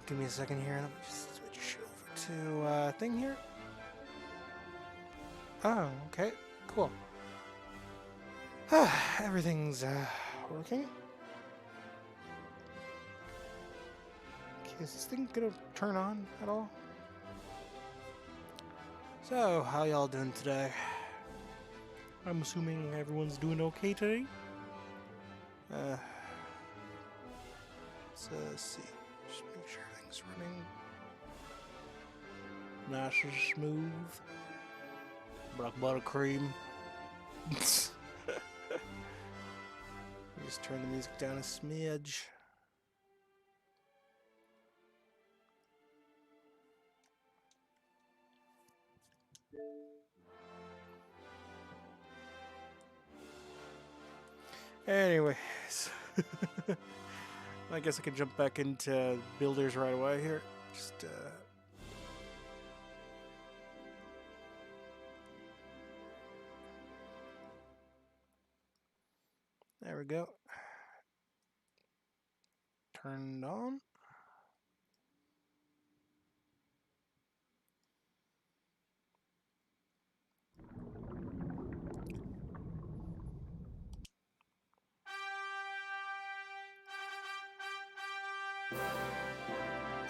Give me a second here. Let me just switch over to thing here. Oh, okay, cool. Everything's working. Okay, is this thing gonna turn on at all? So, how y'all doing today? I'm assuming everyone's doing okay today. Let's see. Just make sure everything's running nice and smooth. Black buttercream. Just turn the music down a smidge. Anyways, I guess I can jump back into builders right away here. Just there we go. Turned on.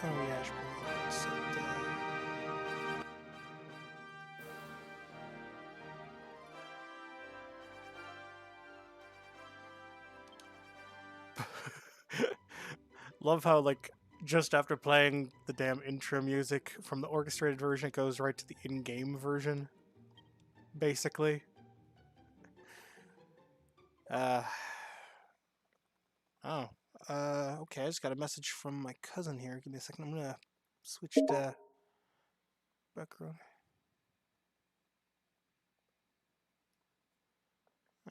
Oh yeah, I should probably set Love how, like, just after playing the damn intro music from the orchestrated version, it goes right to the in-game version, basically. Uh, oh. Okay, I just got a message from my cousin here. Give me a second. I'm gonna switch to background.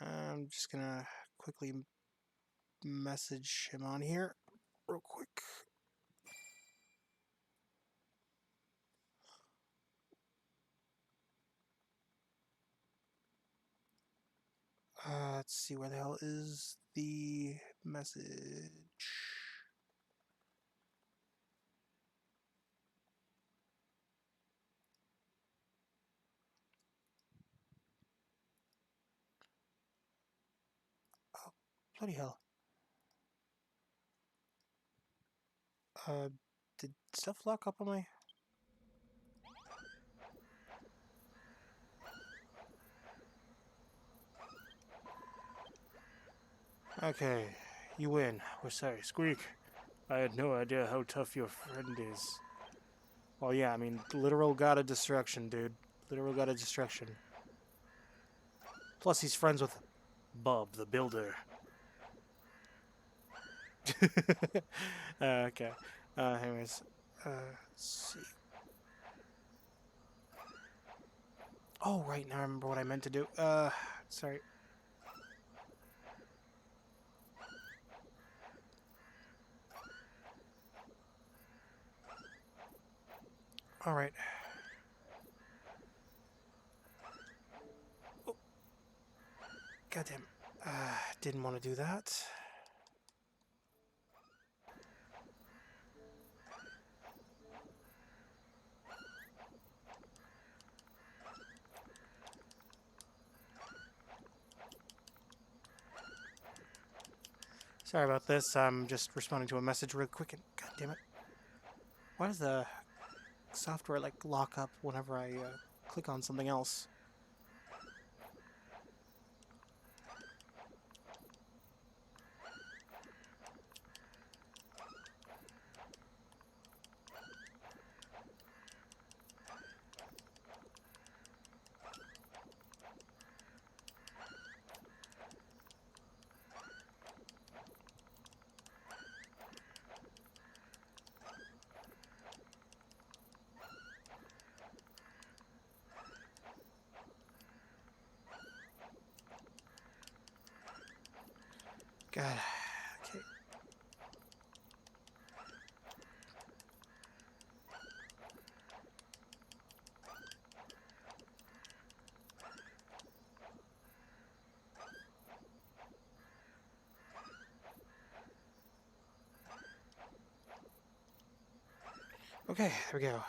I'm just gonna quickly message him on here, real quick. Let's see, where the hell is the message? Oh, bloody hell. Did stuff lock up on me? Okay, you win. We're sorry, Squeak. I had no idea how tough your friend is. Well, yeah, I mean, literal god of destruction, dude. Literal god of destruction. Plus, he's friends with Bob the Builder. Okay. Anyways, let's see. Oh, right, now I remember what I meant to do. Sorry. Alright. Oh, goddamn. Didn't want to do that. Sorry about this. I'm just responding to a message real quick and god damn it. Why does the software like lock up whenever I click on something else? God. Okay. Okay, there we go.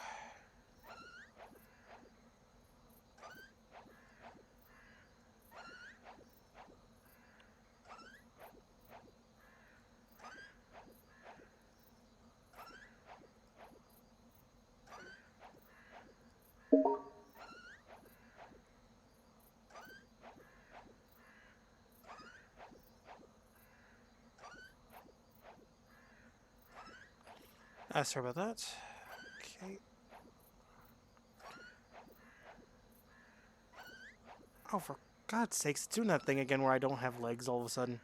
Sorry about that. Okay. Oh, for God's sakes, it's doing that thing again where I don't have legs all of a sudden.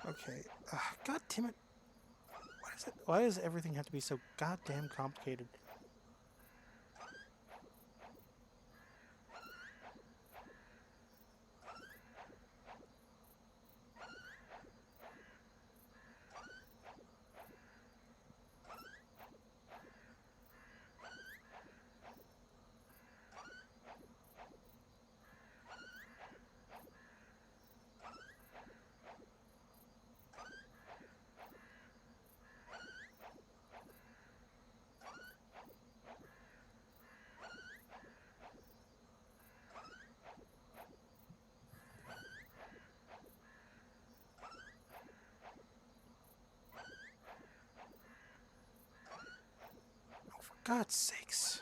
Okay. God damn it. What is it? Why does everything have to be so goddamn complicated? Oh, for God's sakes.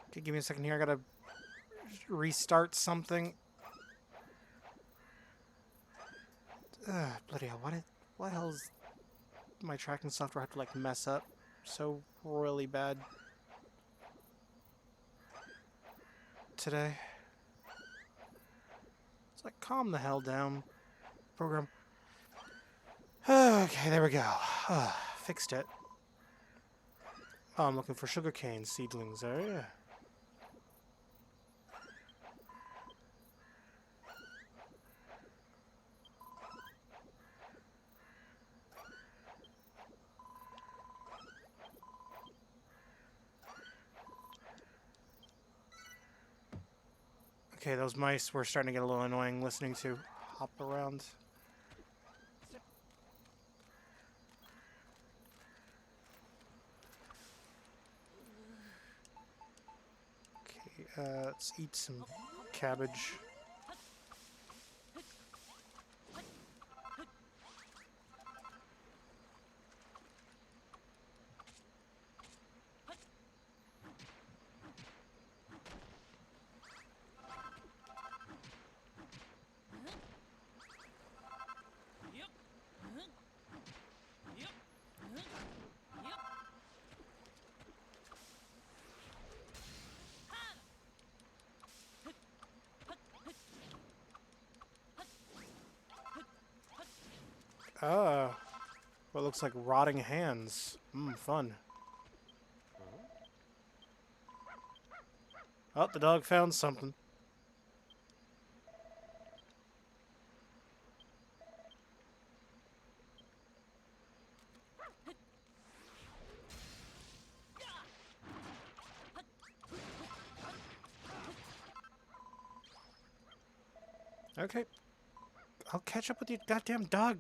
Okay, give me a second here. I gotta restart something. Bloody hell, why the hell does my tracking software have to, like, mess up so royally bad today? It's like, calm the hell down, program. Okay, there we go. Fixed it. Oh, I'm looking for sugarcane seedlings there, yeah. Okay, those mice were starting to get a little annoying listening to hop around. Okay, let's eat some cabbage. What looks like rotting hands. Fun. Oh, the dog found something. Okay. I'll catch up with you, goddamn dog.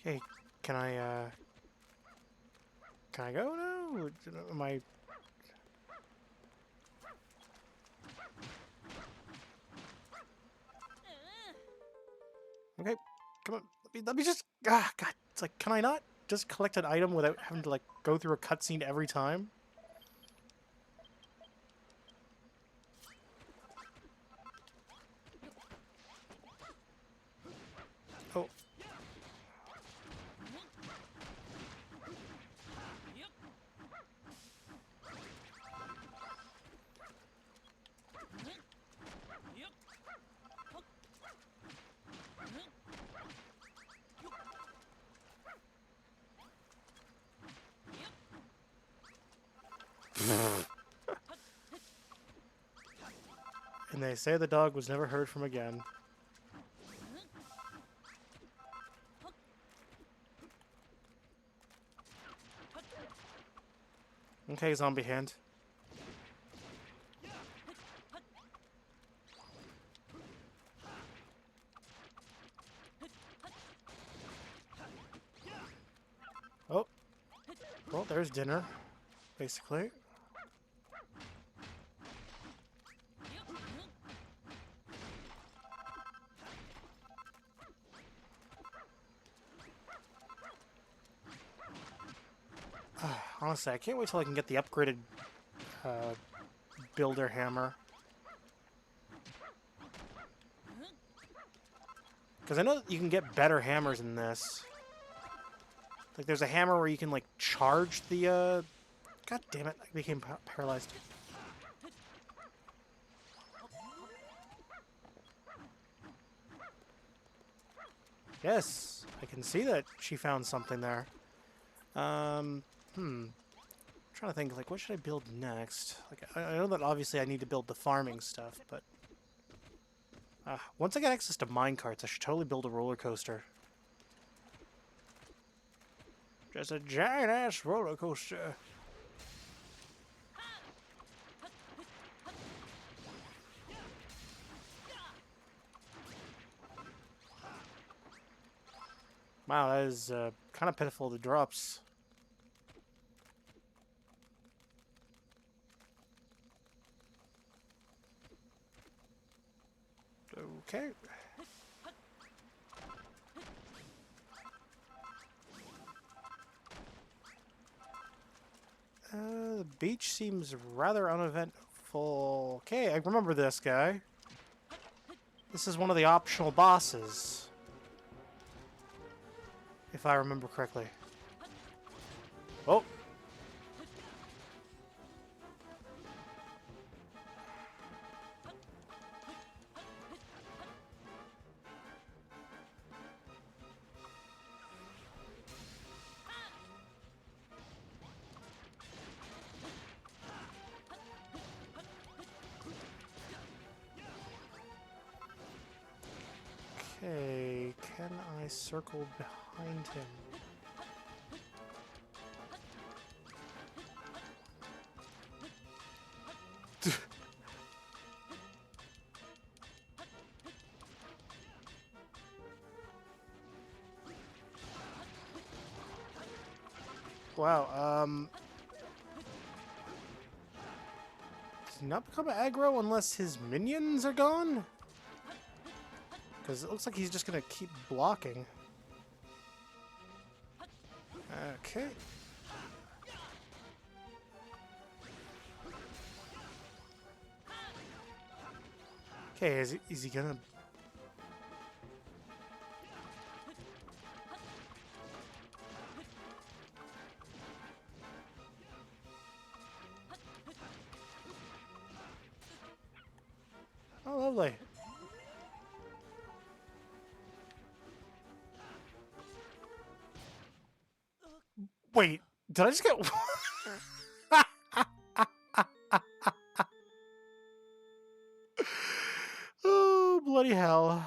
Okay, can I go now? Am I... Okay, come on. Let me just... God. It's like, can I not just collect an item without having to, like, go through a cutscene every time? Oh. And they say the dog was never heard from again. Okay, zombie hand. Oh. Well, there's dinner, basically. Honestly, I can't wait till I can get the upgraded builder hammer. Because I know that you can get better hammers in this. Like, there's a hammer where you can, like, charge the, God damn it, I became paralyzed. Yes, I can see that she found something there. I'm trying to think, like, what should I build next? Like, I know that obviously I need to build the farming stuff, but... once I get access to minecarts, I should totally build a roller coaster. Just a giant-ass roller coaster. Wow, that is kind of pitiful, the drops. Okay. The beach seems rather uneventful. Okay, I remember this guy. This is one of the optional bosses. If I remember correctly. Oh! Okay, can I circle behind him? Wow, does he not become aggro unless his minions are gone? Because it looks like he's just gonna keep blocking. Okay. Okay, is he gonna... Oh, lovely. Wait, did I just get... Oh, bloody hell.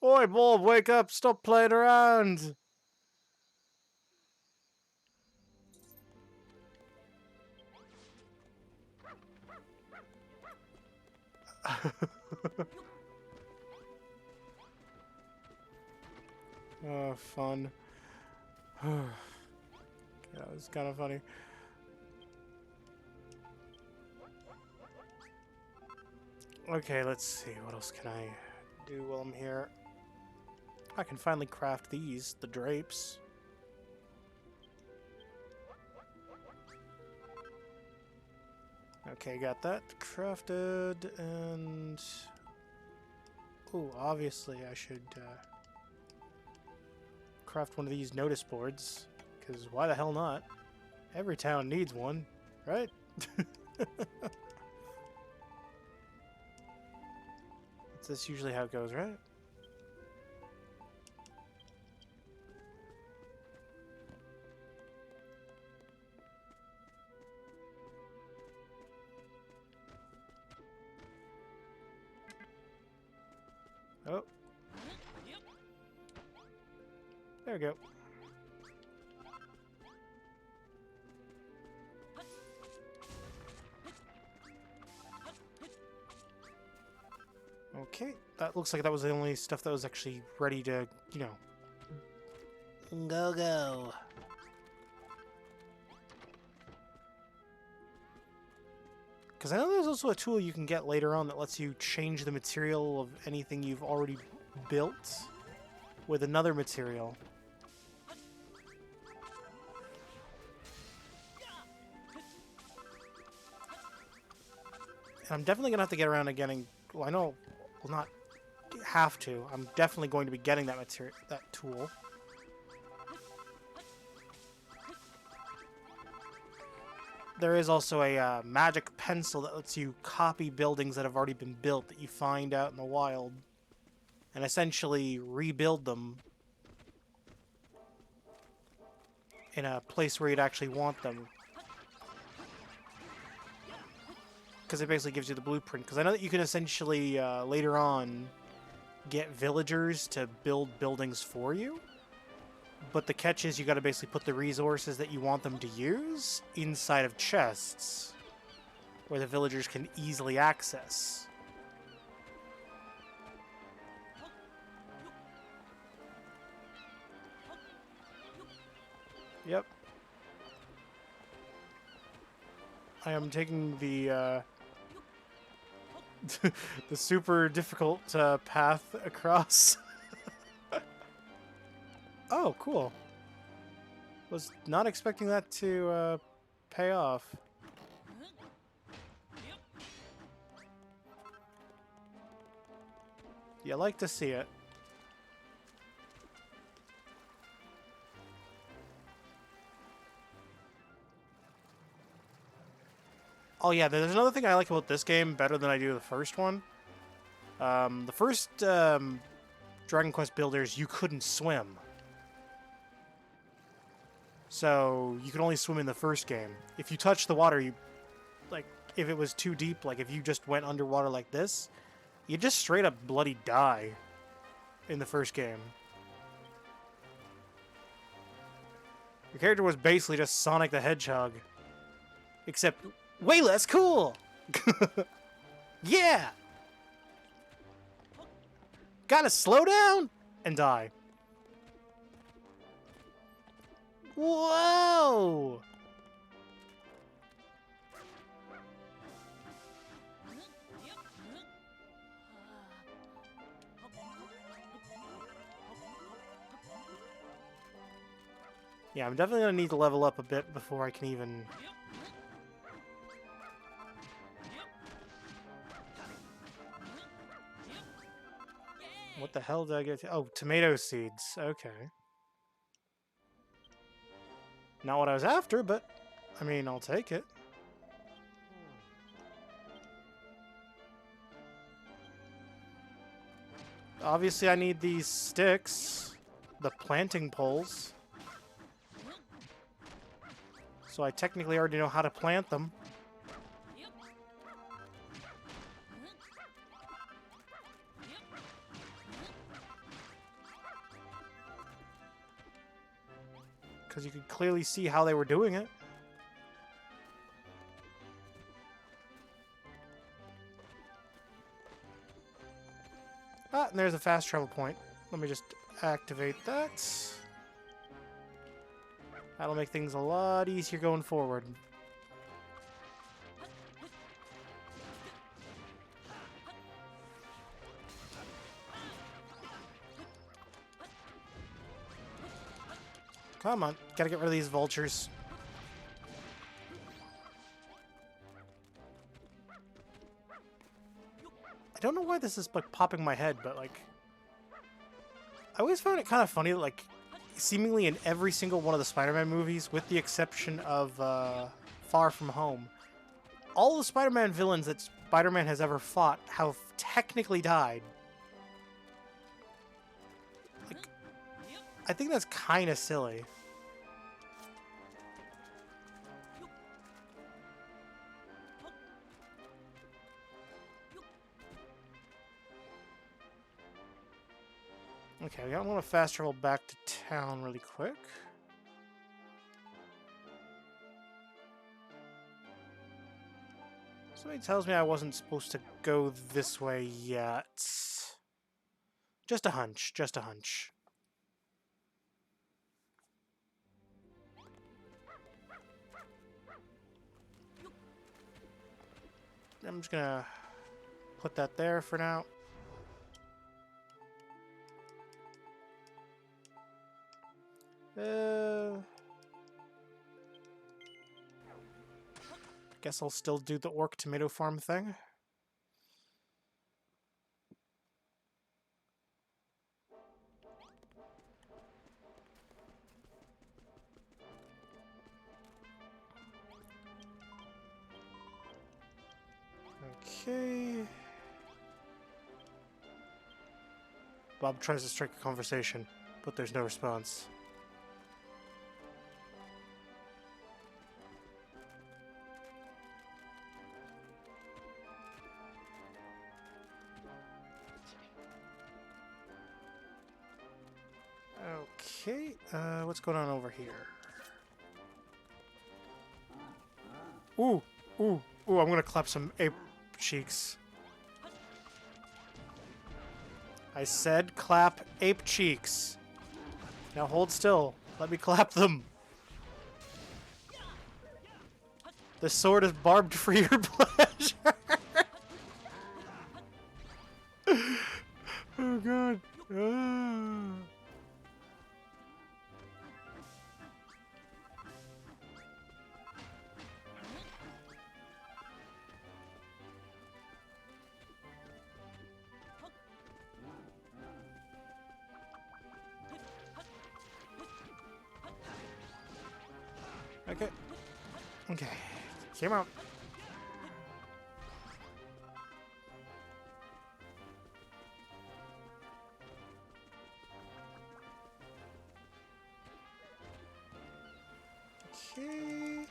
Oi, Bob, wake up, stop playing around. Oh, fun. Yeah, that was kind of funny. Okay, let's see. What else can I do while I'm here? I can finally craft these, the drapes. Okay, got that crafted, and... Ooh, obviously I should craft one of these notice boards, because why the hell not? Every town needs one, right? That's usually how it goes, right? Oh. There we go. Okay, that looks like that was the only stuff that was actually ready to, you know, go. Because I know there's also a tool you can get later on that lets you change the material of anything you've already built with another material. And I'm definitely going to have to get around to getting... Well, I know... Well, not have to. I'm definitely going to be getting that material, that tool. There is also a magic pencil that lets you copy buildings that have already been built that you find out in the wild. And essentially rebuild them in a place where you'd actually want them. Because it basically gives you the blueprint. Because I know that you can essentially, later on, get villagers to build buildings for you. But the catch is you got to basically put the resources that you want them to use inside of chests where the villagers can easily access. Yep. I am taking the the super difficult path across. Oh, cool. Was not expecting that to pay off. You like to see it. Oh yeah, there's another thing I like about this game better than I do the first one. The first Dragon Quest Builders, you couldn't swim. So, you could only swim in the first game. If you touched the water, you... Like, if it was too deep, like if you just went underwater like this, you'd just straight up bloody die in the first game. Your character was basically just Sonic the Hedgehog. Except way less cool! Yeah! Gotta slow down and die. Whoa! Yeah, I'm definitely gonna need to level up a bit before I can even... What the hell did I get? Oh, tomato seeds. Okay. Not what I was after, but, I mean, I'll take it. Obviously, I need these sticks. The planting poles. So I technically already know how to plant them. Because you could clearly see how they were doing it. Ah, and there's a fast travel point. Let me just activate that. That'll make things a lot easier going forward. Come on, gotta get rid of these vultures. I don't know why this is like popping my head, but like... I always found it kind of funny that like, seemingly in every single one of the Spider-Man movies, with the exception of Far From Home, all the Spider-Man villains that Spider-Man has ever fought have technically died. Like, I think that's kind of silly. Okay, I want to fast travel back to town really quick. Somebody tells me I wasn't supposed to go this way yet. Just a hunch, just a hunch. I'm just gonna put that there for now. Guess I'll still do the orc tomato farm thing. Okay. Bob tries to strike a conversation, but there's no response. Okay, what's going on over here? Ooh, ooh, ooh, I'm gonna clap some ape cheeks. I said clap ape cheeks. Now hold still. Let me clap them. The sword is barbed for your pleasure. Oh god. Ah. Okay. Okay. Came out. Okay.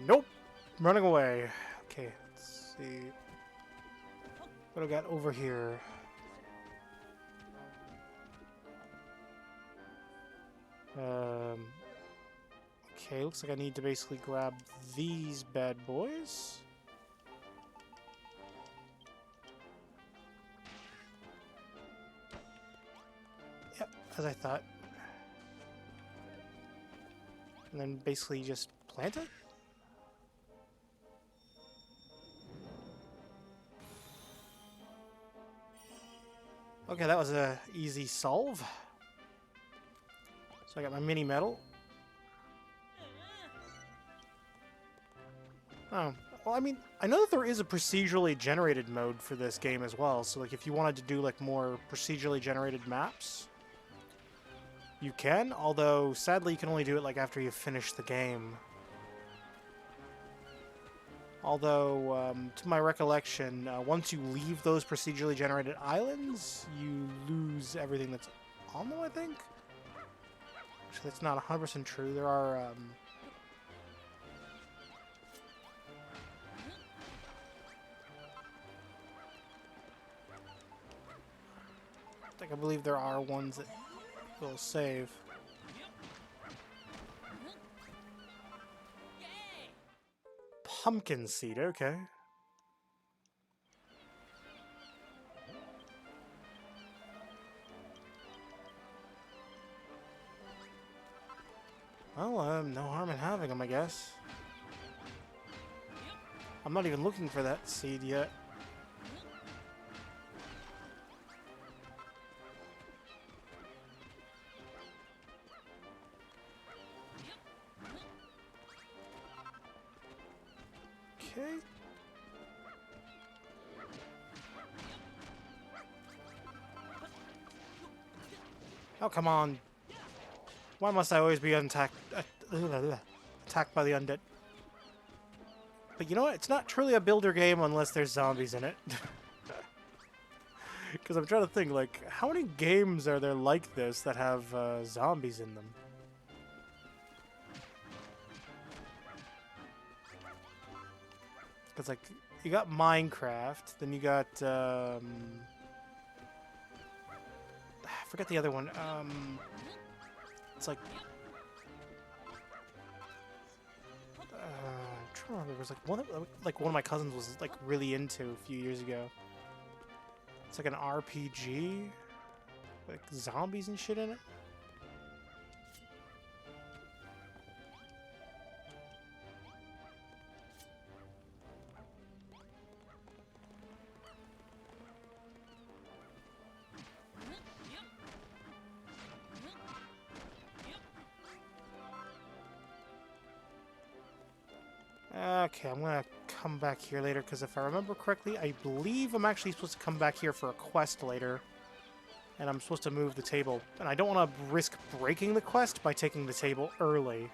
Nope. I'm running away. Okay, let's see. What do I got over here? Okay, looks like I need to basically grab these bad boys. Yep, as I thought. And then basically just plant it? Okay, that was a easy solve. So I got my mini medal. Oh, well, I mean, I know that there is a procedurally generated mode for this game as well. So, like, if you wanted to do, like, more procedurally generated maps, you can. Although, sadly, you can only do it, like, after you finish the game. Although, to my recollection, once you leave those procedurally generated islands, you lose everything that's on them, I think? Actually, that's not 100% true. There are, I believe there are ones that will save. Pumpkin seed, okay. Well, no harm in having them, I guess. I'm not even looking for that seed yet. Okay. Oh, come on. Why must I always be attacked by the undead? But you know what? It's not truly a builder game unless there's zombies in it. Because I'm trying to think, like, how many games are there like this that have zombies in them? Because, like, you got Minecraft, then you got, I forget the other one. It's like, I'm trying to remember. There was like one of my cousins was like really into a few years ago. It's like an RPG, like zombies and shit in it. Okay, I'm gonna come back here later, because if I remember correctly, I believe I'm actually supposed to come back here for a quest later. And I'm supposed to move the table. And I don't want to risk breaking the quest by taking the table early.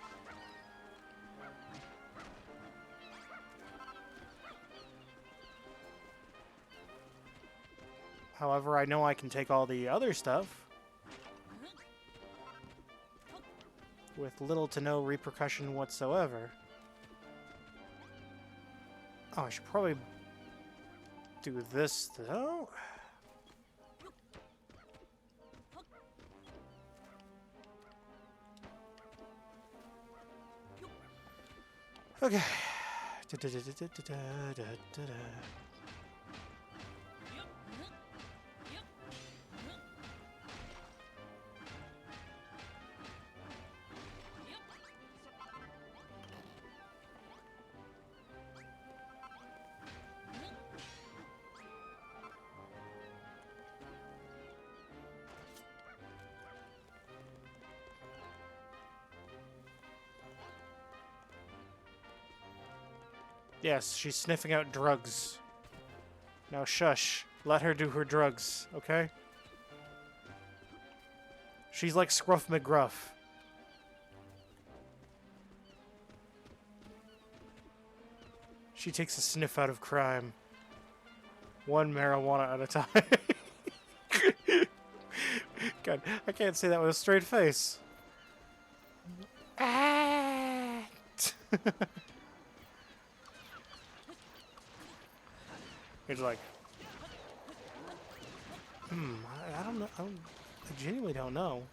However, I know I can take all the other stuff with little to no repercussion whatsoever. Oh, I should probably do this, though. Okay. Yes, she's sniffing out drugs. Now shush. Let her do her drugs, okay? She's like Scruff McGruff. She takes a sniff out of crime. One marijuana at a time. God, I can't say that with a straight face. It's like, I don't know. I genuinely don't know.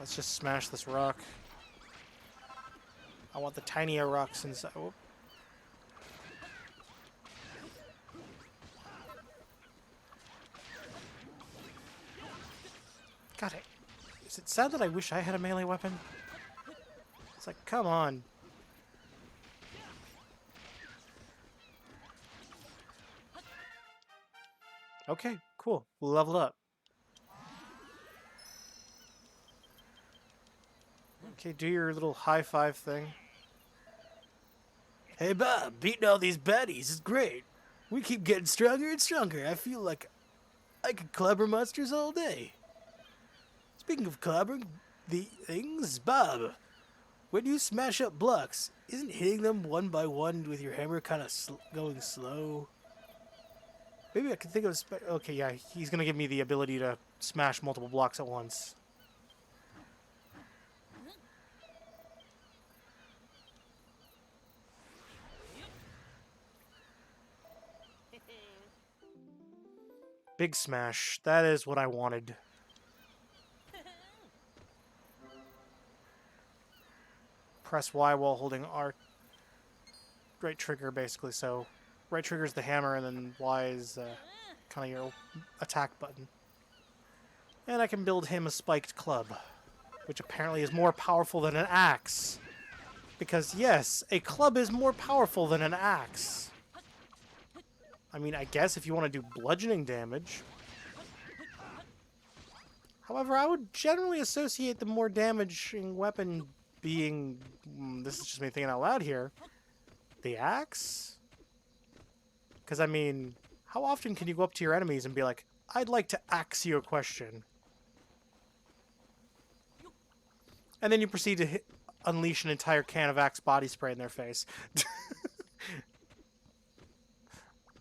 Let's just smash this rock. I want the tinier rocks inside. Oh. God, is it sad that I wish I had a melee weapon? It's like, come on. Okay, cool. We'll level up. Okay, do your little high five thing. Hey, Bob, beating all these baddies is great. We keep getting stronger and stronger. I feel like I could clobber monsters all day. Speaking of clobbering the things, Bob, when you smash up blocks, isn't hitting them one by one with your hammer kind of going slow? Maybe I can think of a okay, yeah, he's going to give me the ability to smash multiple blocks at once. Big smash. That is what I wanted. Press Y while holding R. Right trigger, basically. So, right trigger is the hammer, and then Y is kind of your attack button. And I can build him a spiked club, which apparently is more powerful than an axe. Because, yes, a club is more powerful than an axe. I mean, I guess if you want to do bludgeoning damage. However, I would generally associate the more damaging weapon being... this is just me thinking out loud here. The axe? Because, I mean, how often can you go up to your enemies and be like, I'd like to axe you a question? And then you proceed to unleash an entire can of Axe body spray in their face.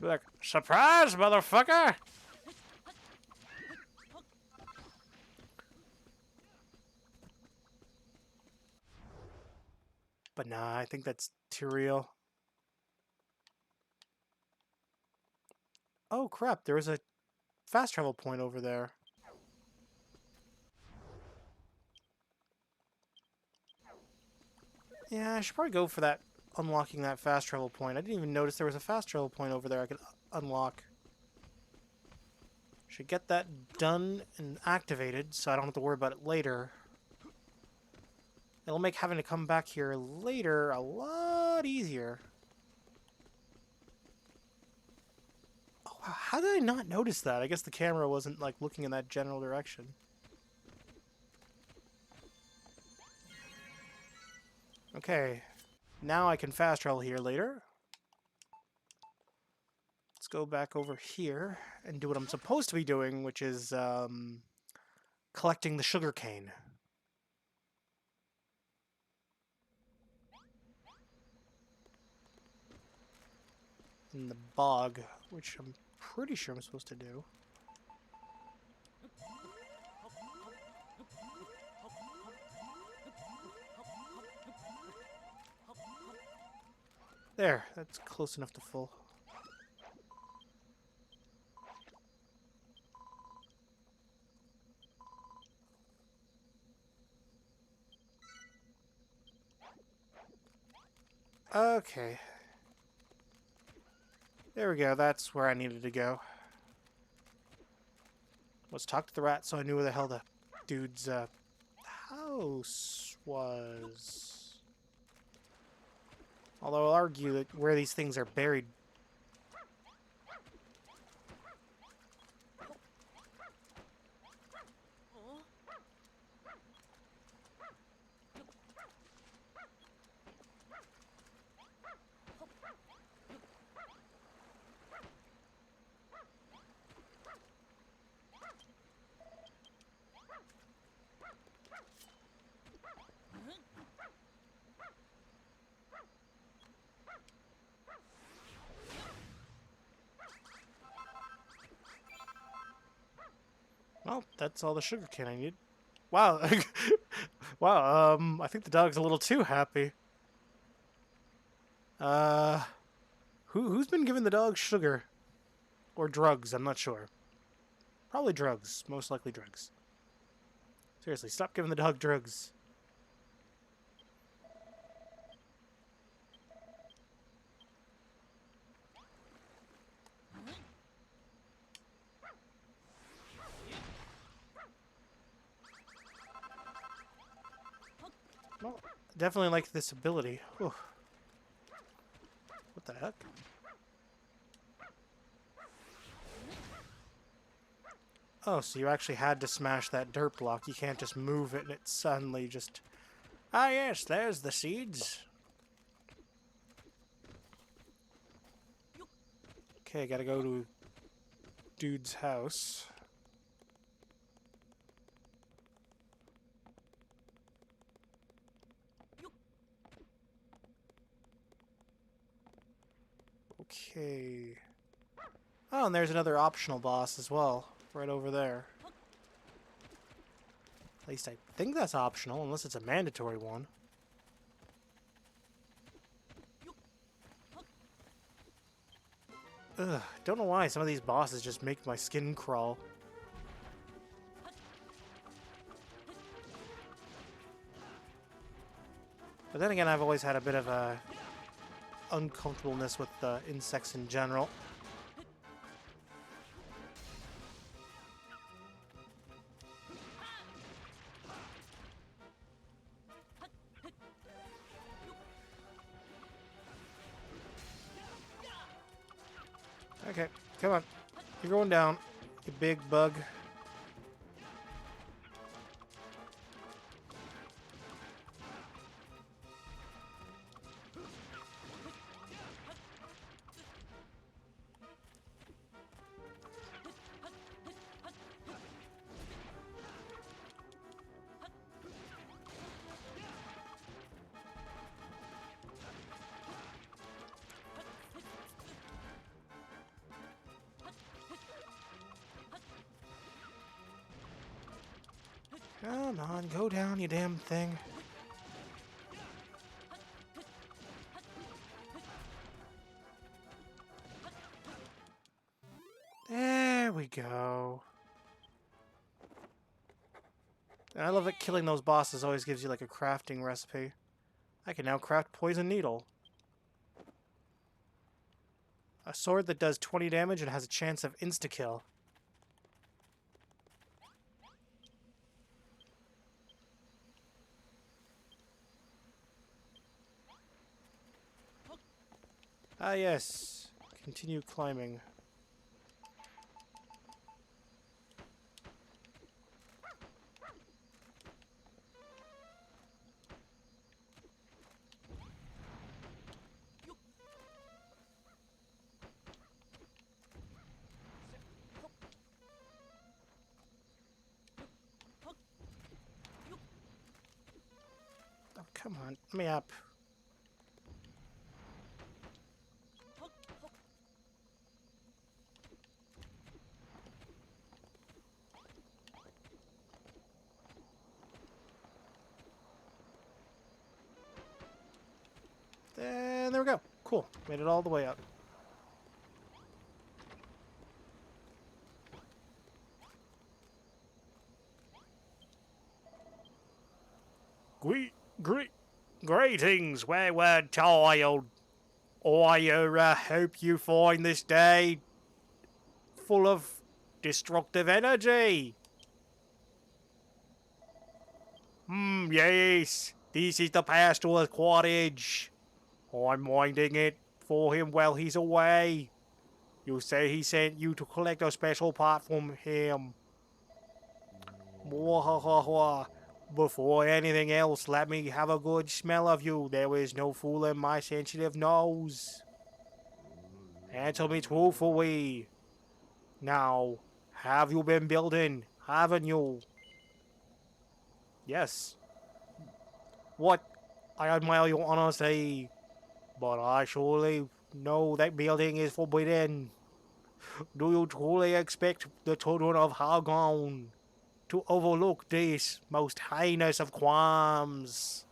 Be like, surprise, motherfucker! But nah, I think that's too real. Oh crap, there was a fast travel point over there. Yeah, I should probably go for that, unlocking that fast travel point. I didn't even notice there was a fast travel point over there I could unlock. Should get that done and activated so I don't have to worry about it later. It'll make having to come back here later a lot easier. Oh, wow. How did I not notice that? I guess the camera wasn't like looking in that general direction. Okay, now I can fast travel here later. Let's go back over here and do what I'm supposed to be doing, which is collecting the sugarcane. In the bog, which I'm pretty sure I'm supposed to do. There, that's close enough to full. Okay. There we go, that's where I needed to go. Let's talk to the rat so I knew where the hell the dude's house was. Although I'll argue that where these things are buried. Well, that's all the sugarcane I need. Wow. Wow, I think the dog's a little too happy. Who's been giving the dog sugar? Or drugs, I'm not sure. Probably drugs. Most likely drugs. Seriously, stop giving the dog drugs. Well, definitely like this ability. Whew. What the heck? Oh, so you actually had to smash that dirt block. You can't just move it and it suddenly just... Ah yes, there's the seeds. Okay, gotta go to dude's house. Okay. Oh, and there's another optional boss as well, right over there. At least I think that's optional, unless it's a mandatory one. Ugh, don't know why some of these bosses just make my skin crawl. But then again, I've always had a bit of a uncomfortableness with insects in general. Okay, come on. You're going down, you big bug. Come on, go down, you damn thing. There we go. I love that killing those bosses always gives you like a crafting recipe. I can now craft Poison Needle. A sword that does 20 damage and has a chance of insta-kill. Ah yes. Continue climbing. Oh, come on. Let me up. And there we go. Cool. Made it all the way up. Greetings, wayward child. I hope you find this day full of destructive energy. Yes. This is the pastor's cottage. I'm minding it for him while he's away. You say he sent you to collect a special part from him. Mwahaha. Before anything else, let me have a good smell of you. There is no fooling my sensitive nose. Answer me truthfully. Now, have you been building? Haven't you? Yes. What? I admire your honesty, but I surely know that building is forbidden. Do you truly expect the children of Hargon to overlook this most heinous of crimes?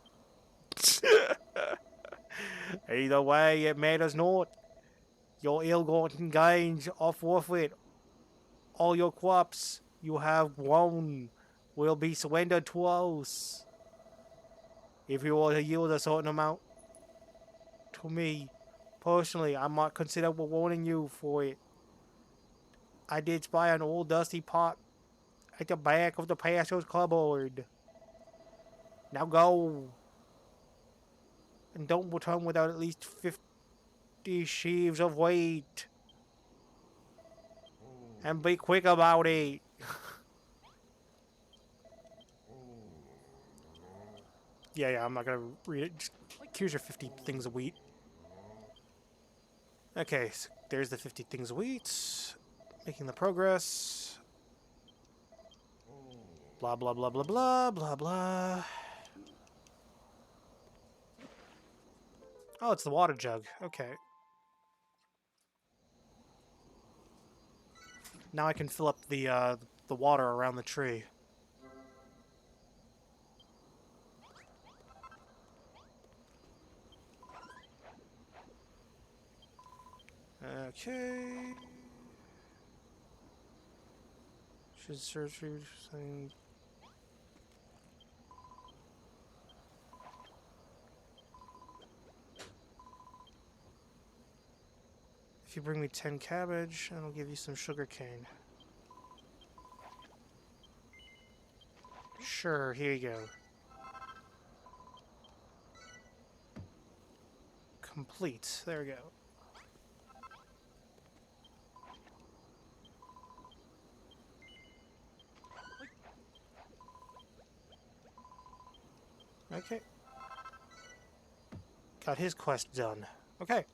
Either way, it matters not. Your ill-gotten gains are forfeit. All your crops you have grown will be surrendered to us. If you were to yield a certain amount to me, personally, I might consider rewarding you for it. I did spy an old dusty pot at the back of the pastor's cupboard. Now go. And don't return without at least 50 sheaves of wheat. And be quick about it. Yeah, I'm not gonna read it. Just, here's your 50 things of wheat. Okay, so there's the 50 things of wheat. Making the progress. Blah, blah, blah, blah, blah, blah, blah. Oh, it's the water jug. Okay. Now I can fill up the water around the tree. Okay. Should search for something. If you bring me 10 cabbage, and I'll give you some sugarcane. Sure, here you go. Complete. There we go. Okay. Got his quest done. Okay.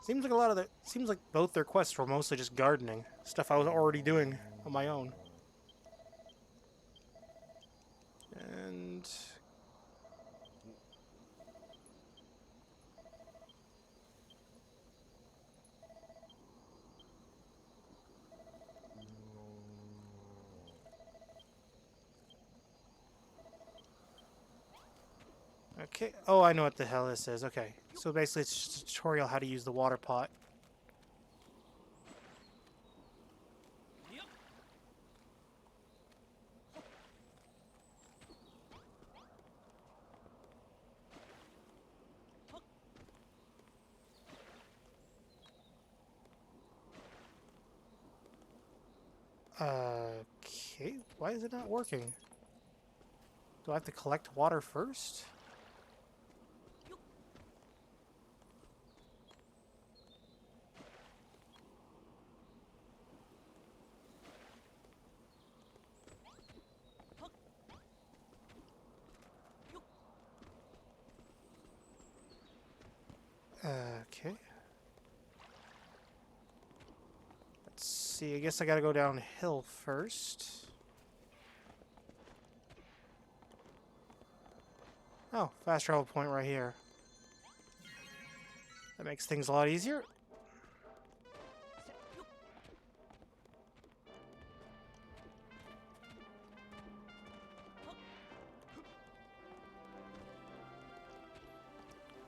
Seems like both their quests were mostly just gardening. Stuff I was already doing on my own. And Okay. Oh, I know what the hell this is. Okay. So basically it's just a tutorial how to use the water pot. Okay. Why is it not working? Do I have to collect water first? Okay. Let's see. I guess I gotta go downhill first. Oh, fast travel point right here. That makes things a lot easier.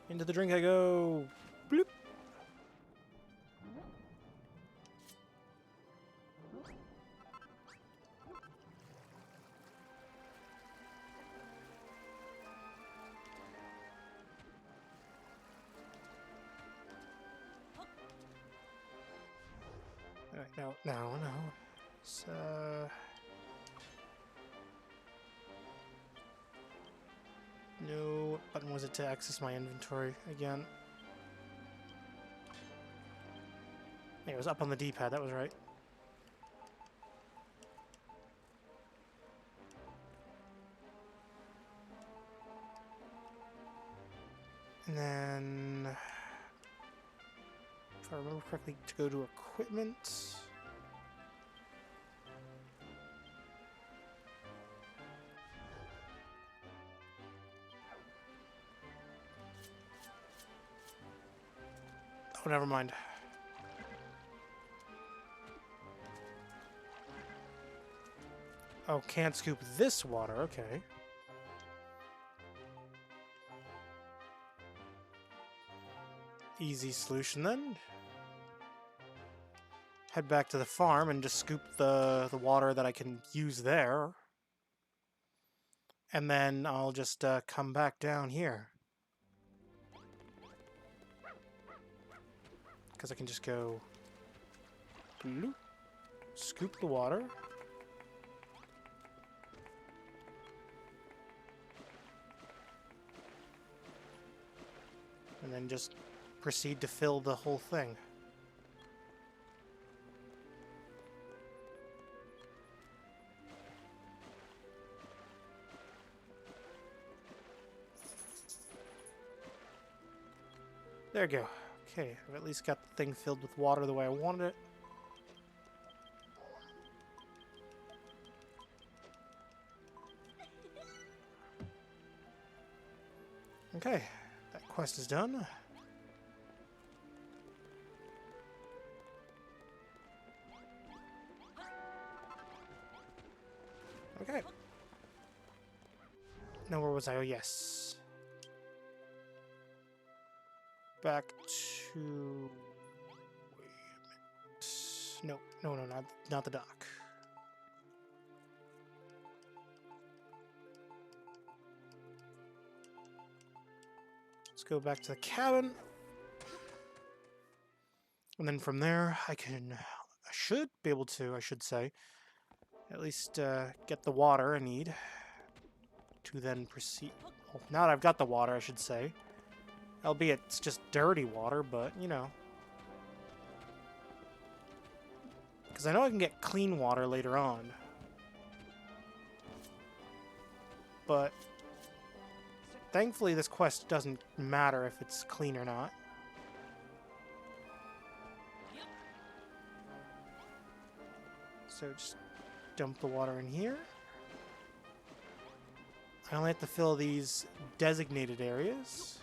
Into the drink I go. Bloop. Alright, no. So, no. What button was it to access my inventory again? Yeah, it was up on the D-pad, that was right. And then, if I remember correctly, to go to equipment. Oh, never mind. Oh, can't scoop this water, okay. Easy solution then. Head back to the farm and just scoop the water that I can use there. And then I'll just come back down here. Because I can just go... bloop, scoop the water. And then just proceed to fill the whole thing. There we go. Okay, I've at least got the thing filled with water the way I wanted it. Okay, that quest is done. Okay. Now where was I? Oh, yes. Back to... wait a minute. No, not the dock. Let's go back to the cabin. And then from there, I should be able to, I should say, at least get the water I need to then proceed. Well, now that I've got the water, I should say. Albeit it's just dirty water, but, you know. Because I know I can get clean water later on. But thankfully this quest doesn't matter if it's clean or not. So just dump the water in here. I only have to fill these designated areas.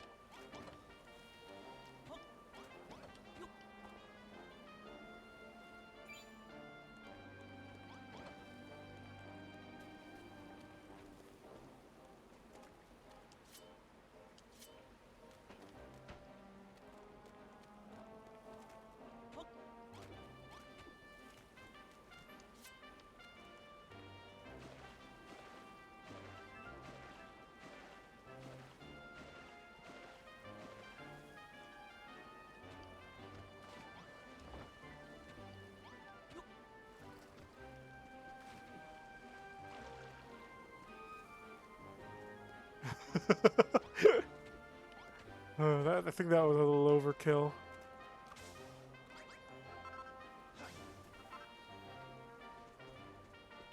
I think that was a little overkill.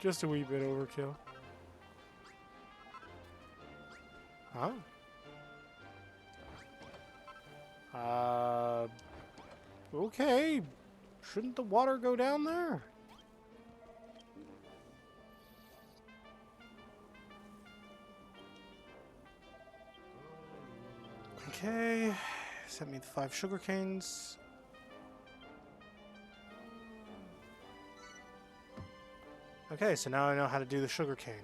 Just a wee bit overkill. Huh? Okay. Shouldn't the water go down there? Okay. Send me the 5 sugar canes. Okay, so now I know how to do the sugar cane.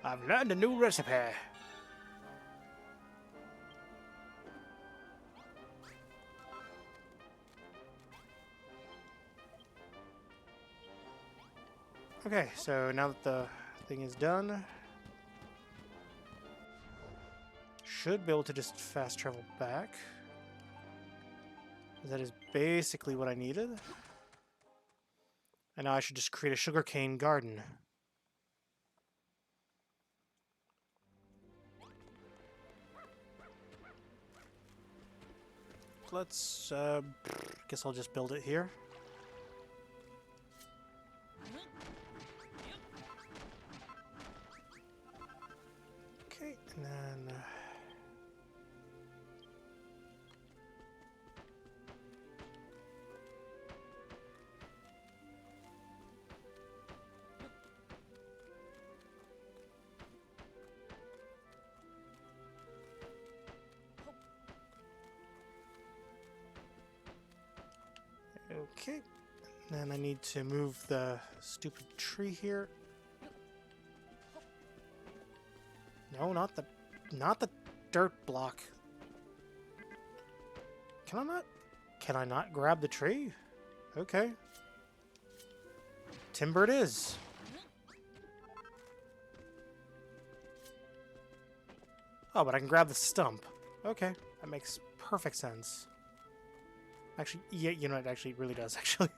I've learned a new recipe. Okay, so now that the thing is done, should be able to just fast travel back. That is basically what I needed. And now I should just create a sugarcane garden. Let's, guess I'll just build it here. Okay, and then... Okay, then I need to move the stupid tree here. No, not the dirt block. Can I not grab the tree? Okay. Timber it is. Oh, but I can grab the stump. Okay, that makes perfect sense. Actually, yeah, you know, it actually really does, actually.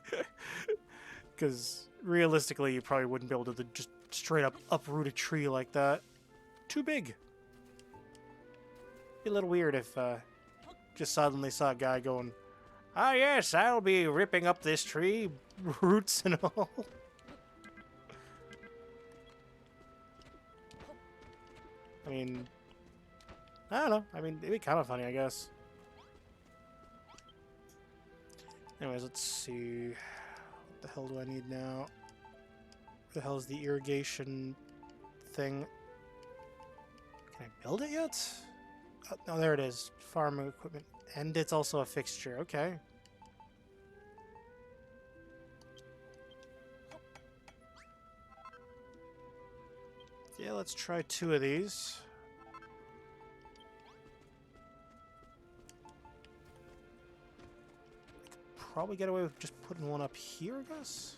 Because realistically, you probably wouldn't be able to just straight up uproot a tree like that. Too big. Be a little weird if just suddenly saw a guy going, "Ah, yes, I'll be ripping up this tree, roots and all." I mean, I don't know. I mean, it'd be kind of funny, I guess. Anyways, let's see. What the hell do I need now? Where the hell is the irrigation thing? Can I build it yet? Oh, no, there it is. Farming equipment. And it's also a fixture. Okay. Yeah, let's try 2 of these. Probably get away with just putting one up here, I guess.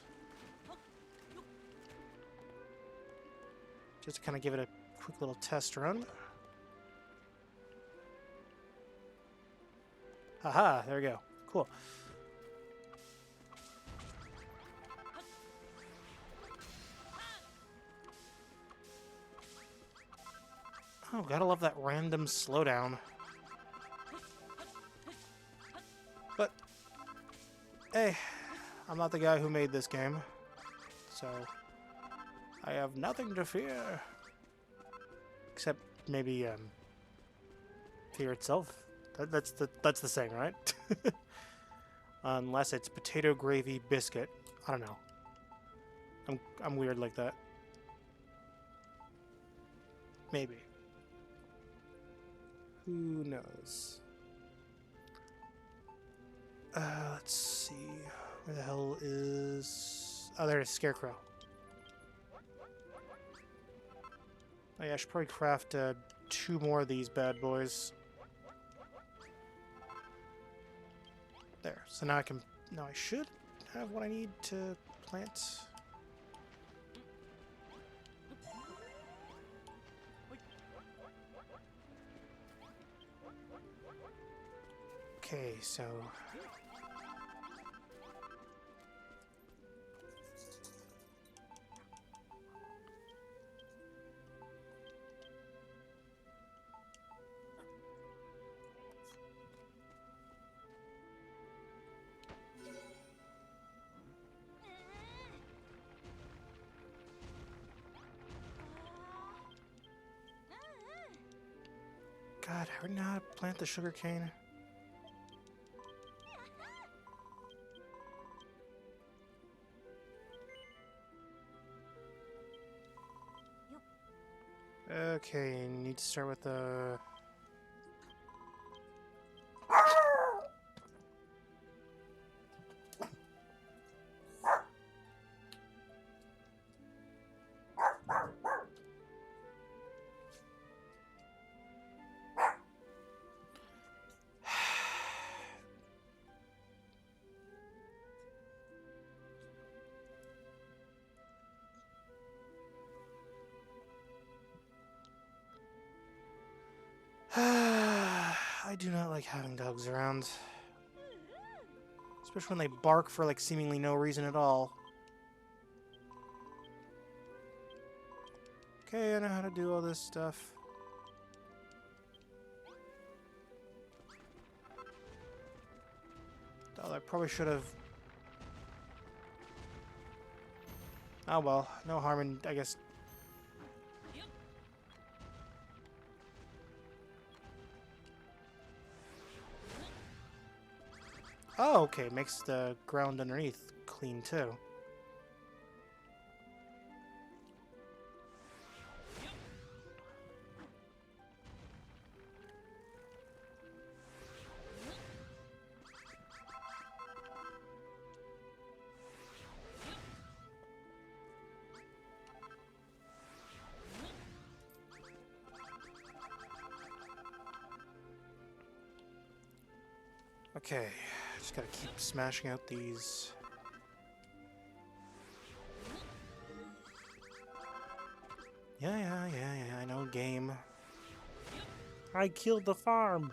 Just to kind of give it a quick little test run. Haha, there we go. Cool. Oh, gotta love that random slowdown. But hey, I'm not the guy who made this game, so I have nothing to fear. Except maybe fear itself. That's the saying, right? Unless it's potato gravy biscuit. I don't know. I'm weird like that. Maybe. Who knows? Let's see. Where the hell is... Oh, there's Scarecrow. Oh yeah, I should probably craft 2 more of these bad boys. There. So now I can... Now I should have what I need to plant. Okay, so... God, I already know how to plant the sugarcane. Okay, need to start with the... I do not like having dogs around. Especially when they bark for like seemingly no reason at all. Okay, I know how to do all this stuff. Oh, I probably should have... Oh well, no harm in, I guess... Oh, okay, makes the ground underneath clean too. Okay, just gotta keep smashing out these. Yeah, I know game. I killed the farm!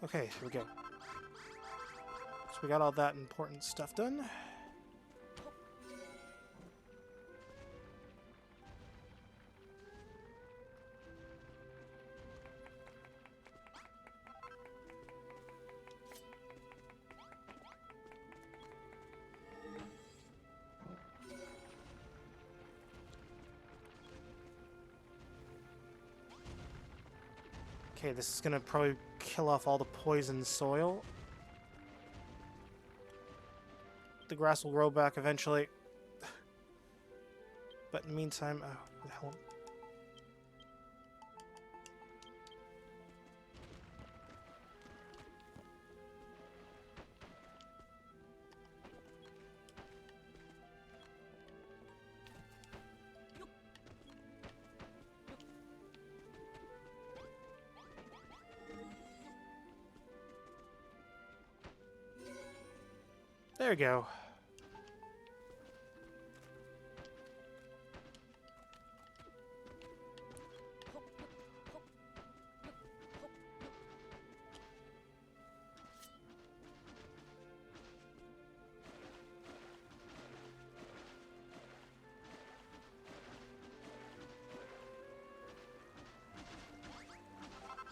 Okay, here we go. So we got all that important stuff done. Okay, this is gonna probably kill off all the poison soil. The grass will grow back eventually. But in the meantime, oh, what the hell? There we go.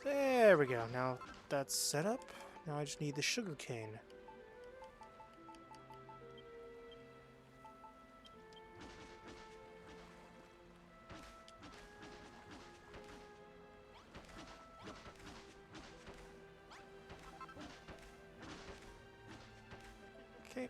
There we go. Now that's set up. Now I just need the sugarcane. Okay.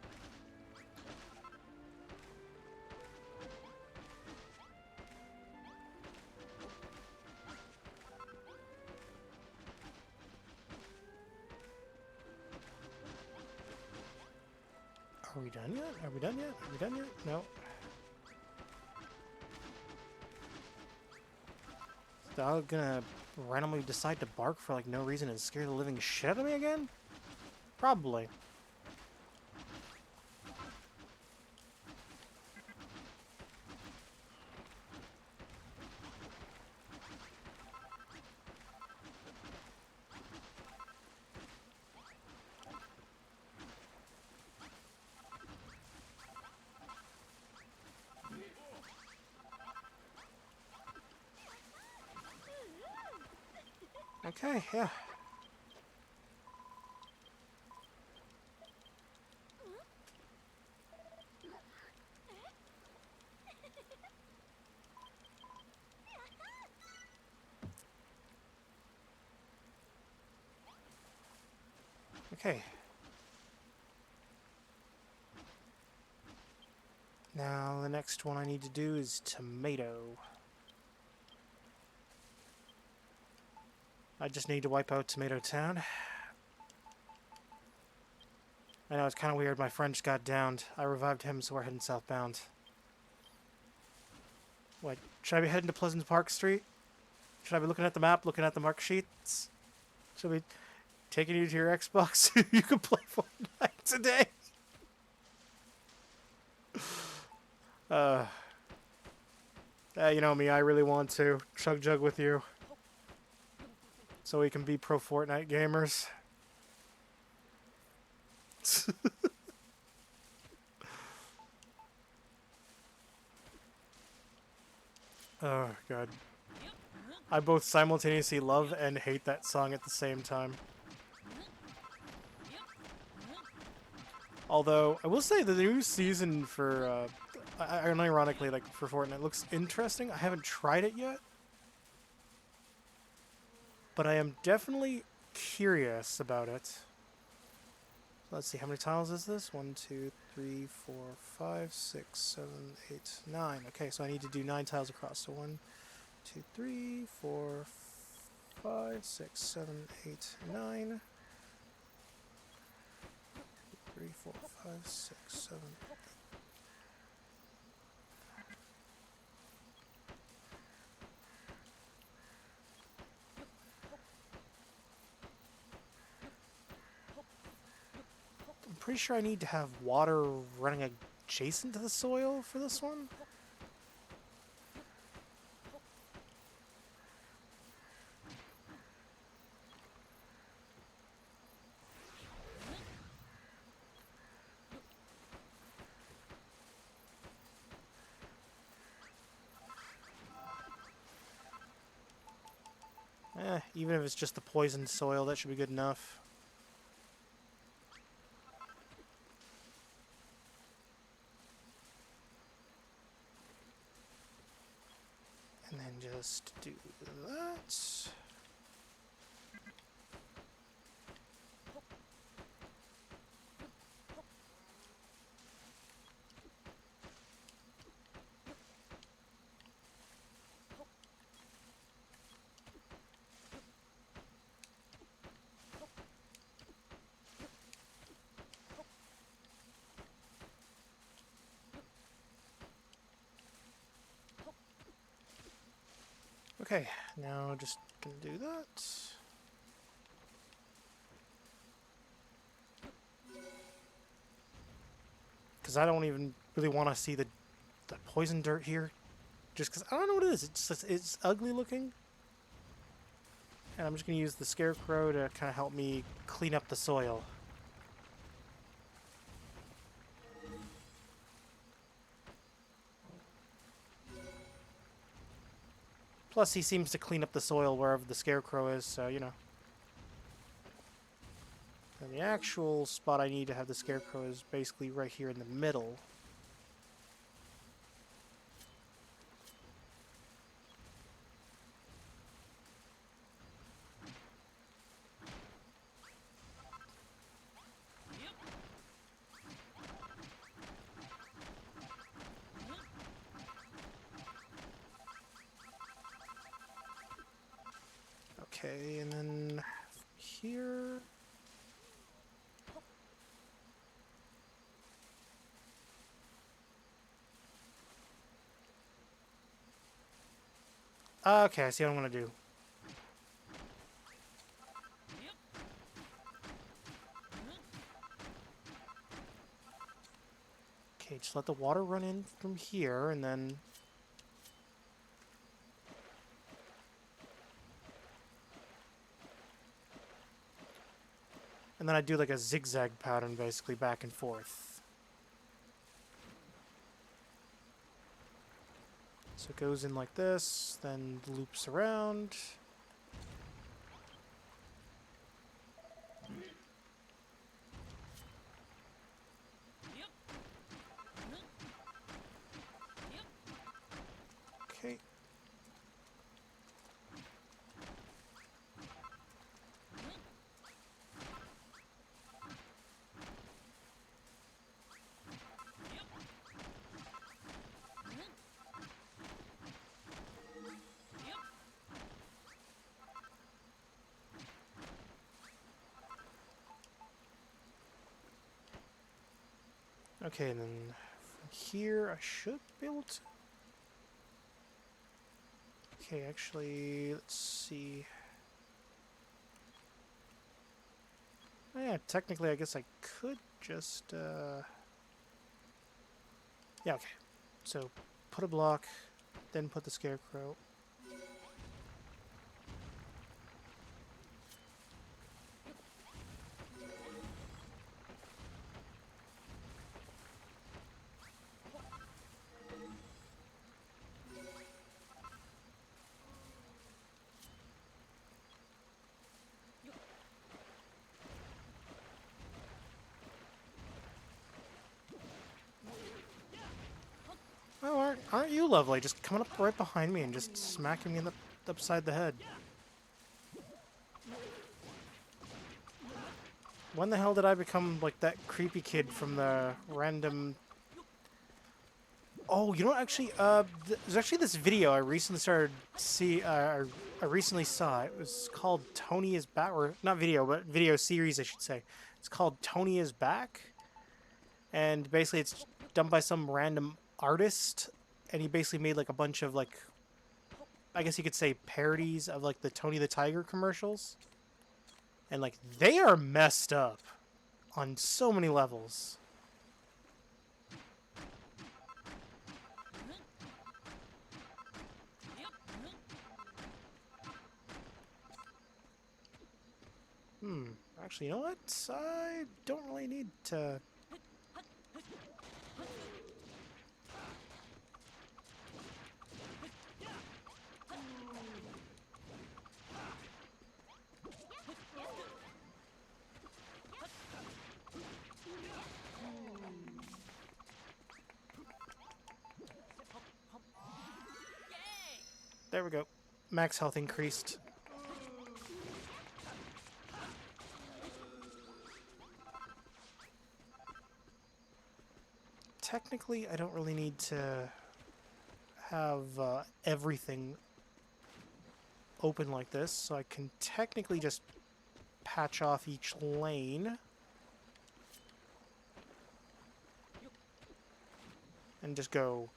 Are we done yet? Are we done yet? Are we done yet? No. Is the dog gonna randomly decide to bark for like no reason and scare the living shit out of me again? Probably. Okay, yeah. Okay. Now the next one I need to do is tomato. I just need to wipe out Tomato Town. I know, it's kind of weird. My friend just got downed. I revived him, so we're heading southbound. What? Should I be heading to Pleasant Park Street? Should I be looking at the map, looking at the mark sheets? Should we be taking you to your Xbox so you can play Fortnite today? You know me, I really want to chug jug with you. So we can be pro Fortnite gamers. Oh, God. I both simultaneously love and hate that song at the same time. Although, I will say the new season for, unironically, like, for Fortnite looks interesting. I haven't tried it yet. But I am definitely curious about it. Let's see, how many tiles is this? 1, 2, 3, 4, 5, 6, 7, 8, 9. Okay, so I need to do 9 tiles across. So 1, 2, 3, 4, 5, 6, 7, 8, 9. 3, 4, 5, 6, 7, 8. I'm pretty sure I need to have water running adjacent to the soil for this one. Even if it's just the poisoned soil, that should be good enough. And then just do that. Okay, now just gonna do that. Because I don't even really want to see the poison dirt here. Just because I don't know what it is. It's ugly looking. And I'm just gonna use the scarecrow to kind of help me clean up the soil. Plus, he seems to clean up the soil wherever the scarecrow is, so, you know. And the actual spot I need to have the scarecrow is basically right here in the middle. Okay, and then here... Okay, I see what I'm gonna do. Okay, just let the water run in from here, and then... And then I do like a zigzag pattern, basically, back and forth. So it goes in like this, then loops around. Okay. Okay, and then from here I should be able to... Okay, actually, let's see. Oh, yeah, technically I guess I could just... Yeah, okay. So, put a block, then put the scarecrow. Oh, aren't you lovely? Just coming up right behind me and just smacking me in the upside the head. When the hell did I become like that creepy kid from the random... Oh, you know what? Actually, there's actually this video I recently started I recently saw. It was called Tony is Back, or not video, but video series, I should say. It's called Tony is Back, and basically it's done by some random artist, and he basically made like a bunch of like, I guess you could say parodies of like the Tony the Tiger commercials, and like they are messed up on so many levels. Actually, you know what? I don't really need to... There we go. Max health increased. Technically, I don't really need to have everything open like this, so I can technically just patch off each lane and just go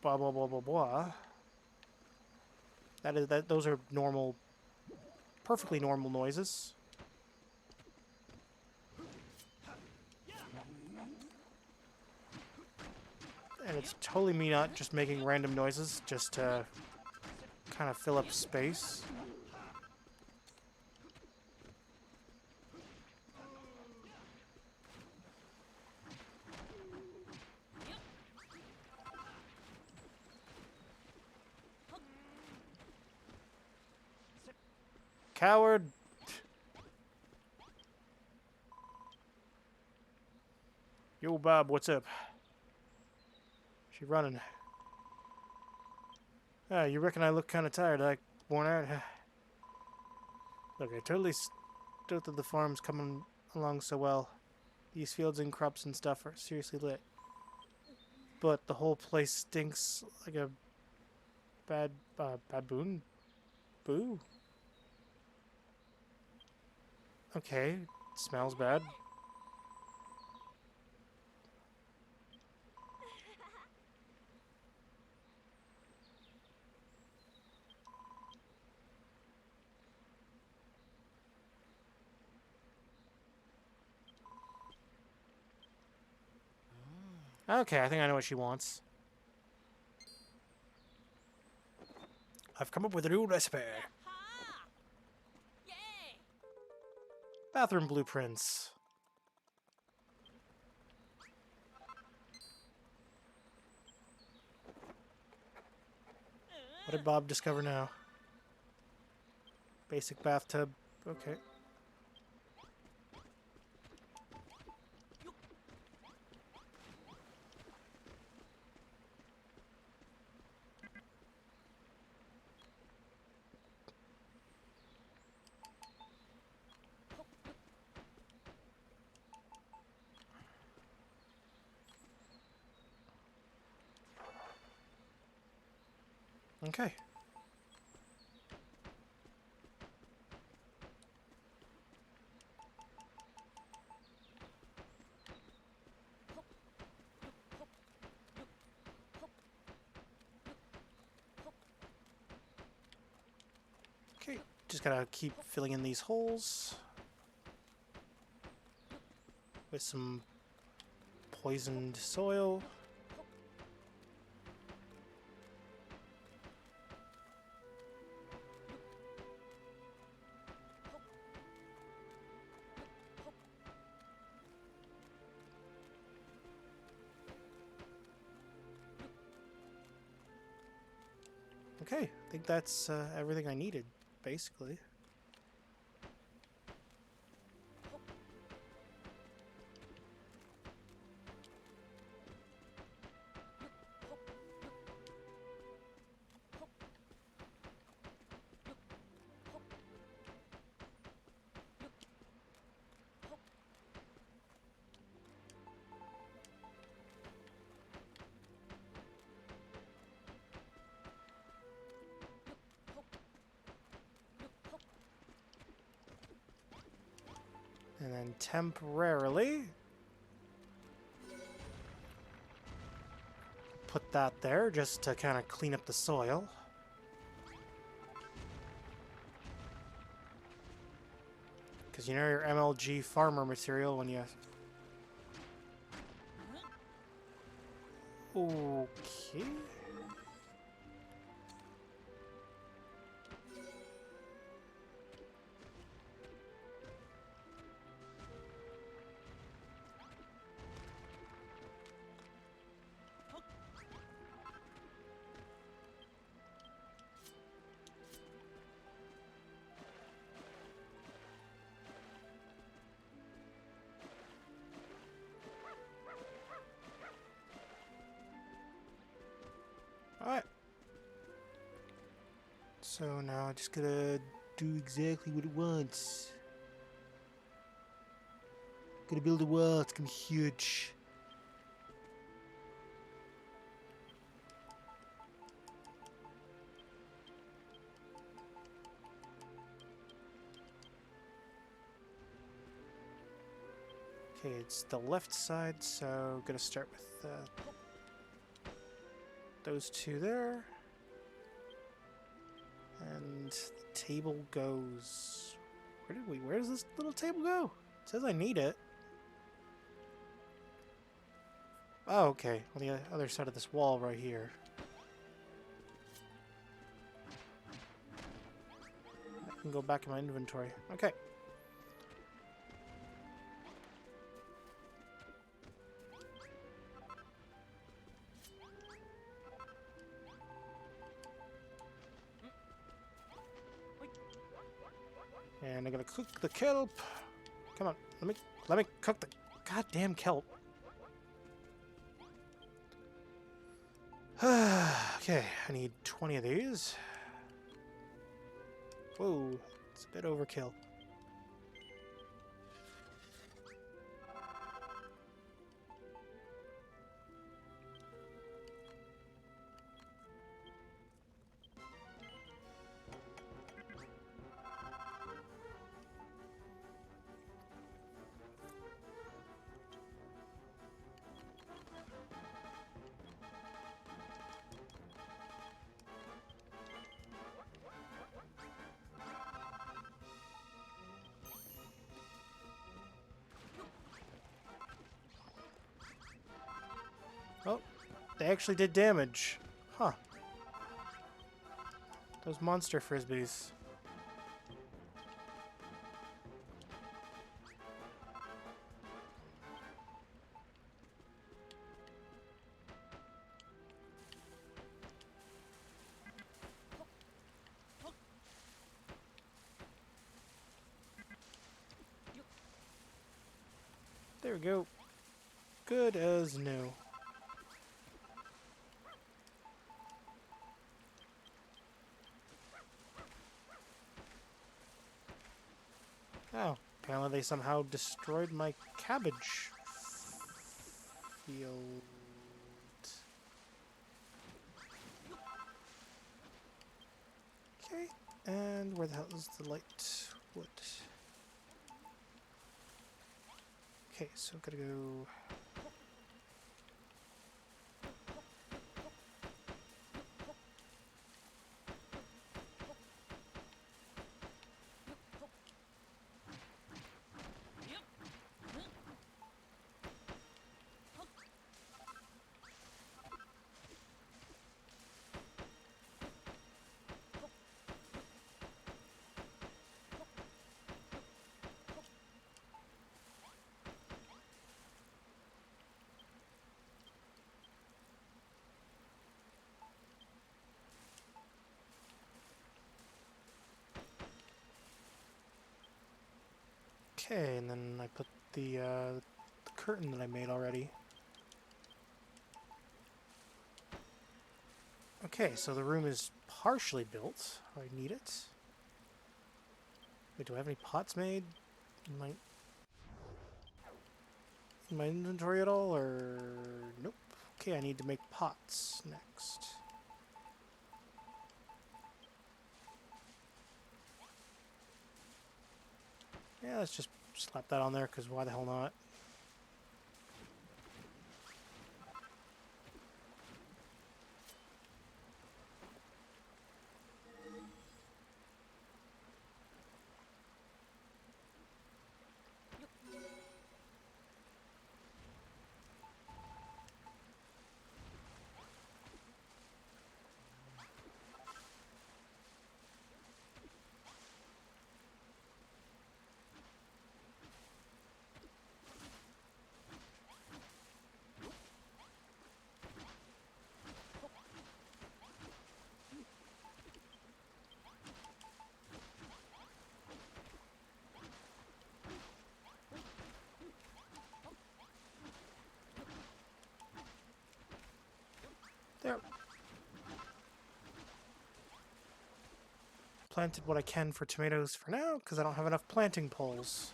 blah blah blah blah blah. Those are normal, perfectly normal noises. And it's totally me not just making random noises just to kind of fill up space. Coward! Yo, Bob, what's up? She running. Ah, you reckon I look kind of tired, like worn out? Look, I totally stood that the farm's coming along so well. These fields and crops and stuff are seriously lit. But the whole place stinks like a baboon? Boo? Okay, smells bad. Okay, I think I know what she wants. I've come up with a new recipe. Bathroom blueprints. What did Bob discover now? Basic bathtub. Okay. Okay. Okay, just gotta keep filling in these holes with some poisoned soil. Okay, I think that's everything I needed, basically. And then temporarily put that there just to kind of clean up the soil. Because you know your MLG farmer material when you... Okay. Alright. So now I just gotta do exactly what it wants. Gonna build a wall, it's gonna be huge. Okay, it's the left side, so gonna start with those two there. And the table goes... Where does this little table go? It says I need it. Oh, okay. On the other side of this wall right here. I can go back in my inventory. Okay. And I'm gonna cook the kelp. Come on, let me cook the goddamn kelp. Okay, I need 20 of these. Whoa, it's a bit overkill. Oh, they actually did damage. Huh. Those monster frisbees. There we go. Good as new. Oh, apparently they somehow destroyed my cabbage field. Okay, and where the hell is the light wood? Okay, so gotta go... Okay, and then I put the curtain that I made already. Okay, so the room is partially built. I need it. Wait, do I have any pots made in my inventory at all, or nope? Okay, I need to make pots next. Yeah, let's just slap that on there, because why the hell not? There. Planted what I can for tomatoes for now, because I don't have enough planting poles.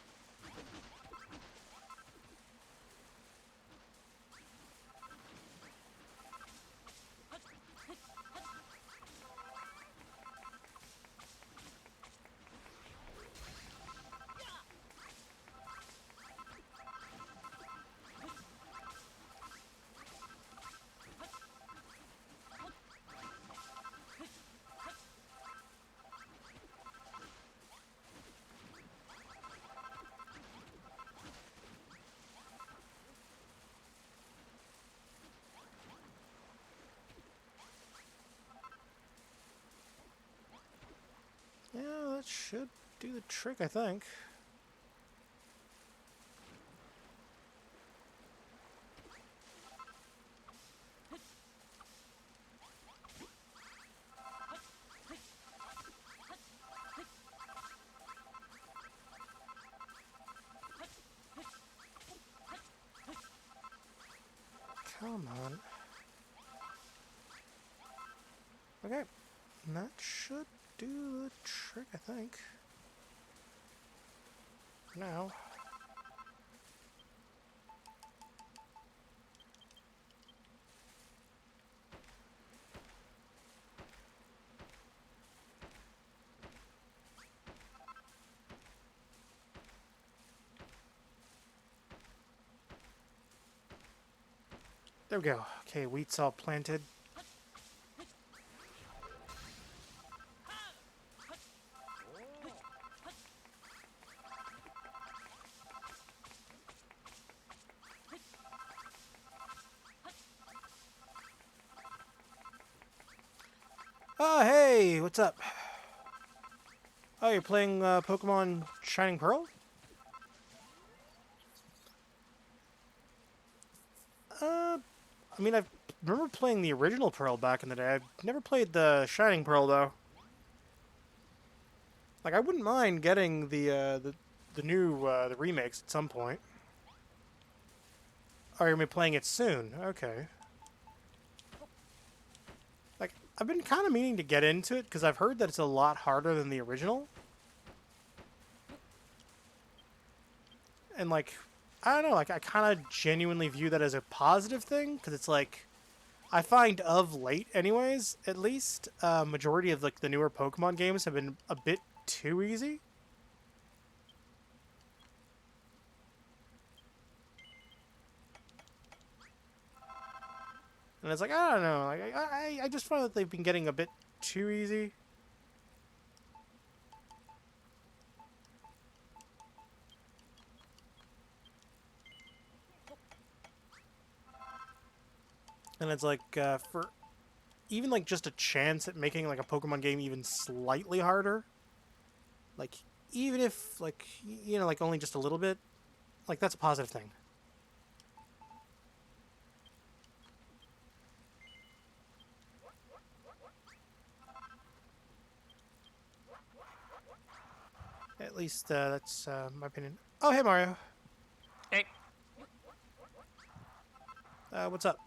Yeah, that should do the trick, I think. Come on. Okay, that should do the trick, I think. For now. There we go. Okay, wheat's all planted. Oh, hey, what's up? Oh, you're playing Pokemon Shining Pearl? I mean, I remember playing the original Pearl back in the day. I've never played the Shining Pearl, though. Like, I wouldn't mind getting the new the remakes at some point. Oh, you're gonna be playing it soon. Okay. Like, I've been kind of meaning to get into it because I've heard that it's a lot harder than the original. And like, I don't know. Like, I kind of genuinely view that as a positive thing because it's like, I find of late, anyways, at least, majority of like the newer Pokemon games have been a bit too easy. And it's like, I don't know, like I just find that they've been getting a bit too easy. And it's like, for even like just a chance at making like a Pokemon game even slightly harder, like even if like you know like only just a little bit, like that's a positive thing. At least that's my opinion. Oh, hey, Mario. Hey, What's up?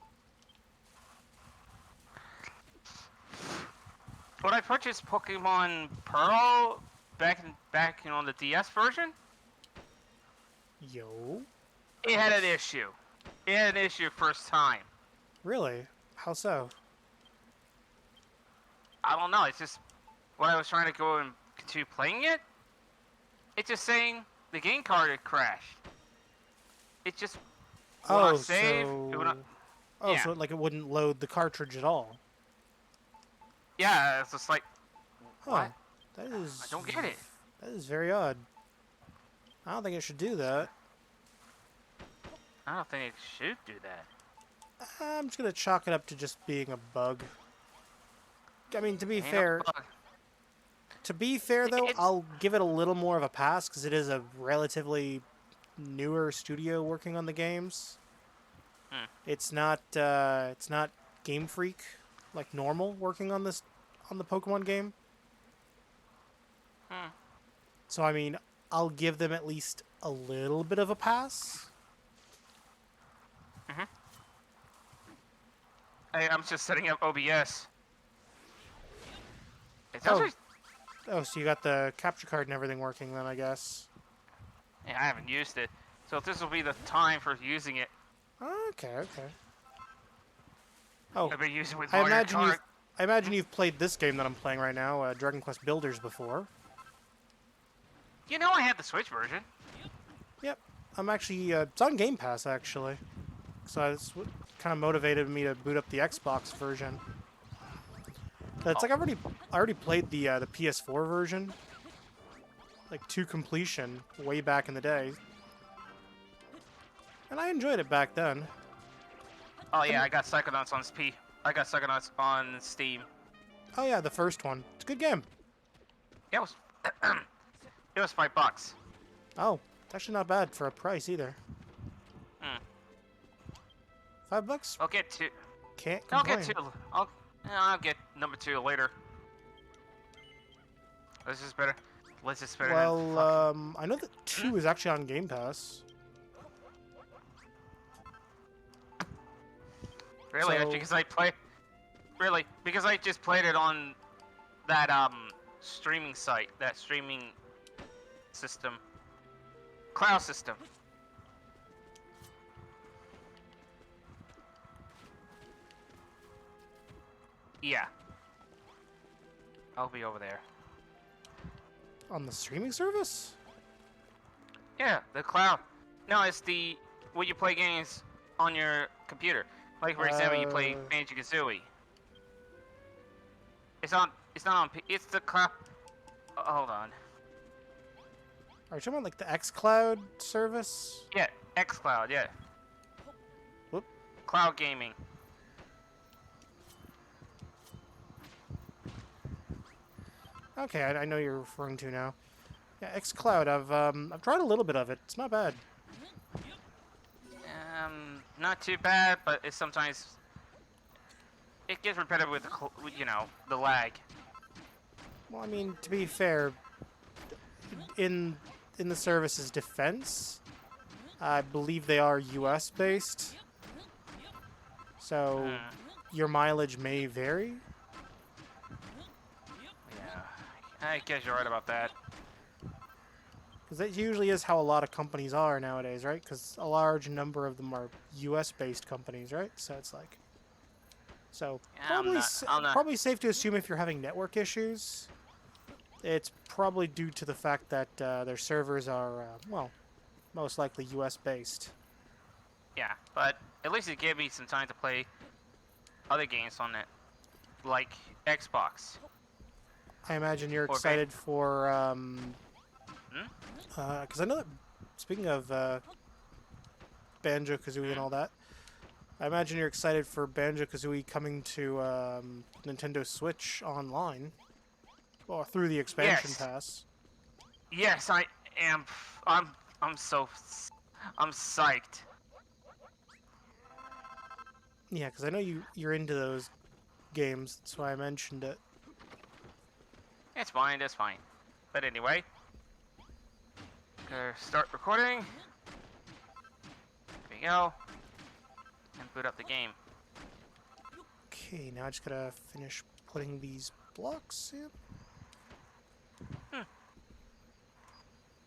when I purchased Pokemon Pearl back on the DS version, Yo. it had an issue. It had an issue first time. Really? How so? I don't know. It's just when I was trying to go and continue playing it, it's just saying the game card had crashed. It just will not Oh, save. It will not. so... Oh, Yeah, so like it wouldn't load the cartridge at all. yeah. It's just like Huh. what? That I is... don't get it. That is very odd. I don't think it should do that. I don't think it should do that. I'm just gonna chalk it up to just being a bug. I mean, Ain't no bug. to be fair though, It's I'll give it a little more of a pass because it is a relatively newer studio working on the games. hmm, It's not Game Freak like normal working on this on the Pokemon game. hmm. So I mean, I'll give them at least a little bit of a pass. Mm-hmm. I'm just setting up OBS. It's Oh, actually. oh, so you got the capture card and everything working then, I guess. Yeah, I haven't used it, so this will be the time for using it. Okay, okay. Oh, I've been using it with I Mario imagine Kart. you've played this game that I'm playing right now, Dragon Quest Builders, before. You know I had the Switch version. Yep, I'm actually it's on Game Pass actually, so that's what kind of motivated me to boot up the Xbox version. It's like I already played the PS4 version, like to completion way back in the day, and I enjoyed it back then. Oh yeah, And, I got Psychonauts on SP. I got Psychonauts on Steam. oh yeah, the first one. It's a good game. Yeah, it was. It was $5. Oh, it's actually not bad for a price either. Hmm. $5? I'll get two. Can't I'll get complain. two. I'll get number 2 later. This is better. This is better than Well, fucking. I know that 2 is actually on Game Pass. Really? So, Because I play. Really? Because I just played it on that streaming site, that streaming system, cloud system. Yeah, I'll be over there. on the streaming service? Yeah, the cloud. No, it's the when you play games on your computer. Like for example, you play Banjo-Kazooie. It's on. It's not on. It's the cloud. Hold on. Are you talking about like the xCloud service? Yeah, xCloud. Yeah, Whoop. cloud gaming. Okay, I know you're referring to now. Yeah, xCloud. I've tried a little bit of it. It's not bad. Not too bad, but it's sometimes it gets repetitive with the lag. Well, I mean, to be fair, in the service's defense, I believe they are U.S. based, so your mileage may vary. Yeah, I guess you're right about that. Because that usually is how a lot of companies are nowadays, right? Because a large number of them are U.S.-based companies, right? So it's like, so Yeah, I'm not. probably safe to assume if you're having network issues, it's probably due to the fact that their servers are, well, most likely U.S.-based. Yeah, but at least it gave me some time to play other games on it, like Xbox. I imagine you're Or excited for, Hmm? because I know that, speaking of Banjo-Kazooie and all that, I imagine you're excited for Banjo-Kazooie coming to Nintendo Switch online, or through the expansion Yes. pass. Yes, I am. I'm so. I'm psyched. Yeah, because I know you're into those games, that's why I mentioned it. It's fine. That's fine. But anyway, Start recording. There we go. And boot up the game. Okay, now I just gotta finish putting these blocks in.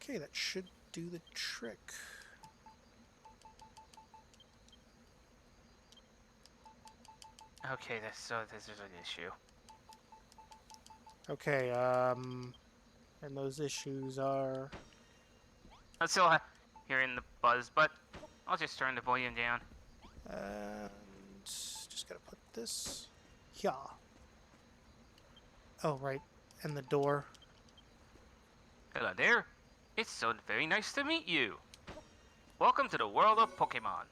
Okay, that should do the trick. Okay, so this is an issue. Okay, and those issues are... I'm still hearing the buzz, but I'll just turn the volume down. And just gotta put this... Yeah. Oh, right, and the door. Hello there. It's so very nice to meet you. Welcome to the world of Pokemon.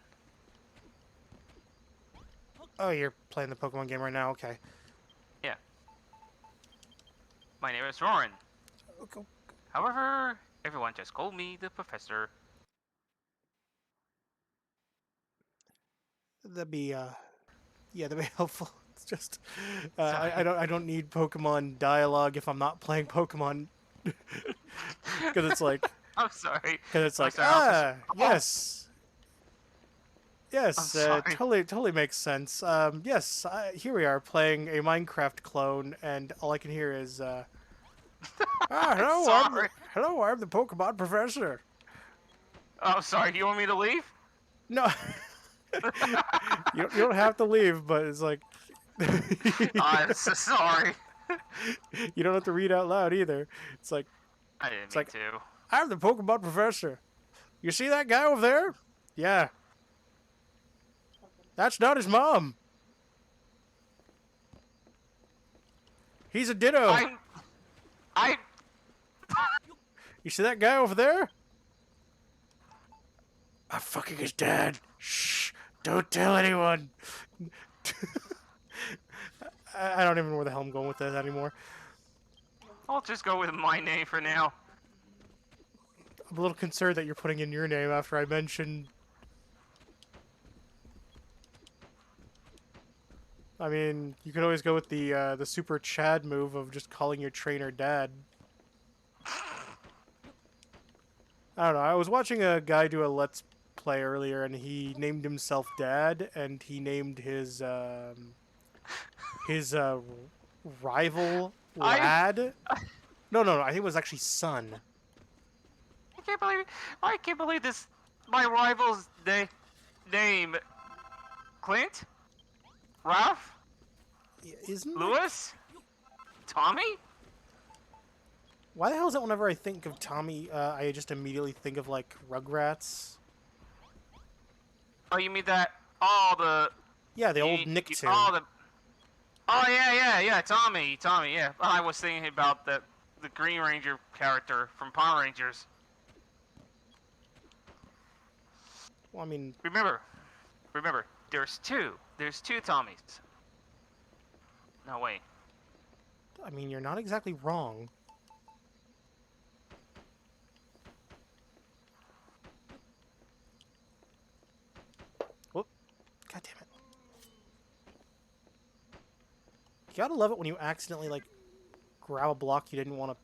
Oh, you're playing the Pokemon game right now, okay. Yeah. My name is Roran. Okay. However, everyone just called me the professor. That'd be, yeah, that'd be helpful. It's just, I don't need Pokemon dialogue if I'm not playing Pokemon. Because it's like... I'm sorry. Because it's I'm like, sorry, yes. Yes, sorry. totally makes sense. Yes, here we are playing a Minecraft clone, and all I can hear is, hello, Sorry. I'm the Pokemon professor. Oh, sorry. You want me to leave? No, you don't have to leave, but it's like, I'm so sorry. you don't have to read out loud either. It's like, I didn't mean like- to. I'm the Pokemon professor. You see that guy over there? Yeah. That's not his mom. He's a Ditto. I. You see that guy over there? I'm fucking his dad. Shh. Don't tell anyone. I don't even know where the hell I'm going with that anymore. I'll just go with my name for now. I'm a little concerned that you're putting in your name after I mentioned... I mean, you could always go with the Super Chad move of just calling your trainer Dad. I don't know, I was watching a guy do a Let's Play earlier, and he named himself Dad, and he named his rival Lad. No, I think it was actually Son. I can't believe this. My rival's name. Clint? Ralph? Isn't Lewis? Tommy? Why the hell is it whenever I think of Tommy, I just immediately think of, like, Rugrats? Oh, you mean that? Oh, the... Yeah, the old Nicktoon. Oh, yeah, Tommy, yeah. I was thinking about the Green Ranger character from Power Rangers. Well, I mean... Remember, there's two Tommies. No, wait. I mean, you're not exactly wrong. Whoop. God damn it. You gotta love it when you accidentally, like, grab a block you didn't want to...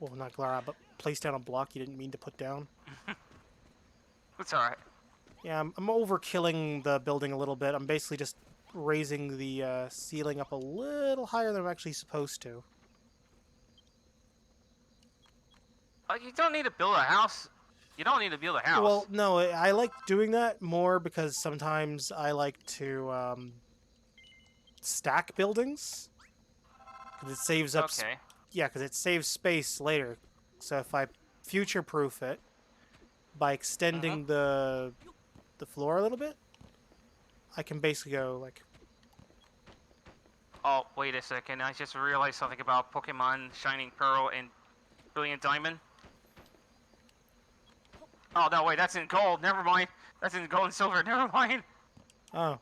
Well, not grab, but place down a block you didn't mean to put down. It's alright. Yeah, I'm overkilling the building a little bit. I'm basically just raising the ceiling up a little higher than I'm actually supposed to. You don't need to build a house. You don't need to build a house. Well, no, I like doing that more because sometimes I like to stack buildings. Because it saves up... Okay. Yeah, because it saves space later. So if I future-proof it by extending the floor a little bit, I can basically go, like... Oh, wait a second. I just realized something about Pokemon Shining Pearl and Brilliant Diamond. Oh, no, wait, that's in gold. Never mind. That's in gold and silver. Never mind. Oh.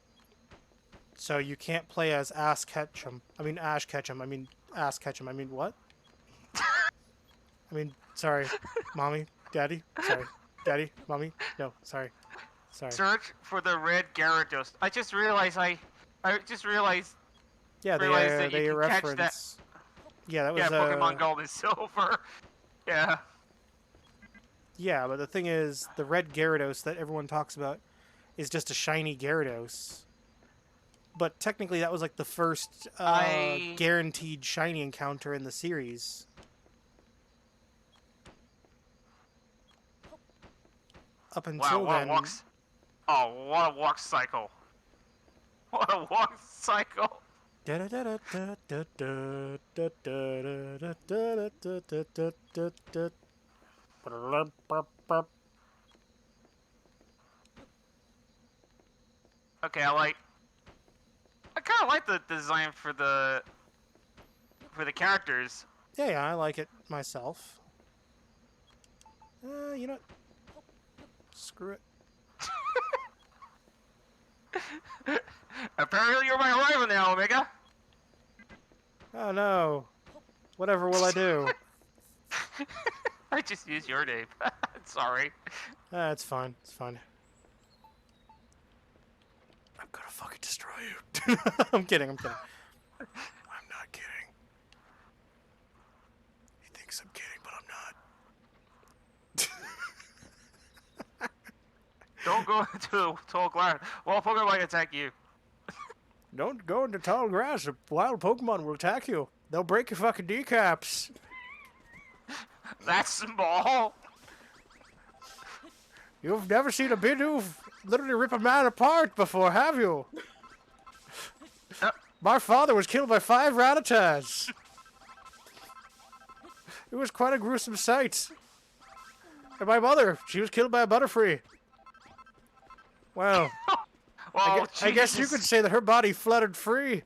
So you can't play as Ash Ketchum. I mean, Ash Ketchum. I mean, Ass Ketchum. I mean, what? I mean, sorry. Mommy? Daddy? Sorry. Daddy? Mommy? No, sorry. Sorry. Search for the red Gyarados. I just realized Yeah, they that you can catch reference. Yeah, that was Pokemon Gold and Silver. Yeah. Yeah, but the thing is, the red Gyarados that everyone talks about is just a shiny Gyarados. But technically, that was like the first I guaranteed shiny encounter in the series. Up wow, until what a then, walks. Oh, what a walk cycle! What a walk cycle! Okay, I kind of like the design for the characters. yeah, I like it myself. You know what? Screw it. Apparently, you're my rival now, Omega. Oh no. Whatever will I do? I just used your name. Sorry. It's fine. It's fine. I'm gonna fucking destroy you. I'm kidding. I'm kidding. I'm not kidding. He thinks I'm kidding, but I'm not. Don't go into tall glass. Well, Pokemon might attack you. Don't go into tall grass. A wild Pokemon will attack you. They'll break your fucking kneecaps. That's small. You've never seen a Bidoof literally rip a man apart before, have you? My father was killed by 5 Rattatas. It was quite a gruesome sight. And my mother, she was killed by a Butterfree. Well, Well, I guess you could say that her body fluttered free.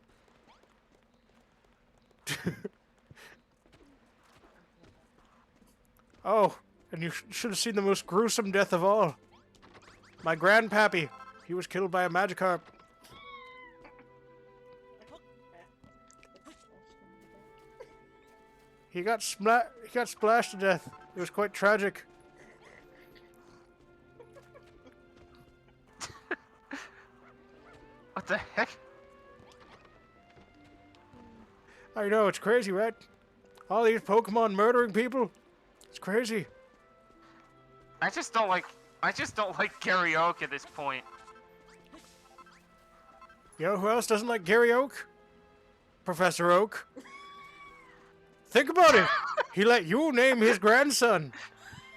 Oh, and you should have seen the most gruesome death of all. My grandpappy, he was killed by a Magikarp. He got splashed to death. It was quite tragic. What the heck? I know, it's crazy, right? All these Pokemon murdering people. It's crazy. I just don't like Gary Oak at this point. You know who else doesn't like Gary Oak? Professor Oak. Think about it. He let you name his grandson.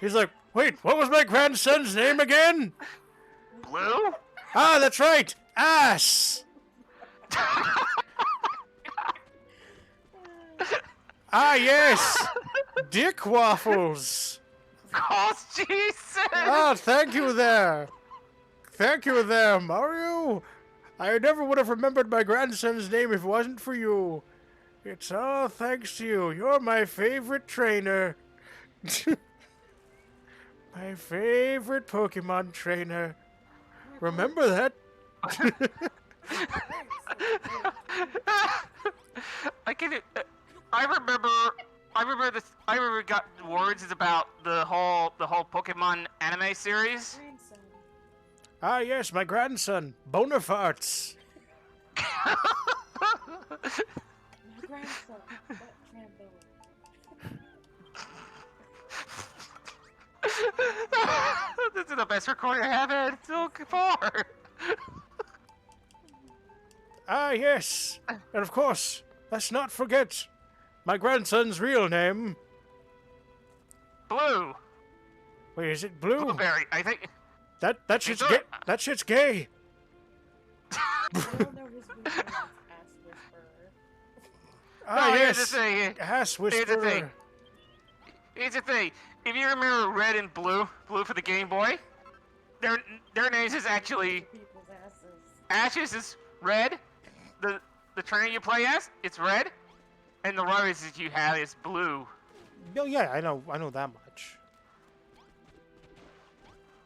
He's like, wait, what was my grandson's name again? Blue? Ah, that's right. Ass. Ah, yes. Dick Waffles. Oh, Jesus! Ah, thank you there. Thank you there, Mario. I never would have remembered my grandson's name if it wasn't for you. It's all thanks to you. You're my favorite trainer. My favorite Pokemon trainer. Remember that? I can. I remember. I remember this. I remember got words about the whole Pokemon anime series. Grandson. Ah, yes, my grandson, Bonafarts. My grandson. Butt This is the best recording I have had so far. Ah, yes. And of course, let's not forget my grandson's real name. Blue. Wait, is it Blue? Blueberry. I think. That shit's It's gay. not- That shit's gay. I don't know his real name is Ass Whisperer. Ah, No, here's yes. the thing. Ass Here's the thing. Whisperer. Here's the thing. If you remember Red and Blue for the Game Boy, their names is actually People's asses. Ashes is Red. The trainer you play as, it's Red, and the rivals that you have is Blue. Oh, yeah, I know that much.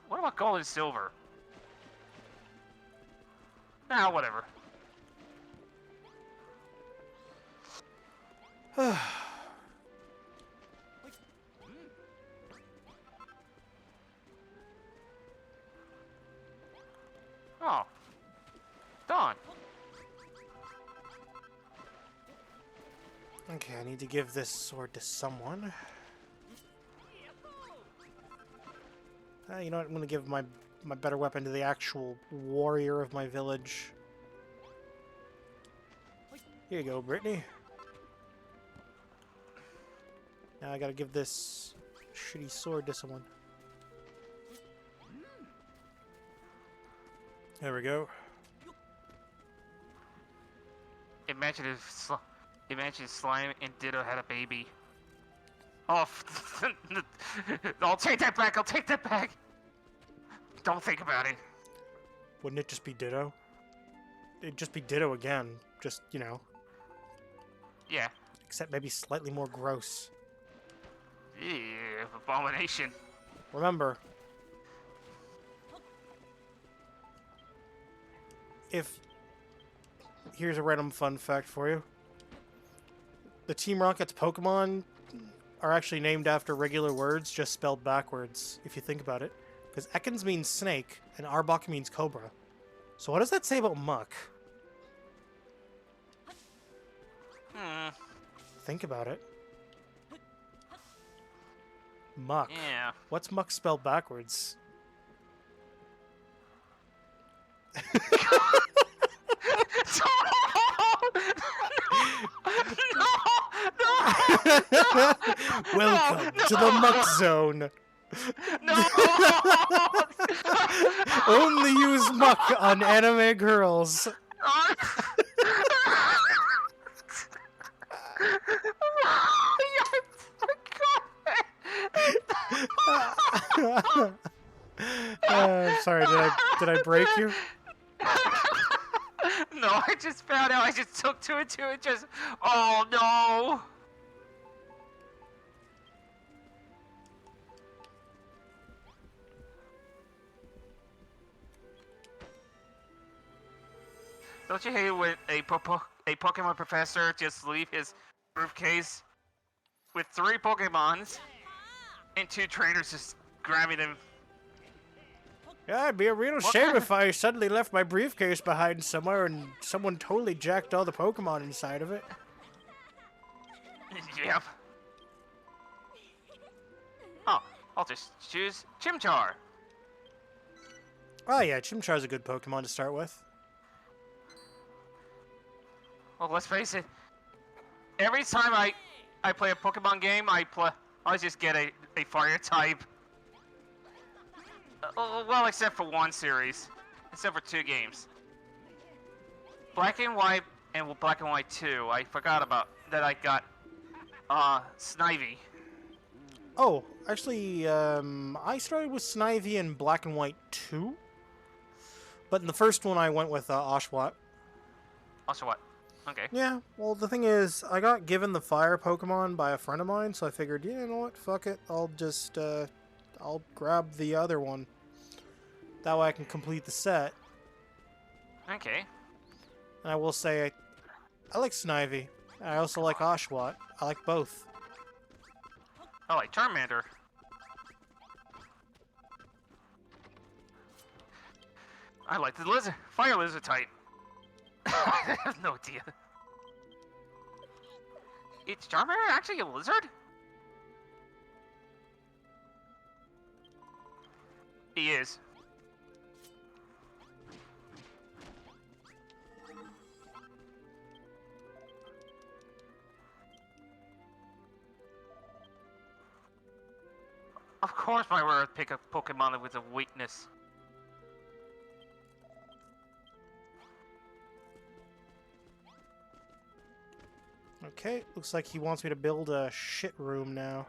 What about Gold and Silver? Nah, whatever. Oh. Dawn. Okay, I need to give this sword to someone. You know what? I'm gonna give my better weapon to the actual warrior of my village. Here you go, Brittany. Now I gotta give this shitty sword to someone. There we go. Imagine if Slime and Ditto had a baby. Oh, I'll take that back. I'll take that back. Don't think about it. Wouldn't it just be Ditto? It'd just be Ditto again. Just, you know. Yeah. Except maybe slightly more gross. Ew, abomination. Remember, here's a random fun fact for you. The Team Rocket's Pokemon are actually named after regular words, just spelled backwards, if you think about it. Because Ekans means snake, and Arbok means cobra. So what does that say about Muck? Think about it. Muck. Yeah. What's Muck spelled backwards? Welcome to the Muck Zone. No! Only use Muck on anime girls. Sorry, did I break you? No, I just found out. I just took to it. Just. Oh no! Don't you hate when a Pokemon professor just leave his briefcase with 3 Pokemons and 2 trainers just grabbing them? Yeah, it'd be a real shame if I suddenly left my briefcase behind somewhere and someone totally jacked all the Pokemon inside of it. Yep. Oh, I'll just choose Chimchar. Oh yeah, Chimchar's a good Pokemon to start with. Well, let's face it. Every time I play a Pokemon game, I just get a fire type. Well, except for one series, except for 2 games. Black and White and Black and White 2. I forgot about that. I got Snivy. Oh, actually, I started with Snivy in Black and White 2. But in the first one, I went with Oshawott. Also, what? Okay. Yeah, well, the thing is, I got given the fire Pokemon by a friend of mine, so I figured, yeah, you know what, fuck it, I'll just, I'll grab the other one. That way I can complete the set. Okay. And I will say, I like Snivy. I also like Oshawott. I like both. I like Charmander. I like the fire lizard type. I have no idea. Is Charmander actually a lizard? He is. Of course my word would pick a Pokemon with a weakness. Okay, looks like he wants me to build a shit room now.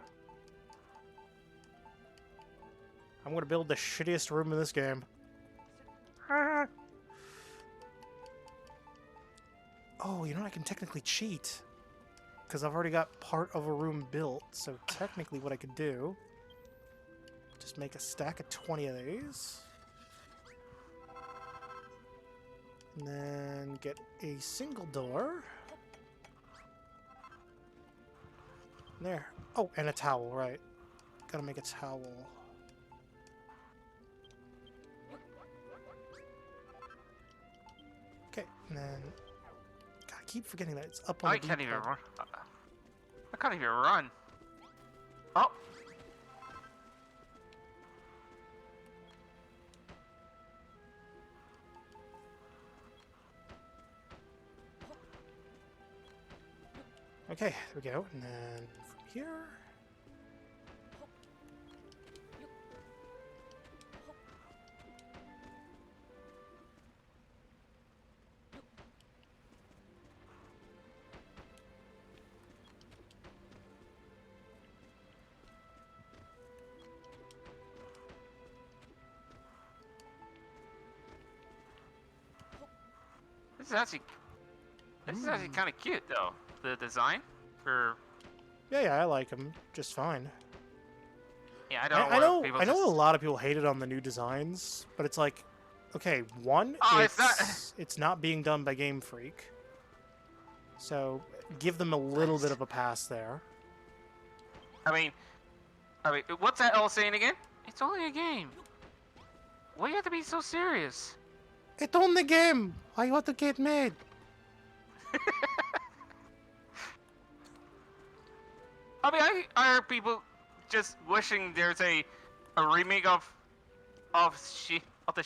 I'm gonna build the shittiest room in this game. Oh, you know, I can technically cheat. Because I've already got part of a room built, so technically what I could do... just make a stack of 20 of these. And then get a single door. There. Oh, and a towel, right. Gotta make a towel. Okay, and then... God, I keep forgetting that it's up on I the can't even D-pad. run. I can't even run. Oh! Okay, there we go. And then from here. This is actually kind of cute though. The design for Yeah, I like them just fine. yeah, I don't I know know, why people I know just. a lot of people hated on the new designs, but it's like, okay, one, Oh, it's not being done by Game Freak, so give them a little bit of a pass there. I mean, what's that all saying again? It's only a game. Why you have to be so serious? It's on the game. I want to get made. I mean, I heard people just wishing there's a remake of the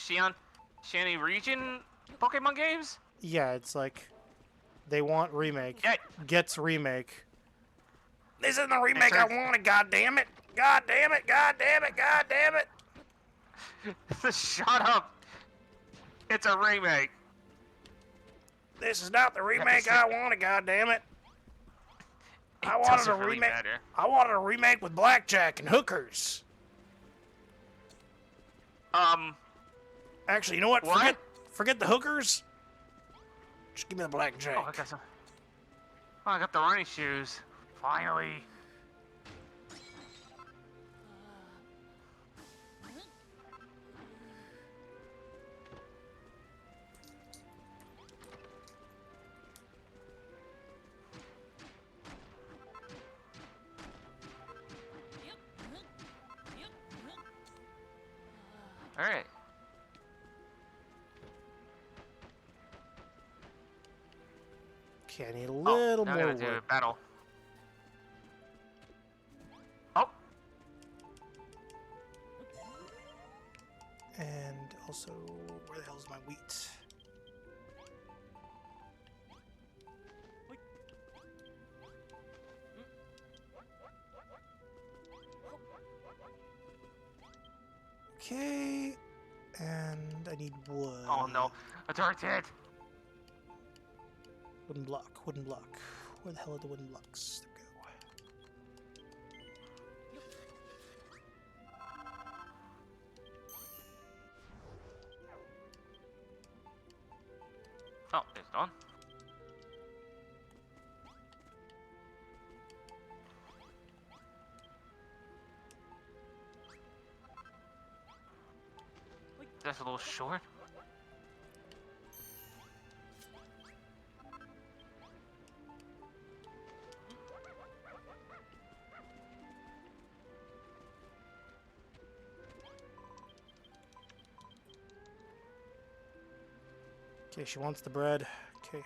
Shanny region Pokemon games. Yeah, it's like they want remake. Yeah. Gets remake. This isn't the remake I wanted. God damn it! God damn it! God damn it! God damn it! Shut up! It's a remake. This is not the remake I wanted. God damn it! I wanted doesn't a really remake. matter. I wanted a remake with blackjack and hookers. Actually, you know what? What? Forget the hookers. Just give me the blackjack. Oh, I got some. Oh, I got the running shoes. Finally. All right. Okay, I need a little now I more gotta do wood. a battle. Oh, And also, where the hell is my wheat? Okay, and I need wood. oh no, a dark hit. Wooden block, wooden block. Where the hell are the wooden blocks? There we go. Oh, it's done. That's a little short. Okay, she wants the bread. Okay.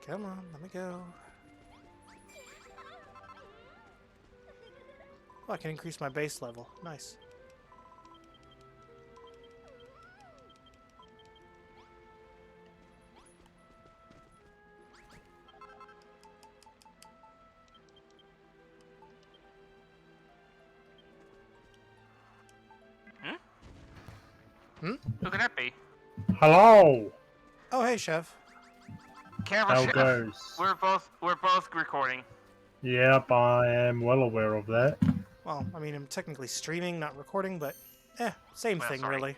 Come on, let me go. Oh, I can increase my base level. Nice. Who could that be? Hello. Oh, hey, chef. Camera How chef. goes? We're both recording. Yep, I am well aware of that. Well, I mean, I'm technically streaming, not recording, but same Well, thing, sorry. really.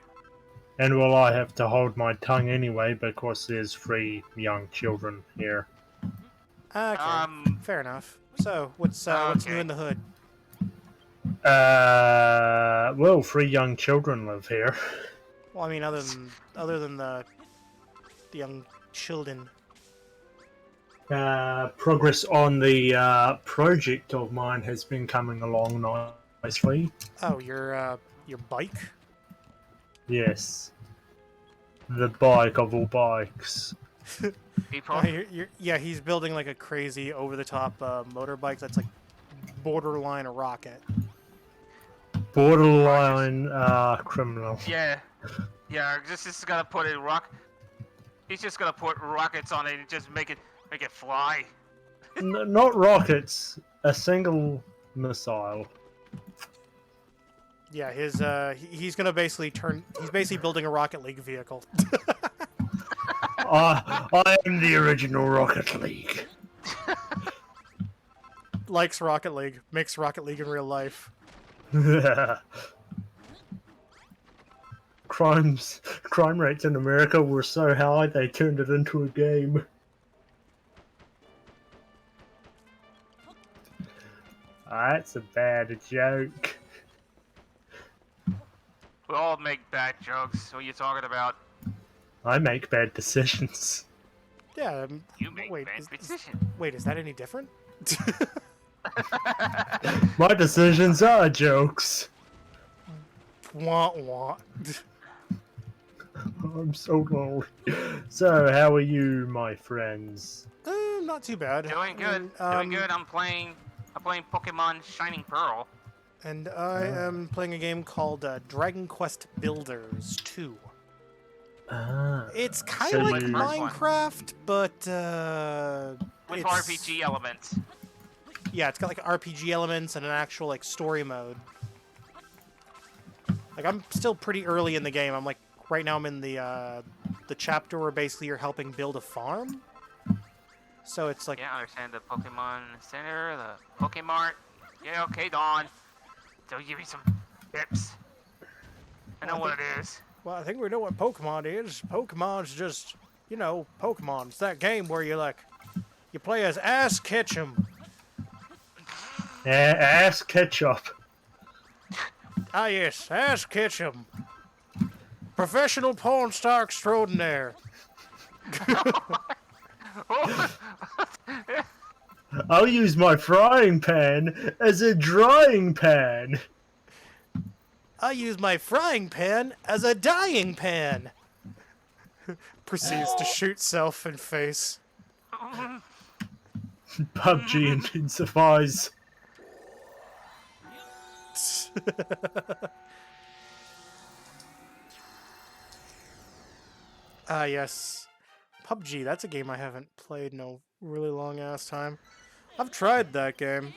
And will I have to hold my tongue anyway because there's 3 young children here. Okay, fair enough. So, what's new okay. in the hood? Well, 3 young children live here. Well, I mean, other than the young children. Progress on the project of mine has been coming along nicely. Oh, your bike? Yes. The bike of all bikes. People. Yeah, he's building like a crazy over-the-top motorbike that's like borderline a rocket. Borderline criminal. Yeah. Yeah, just gonna put a rock. He's just gonna put rockets on it and just make it fly. Not rockets, a single missile. Yeah, he's gonna basically he's basically building a Rocket League vehicle. I am the original Rocket League. Likes Rocket League, makes Rocket League in real life. Crime rates in America were so high they turned it into a game. That's a bad joke. We all make bad jokes. What are you talking about? I make bad decisions. Yeah. You make wait, bad is decisions. is that any different? My decisions are jokes. Wah wah. I'm so lonely. So, how are you, my friends? Not too bad. Doing good. Doing good. I'm playing Pokemon Shining Pearl. And I am playing a game called Dragon Quest Builders 2. It's kind of So like you- Minecraft, but With it's- RPG elements. Yeah, it's got like RPG elements and an actual like story mode. Like I'm still pretty early in the game. I'm like right now I'm in the chapter where basically you're helping build a farm. So it's like Yeah, I understand the Pokemon Center, the Pokemart. Yeah, okay, Dawn. So give me some tips. I know what it is. well, I think we know what Pokemon is. Pokemon's just, you know, Pokemon. It's that game where you like you play as Ash Ketchum. Ass ketchup. Ah yes, Ash Ketchum. Professional porn star extraordinaire. I'll use my frying pan as a drying pan. I use my frying pan as a dyeing pan. Proceeds to shoot self in face. PUBG intensifies. Ah yes. PUBG, that's a game I haven't played in a really long ass time. I've tried that game.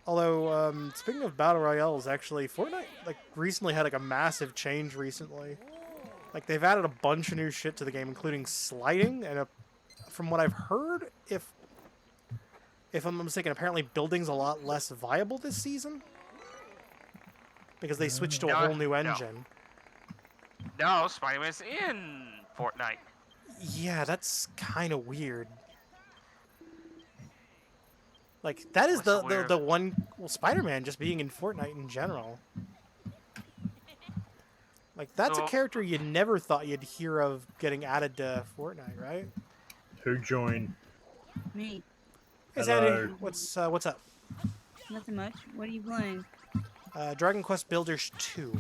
Although, speaking of battle royales, actually, Fortnite like recently had like a massive change recently. Like they've added a bunch of new shit to the game, including sliding, and from what I've heard, if I'm not mistaken, apparently building's a lot less viable this season because they switched to a No, whole new no. engine. No, Spider-Man's in Fortnite. Yeah, that's kind of weird. Like that is What's so the weird? one. Well, Spider-Man just being in Fortnite in general. Like that's a So- character you never thought you'd hear of getting added to Fortnite, right? Who joined? Me. Hey, Hello. Sandy, what's up? Nothing much. What are you playing? Dragon Quest Builders 2.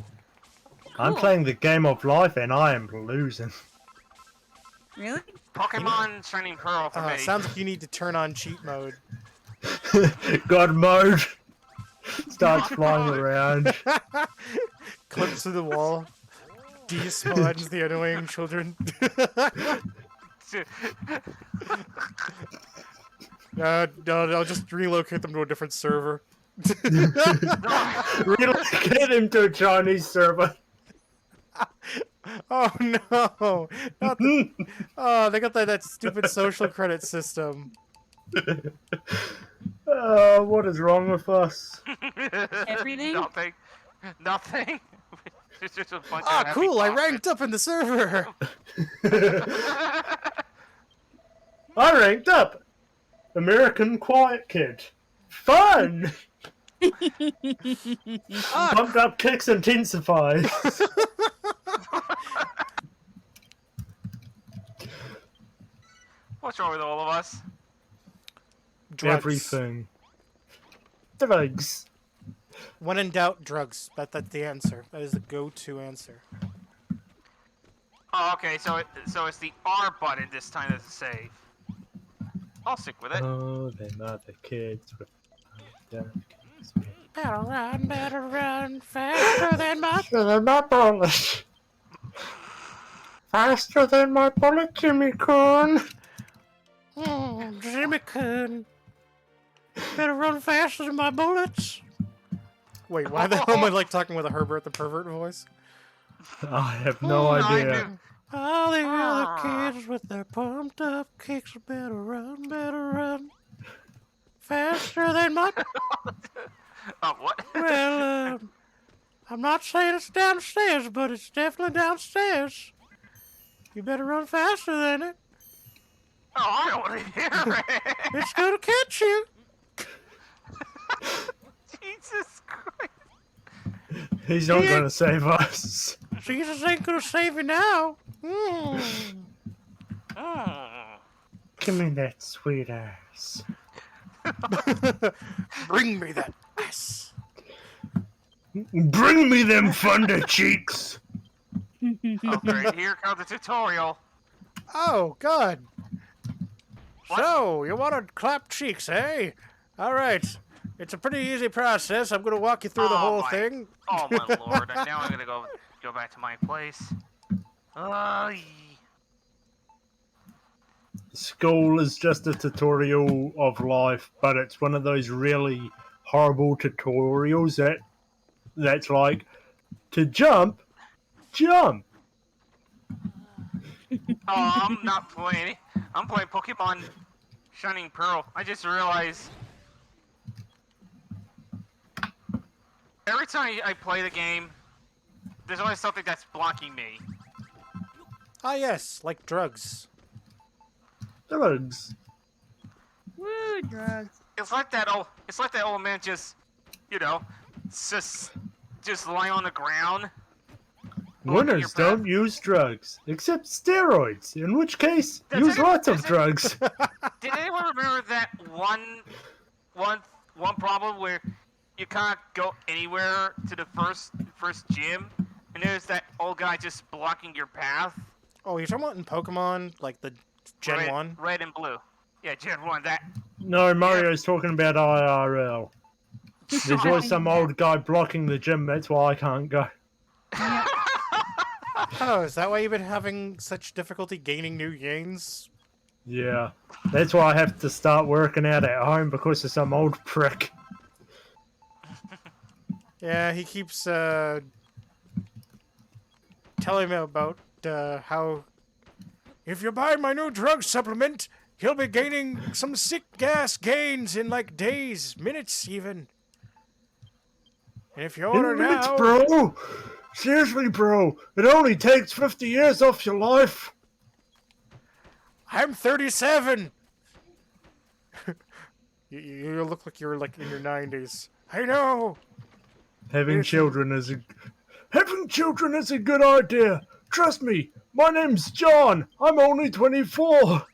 I'm Cool. playing the game of life and I am losing. Really? Pokemon Shining Pearl for me. Sounds like you need to turn on cheat mode. God mode. Starts God flying mode. around. Clips to the wall. Despawns the annoying children. No, I'll just relocate them to a different server. Relocate him to a Chinese server. Oh no! Not the, oh, they got that stupid social credit system. What is wrong with us? Everything? Nothing. Nothing. It's just a bunch Ah, of happy cool! I boxes. ranked up in the server. I ranked up. American Quiet Kid. Fun! Ah, Pumped up kicks intensifies. What's wrong with all of us? drugs. Everything. Drugs. When in doubt, drugs. That's the answer. That is the go-to answer. Oh, okay. So it's the R button this time that's a save. I'll stick with it. Oh, them other kids with Better run faster than my faster than my bullet. Faster than my bullet, Jimmy Coon. Jimmy Coon. Better run faster than my bullets. Wait, why the hell am I like talking with a Herbert the Pervert voice? I have no I idea. knew. All the other kids with their pumped up kicks better run. Faster than my... Oh, what? Well, I'm not saying it's downstairs, but it's definitely downstairs. You better run faster than it. Oh, I don't want to hear it. It's gonna catch you. Jesus Christ. He's not Yeah. going to save us. Jesus ain't gonna save you now. Give me that sweet ass. Bring me that ass. Bring me them thunder cheeks. Oh, great. Here comes the tutorial. Oh, God. What? So, you want to clap cheeks, eh? All right. It's a pretty easy process. I'm going to walk you through the Oh, whole my- thing. Oh, my lord. And now I'm going to go back to my place. School is just a tutorial of life, but it's one of those really horrible tutorials that's like, to jump. Oh, I'm not playing. I'm playing Pokemon Shining Pearl. I just realized every time I play the game, there's always something that's blocking me. Ah, yes, like drugs. Drugs. Woo, drugs. It's like that old man just, just lying on the ground. Winners your don't use drugs, except steroids, in which case, Does use anyone- lots of does it- drugs. Did anyone remember that one problem where you can't go anywhere to the first gym, and there's that old guy just blocking your path? Oh, you're talking about in Pokemon, like the Gen 1? Red and blue. Yeah, Gen 1. That. No, Mario's talking about IRL. There's always some old guy blocking the gym, that's why I can't go. Oh, is that why you've been having such difficulty gaining new gains? Yeah, that's why I have to start working out at home because of some old prick. Yeah, he keeps telling me about how if you buy my new drug supplement, he'll be gaining some sick gas gains in like days, minutes even. And if you order In minutes, now, bro! Seriously, bro, it only takes 50 years off your life. I'm 37. You look like you're like in your 90s. I know. Having children is a good idea. Trust me, my name's John. I'm only 24.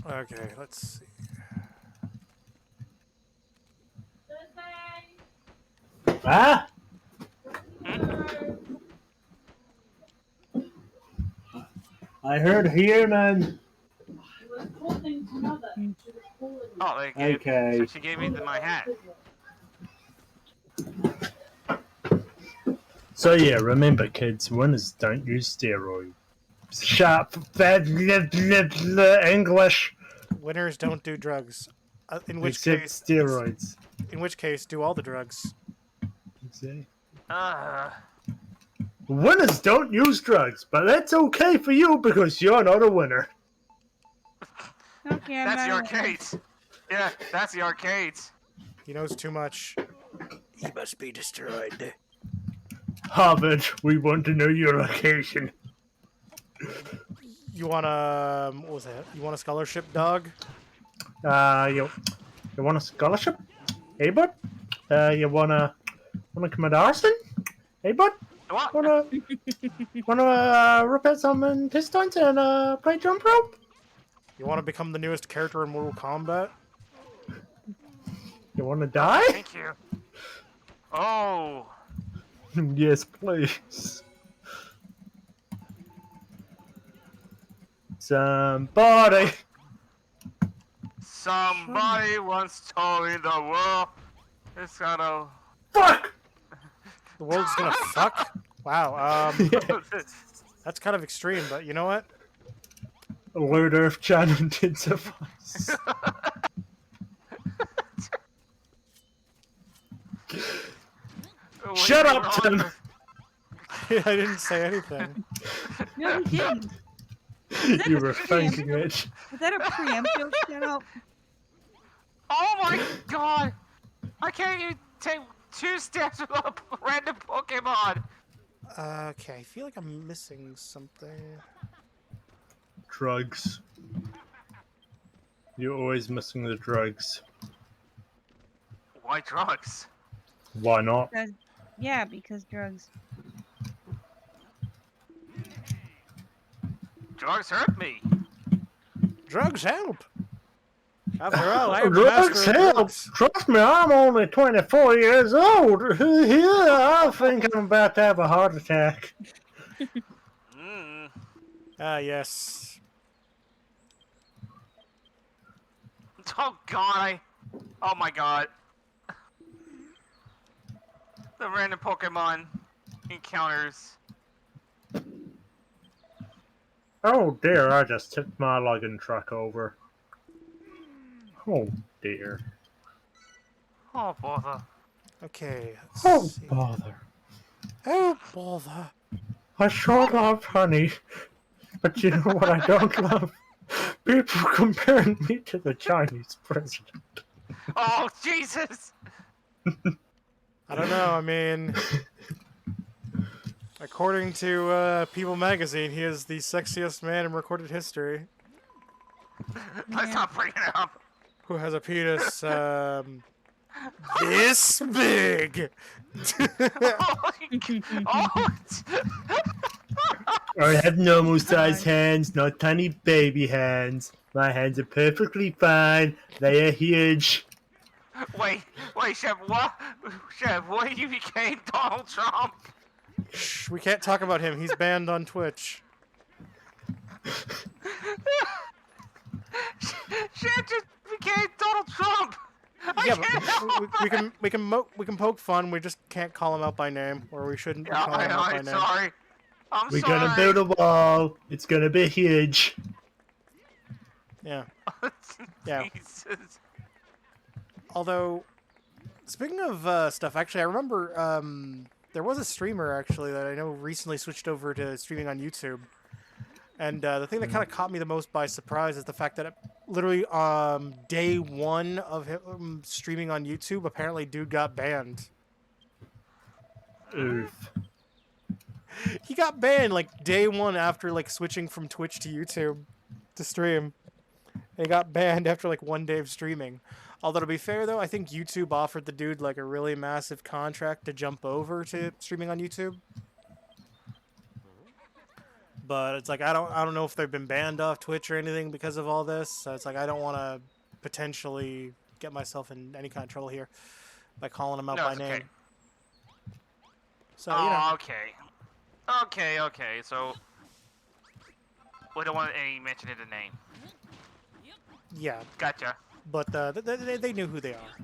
Okay, let's see. Ah? I heard here, man. Oh, Okay. So she gave me my hat. So yeah, remember kids, winners don't use steroids. Sharp, bad, English. Winners don't do drugs. In which Except case, steroids. in which case, do all the drugs. Exactly. Winners don't use drugs, but that's okay for you because you're not a winner. Okay, I'm That's the not arcades. Yeah, that's the arcades. He knows too much. He must be destroyed. Harvard, we want to know your location. You want a what was that? You want a scholarship, dog? You want a scholarship? Hey, bud? You wanna come at Arson? Hey, bud? What? Wanna rip out some intestines and play jump rope? You want to become the newest character in Mortal Kombat? You You want to die? Thank you. Oh. Yes, please. Somebody. Somebody once told me the world is gonna. Fuck! The world's gonna fuck? Wow, Yeah. that's kind of extreme, but you know what? Lord Earth Channel did suffice. Shut up, Tim! I didn't say anything. No, he didn't. that You a were thinking it. Is that a preemptive shut up? Oh my god! I can't even take 2 steps without a random Pokemon! Okay, I feel like I'm missing something. Drugs. You're always missing the drugs. Why drugs? Why not? Yeah, because drugs. Drugs hurt me. Drugs help! After all, I am the Drugs master of help! drugs. Trust me, I'm only 24 years old. Yeah, I think I'm about to have a heart attack. Mm. Ah, yes. Oh god, oh my god. The random Pokemon encounters. Oh dear, I just tipped my lugging truck over. Oh dear. Oh bother. Okay, let's Oh see. bother. Oh, bother. I sure love honey, but you know what I don't love? People comparing me to the Chinese president. Oh Jesus! I don't know, I mean... According to People magazine, he is the sexiest man in recorded history. Let's not bring it up. Who has a penis, this big! Oh, I have normal sized hands, not tiny baby hands. My hands are perfectly fine. They are huge. wait, Chef, what? Chef, what you became Donald Trump? Shh, we can't talk about him. He's banned on Twitch. Chef just became Donald Trump. Yeah, but we can poke fun. We just can't call him out by name, or we shouldn't be calling him out by I'm name. sorry. I'm We're sorry. gonna build a wall. It's gonna be huge. Yeah. Yeah. Jesus. Although, speaking of stuff, actually, I remember there was a streamer actually that I know recently switched over to streaming on YouTube. And the thing that kind of caught me the most by surprise is the fact that literally day one of him streaming on YouTube, apparently dude got banned. Oof. He got banned like day one after like switching from Twitch to YouTube to stream. And he got banned after like 1 day of streaming. Although to be fair though, I think YouTube offered the dude like a really massive contract to jump over to streaming on YouTube. But it's like I don't know if they've been banned off Twitch or anything because of all this. So it's like I don't want to potentially get myself in any kind of trouble here by calling him out No, by it's name. okay. So you know. Okay. So we don't want any mention of the name. Yeah, Gotcha. but they knew who they are.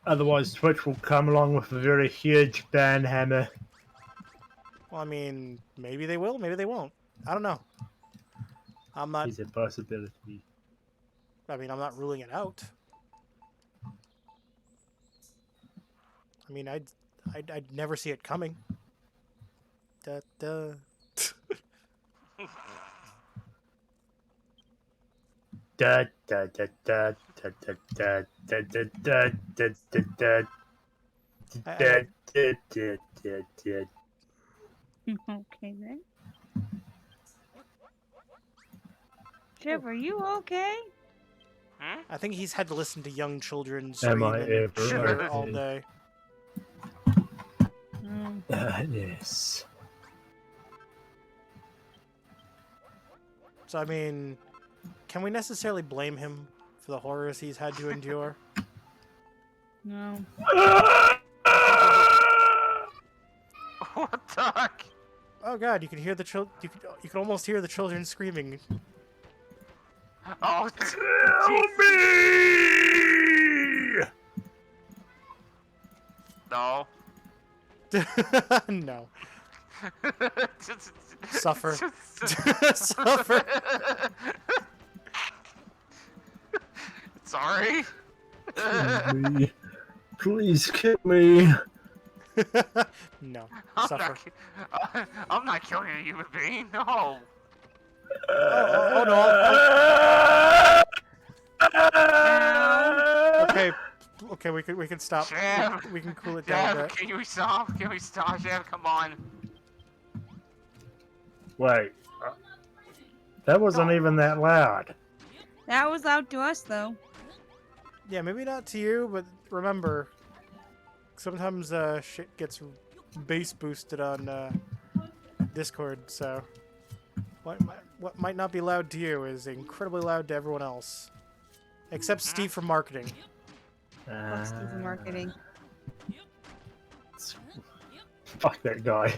Otherwise, Twitch will come along with a very huge ban hammer. Well, I mean, maybe they will, maybe they won't. I don't know. I'm not. Is a possibility. I mean, I'm not ruling it out. I mean, I'd never see it coming. Da da. Da da da da da da da da da da da da da da da da da. Okay then. Jeff, are you okay? Hmm? I think he's had to listen to young children Am scream I and ever shiver okay? all day. Yes. So I mean, can we necessarily blame him for the horrors he's had to endure? No. What the heck? Oh god, you can hear the you can almost hear the children screaming. Oh, Help me! no. No. Suffer. Suffer. Sorry. Kill me. Please kill me. No. I'm Suffer. I'm not killing a human being. No. Oh no. Okay. Okay, we can stop. Jam. We can cool it down a Jam, bit. can we stop? Can we stop, Jam? Come on. Wait. That wasn't even that loud. That was loud to us, though. Yeah, maybe not to you, but remember, sometimes shit gets bass boosted on Discord, so what might not be loud to you is incredibly loud to everyone else. Except Steve from marketing. Fuck Steve from marketing. Fuck that guy.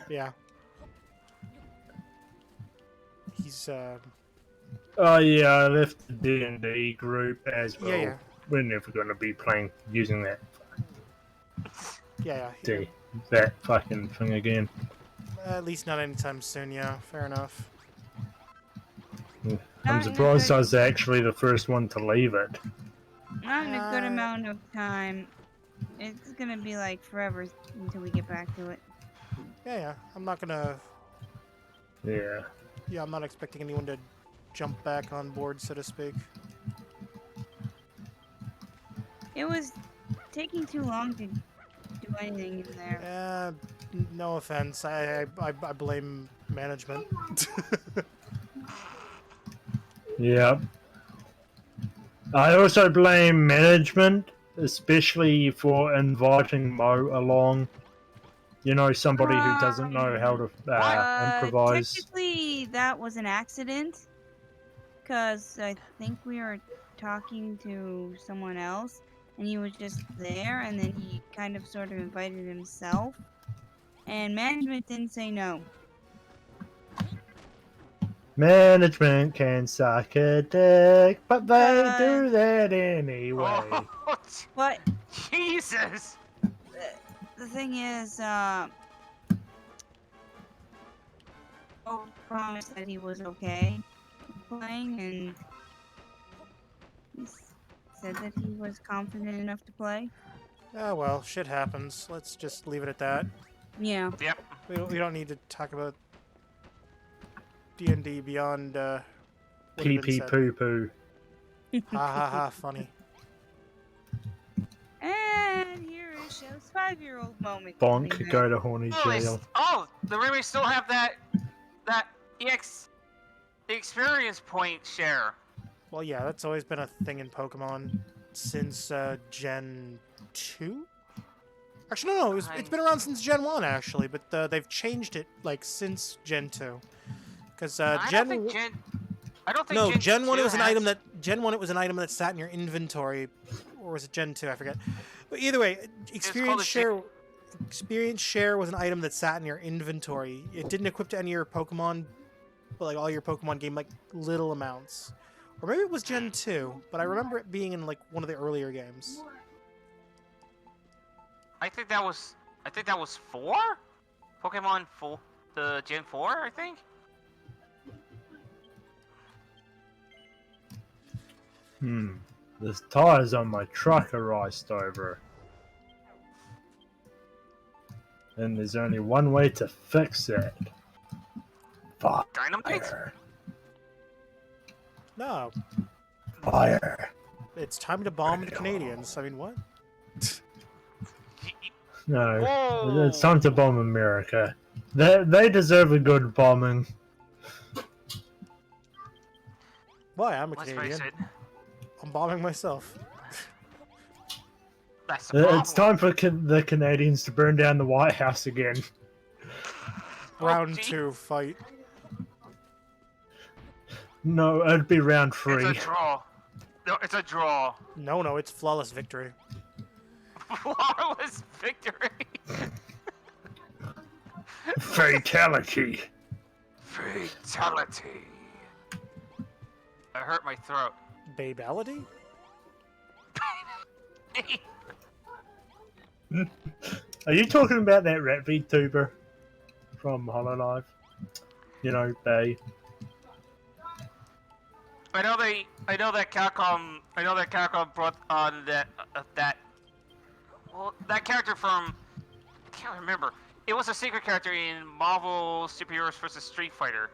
Yeah. He's Oh yeah, I left the D&D group as well. yeah. We're never going to be playing using that Yeah. that fucking thing again. At least not anytime soon, yeah. Fair enough. I'm Not in a surprised good- I was actually the first one to leave it. Not in a good amount of time. It's gonna be like forever until we get back to it. Yeah. I'm not gonna... Yeah. Yeah, I'm not expecting anyone to jump back on board, so to speak. It was taking too long to do anything in there. No offense. I blame management. Yeah. I also blame management, especially for inviting Mo along. You know, somebody who doesn't know how to improvise. Technically, that was an accident. Because I think we were talking to someone else, and he was just there, and then he kind of sort of invited himself. And management didn't say no. Management can suck a dick, but they do that Oh, anyway. But Jesus. the thing is, Bo promised that he was okay playing, and he said that he was confident enough to play. Ah, well, shit happens. Let's just leave it at that. Yeah. Yep. We don't need to talk about D&D beyond what had Pee been pee said. poo poo. Ha ha ha, funny. And here is Show's 5-year-old moment. Bonk, coming go back. to horny Oh, jail. the remakes still have that the experience point share. Well, yeah, that's always been a thing in Pokemon since Gen 2? Actually, no, it's been around since Gen 1, actually, but they've changed it, like, since Gen 2. Because I don't think Gen 1 it was an has- item that sat in your inventory, or was it Gen 2? I forget. But either way, experience share was an item that sat in your inventory. It didn't equip to any of your Pokemon, but like all your Pokemon gained like little amounts. Or maybe it was Gen 2, but I remember it being in like one of the earlier games. I think that was 4? Pokemon 4, the Gen 4, I think. The tires on my truck are iced over. And there's only one way to fix it. Dynamite? Fire. No, Fire. it's time to bomb the Canadians. I mean, what? No, Whoa. it's time to bomb America. They deserve a good bombing. Why? I'm a Let's Canadian. face it. I'm bombing myself. That's the problem. It's time for the Canadians to burn down the White House again. Round gee. 2, fight. No, it'd be round It's 3. a draw. No, it's a draw. No, it's flawless victory. Flawless victory. Fatality. Fatality. I hurt my throat. Babality? Are you talking about that rat VTuber from Hololive? You know, Bay. I know that Capcom brought on that that character from, I can't remember. It was a secret character in Marvel Superheroes vs. Street Fighter.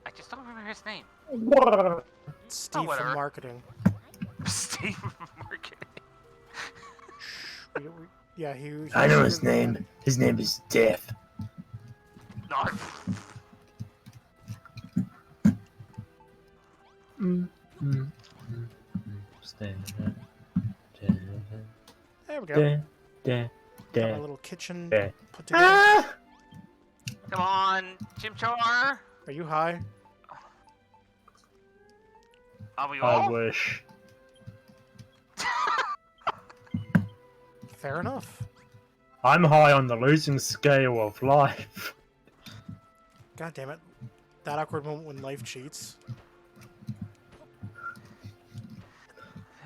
I just don't remember his name. Steve whatever. from marketing. Steve Market. Yeah, he I know his name. His name is Death. No. There we go. Got my little kitchen put together. Come on, Chimchar. Are you high? Are we I all? wish. Fair enough. I'm high on the losing scale of life. God damn it. That awkward moment when life cheats.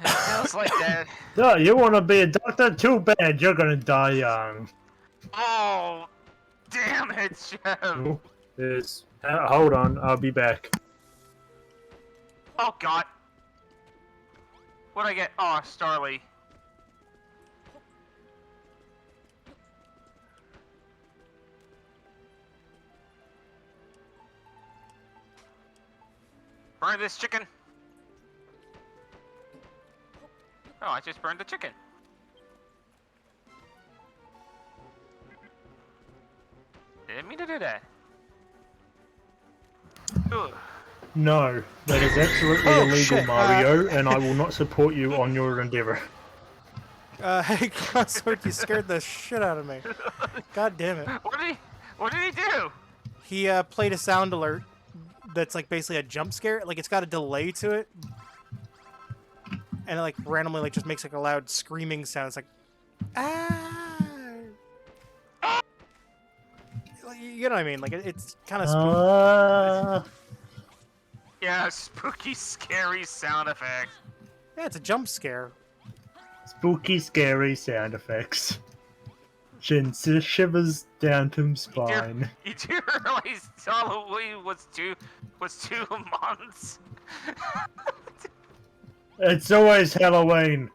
It feels like that. No, you want to be a doctor? Too bad. You're gonna die young. Oh, damn it, Chef. Yes. Hold on. I'll be back. Oh God. What'd I get? Oh, Starly. Burn this chicken. Oh, I just burned the chicken. Didn't mean to do that. Ugh. No, that is absolutely Oh, illegal, shit. Mario, and I will not support you on your endeavor. Hey, Crossword, you scared the shit out of me. God damn it. What did he do? He played a sound alert that's like basically a jump scare. Like it's got a delay to it. And it like randomly like just makes like a loud screaming sound. It's like, ah. You know what I mean? Like it's kind of spooky. Yeah, spooky, scary sound effect. Yeah, it's a jump scare. Spooky, scary sound effects. Shivers down to spine. You do realize Halloween was two months? It's always Halloween.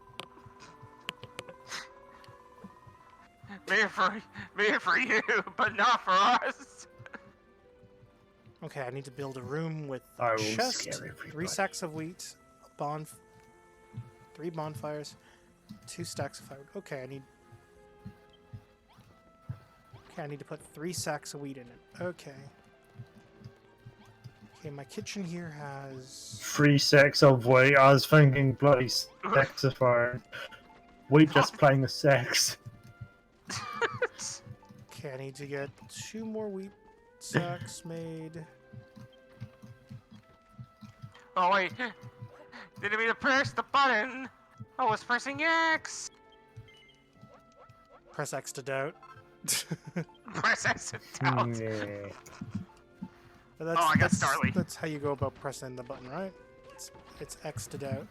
Maybe for you, but not for us. Okay, I need to build a room with I a will chest, scare 3 everybody. sacks of wheat, 3 bonfires, 2 stacks of firewood. Okay, I need to put 3 sacks of wheat in it. Okay. Okay, my kitchen here has 3 sacks of wheat. I was thinking bloody saxophone. We just playing the sax. Okay, I need to get 2 more wheat sacks made. Oh wait, didn't mean to press the button. I was pressing X. Press X to doubt. Press X to doubt. Yeah. But that's, Oh, I got that's, Starly. That's how you go about pressing the button, right? It's X to doubt.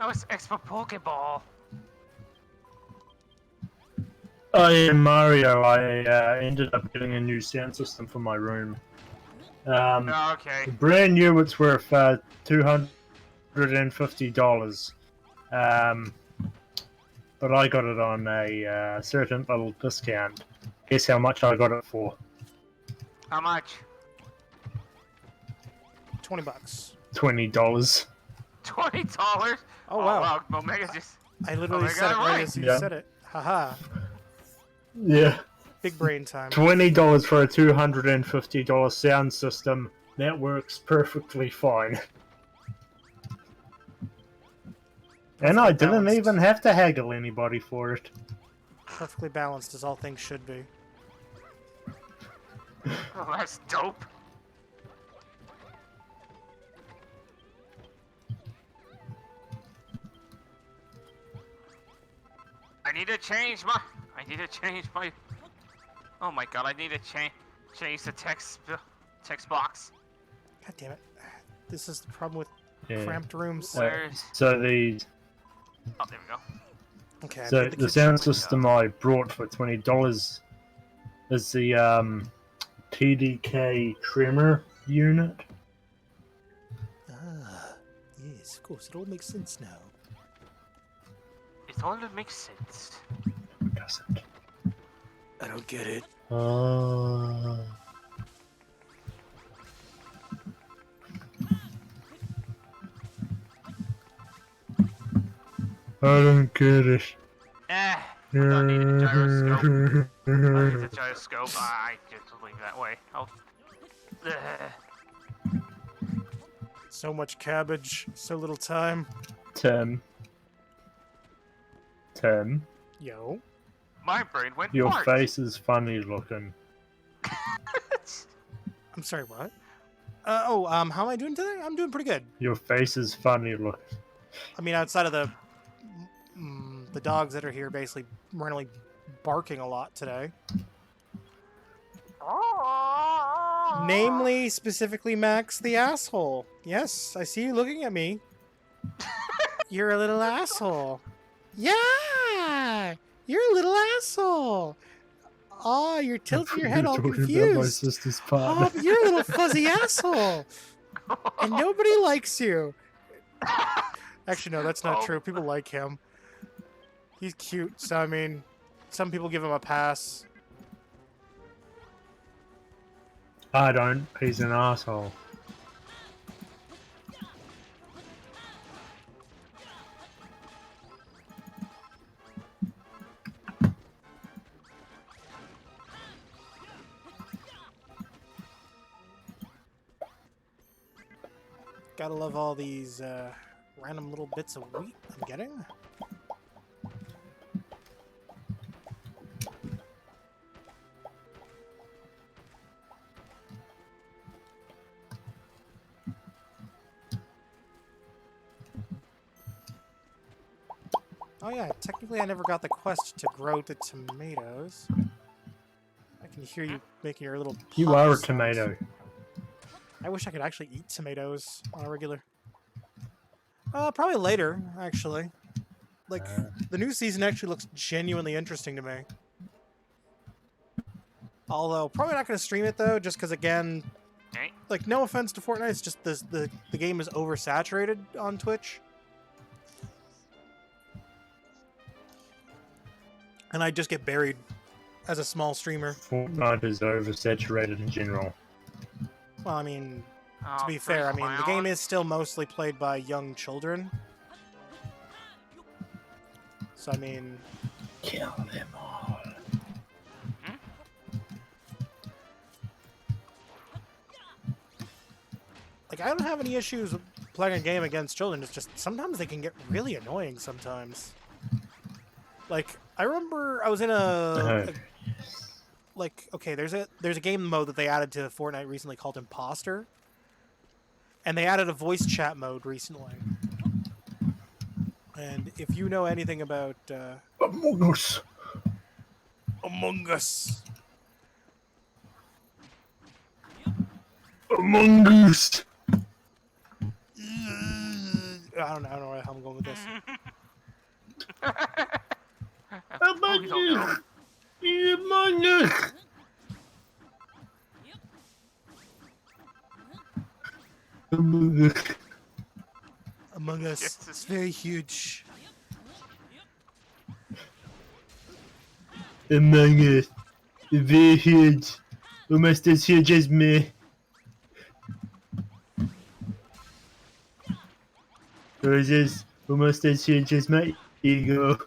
Oh, it's X for Pokeball. Oh yeah, Mario. I ended up getting a new sound system for my room. Oh, okay. Brand new. It's worth $250. But I got it on a certain little discount. Guess how much I got it for? How much? $20. $20. $20. Oh wow! Omega just. I literally I said got it it right right. as you Yeah. said it. Haha! Yeah. Big brain time. $20 for a $250 sound system. That works perfectly fine. And I didn't balanced. even have to haggle anybody for it. Perfectly balanced as all things should be. Oh, that's dope. I need to change my. Oh my god! I need to change the text box. God damn it. This is the problem with Yeah. cramped rooms. Where's? So the Oh, there we go. Okay, I so made the kitchen. sound system I brought for $20 is the TDK trimmer unit. Ah, yes, of course. It all makes sense now. It all makes sense. Does it? I don't get it. I don't get it. I don't need a gyroscope. I need a gyroscope. I just leave that way. Oh. So much cabbage, so little time. Tim. Yo. My brain went Your fart. face is funny looking. I'm sorry, what? How am I doing today? I'm doing pretty good. Your face is funny looking. I mean, outside of the dogs that are here basically randomly barking a lot today. Namely, specifically, Max the asshole. Yes, I see you looking at me. You're a little asshole. Yeah! You're a little asshole. Oh, you're tilting your head all Talking about my confused. sister's Oh, partner. but you're a little fuzzy asshole. And nobody likes you. Actually, no, that's not true. People like him. He's cute, so I mean, some people give him a pass. I don't. He's an asshole. Gotta love all these random little bits of wheat I'm getting. Oh yeah, technically I never got the quest to grow the tomatoes. I can hear you making your little You pop are a sounds. tomato. I wish I could actually eat tomatoes on a regular. Probably later, actually. Like, the new season actually looks genuinely interesting to me. Although, probably not going to stream it, though, just because, again, Okay. like, no offense to Fortnite, it's just the game is oversaturated on Twitch. And I just get buried as a small streamer. Fortnite is oversaturated in general. Well, I mean, Oh, to be three fair, I mean, the game clowns. is still mostly played by young children. So, I mean, Kill them all. like, I don't have any issues with playing a game against children. It's just sometimes they can get really annoying sometimes. Like, I remember I was in like, okay, there's a game mode that they added to Fortnite recently called Imposter. And they added a voice chat mode recently. And if you know anything about Among Us. Among Us, Among Us. I don't know where the hell I'm going with this. Among don't know. Us. Among Us. Among Us. Among Us, Yes, it's very huge. Among Us. Very huge. Almost as huge as me. Or is this almost as huge as my ego?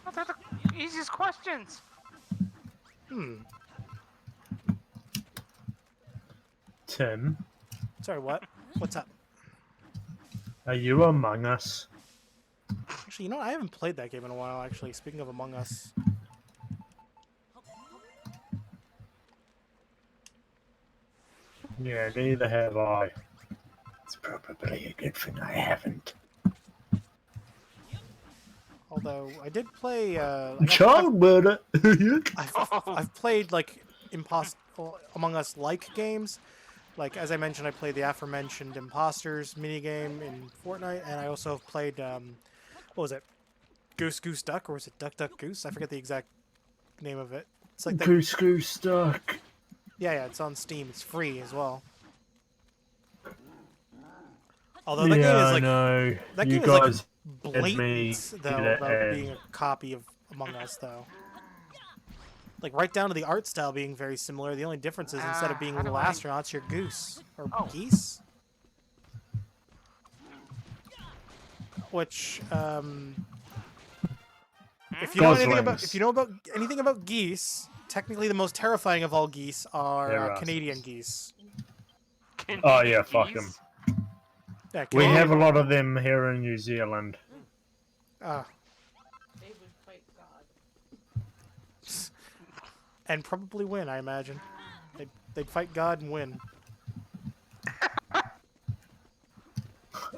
What are the easiest questions? Tim, Sorry, what? What's up? are you Among Us? Actually, you know what? I haven't played that game in a while, actually. Speaking of Among Us. Yeah, neither have I. It's probably a good thing I haven't. Although I did play, Child murder! I've played like Among Us like games. Like as I mentioned, I played the aforementioned Imposters minigame in Fortnite, and I also have played what was it, Goose Goose Duck, or was it Duck Duck Goose? I forget the exact name of it. It's like the Goose Goose Duck. yeah, it's on Steam. It's free as well. Although that game is I like know. that You game is like guys had me blatant though that about being a copy of Among Us though. Like right down to the art style being very similar. The only difference is instead of being How do little I- astronauts, you're goose or Oh. geese. Which, if you know anything about geese, technically the most terrifying of all geese are They're Canadian racists. geese. Oh, yeah, fuck Geese? 'em. Yeah, We Canadian, have a lot of them here in New Zealand. They would fight God. and probably win, I imagine. They'd fight God and win.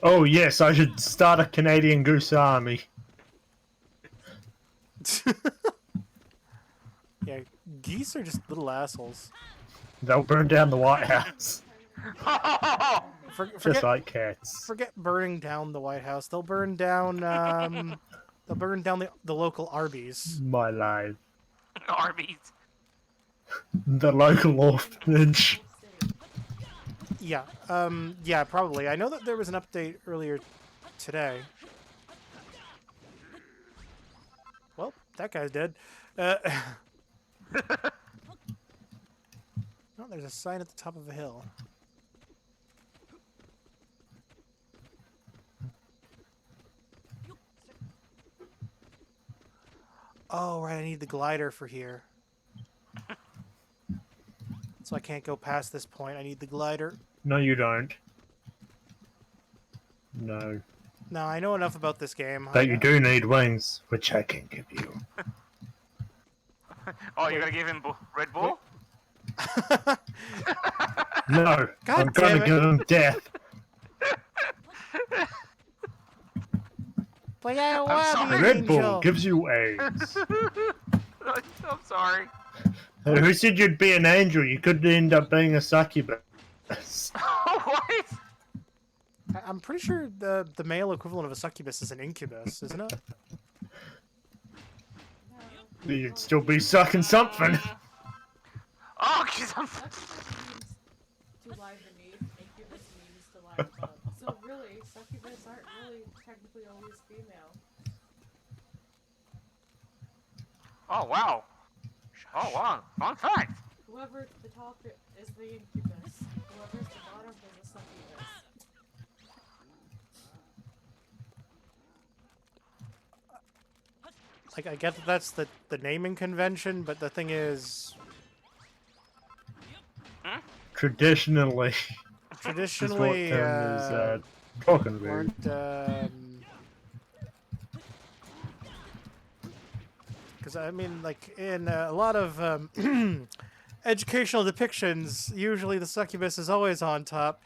Oh, yes, I should start a Canadian Goose Army. Yeah, geese are just little assholes. They'll burn down the White House. Just Forget like cats. forget burning down the White House. They'll burn down the local Arby's. My life. Arby's. The local orphanage. Yeah, yeah, probably. I know that there was an update earlier today. Well, that guy's dead. Oh, there's a sign at the top of a hill. Oh, right, I need the glider for here. So I can't go past this point. I need the glider. No, you don't. No. No, I know enough about this game. But you do need wings, which I can give you. Oh, you're gonna give him Red Bull? No, God I'm damn gonna it. give him death. But I I'm want sorry. an Red Bull angel. gives you AIDS. I'm sorry. Who said you'd be an angel? You could end up being a succubus. What? I'm pretty sure the male equivalent of a succubus is an incubus, isn't it? You'd still be sucking something. Oh, cause I'm... To lie beneath, incubus means to lie above. So really, succubus aren't really technically always female. Oh, wow. Oh, wow. Fun fact. Whoever's the top is the incubus. Whoever's the bottom is a succubus. Like, I get that that's the naming convention, but the thing is, Traditionally, is what traditionally, Tim is talking about. weren't, because I mean, like, in a lot of educational depictions, usually the succubus is always on top,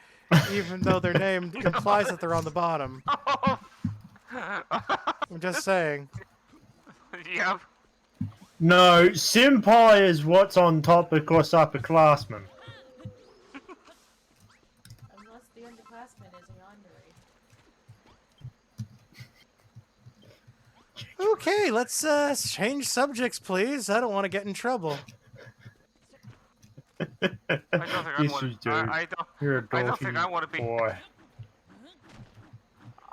even though their name implies that they're on the bottom. I'm just saying. Yep. No, senpai is what's on top because upperclassmen. Unless the underclassman is a yandere. Okay, let's change subjects, please. I don't want to get in trouble. I don't think I Yes, want you do. I don't. You're a I don't dorky think I want to be. boy.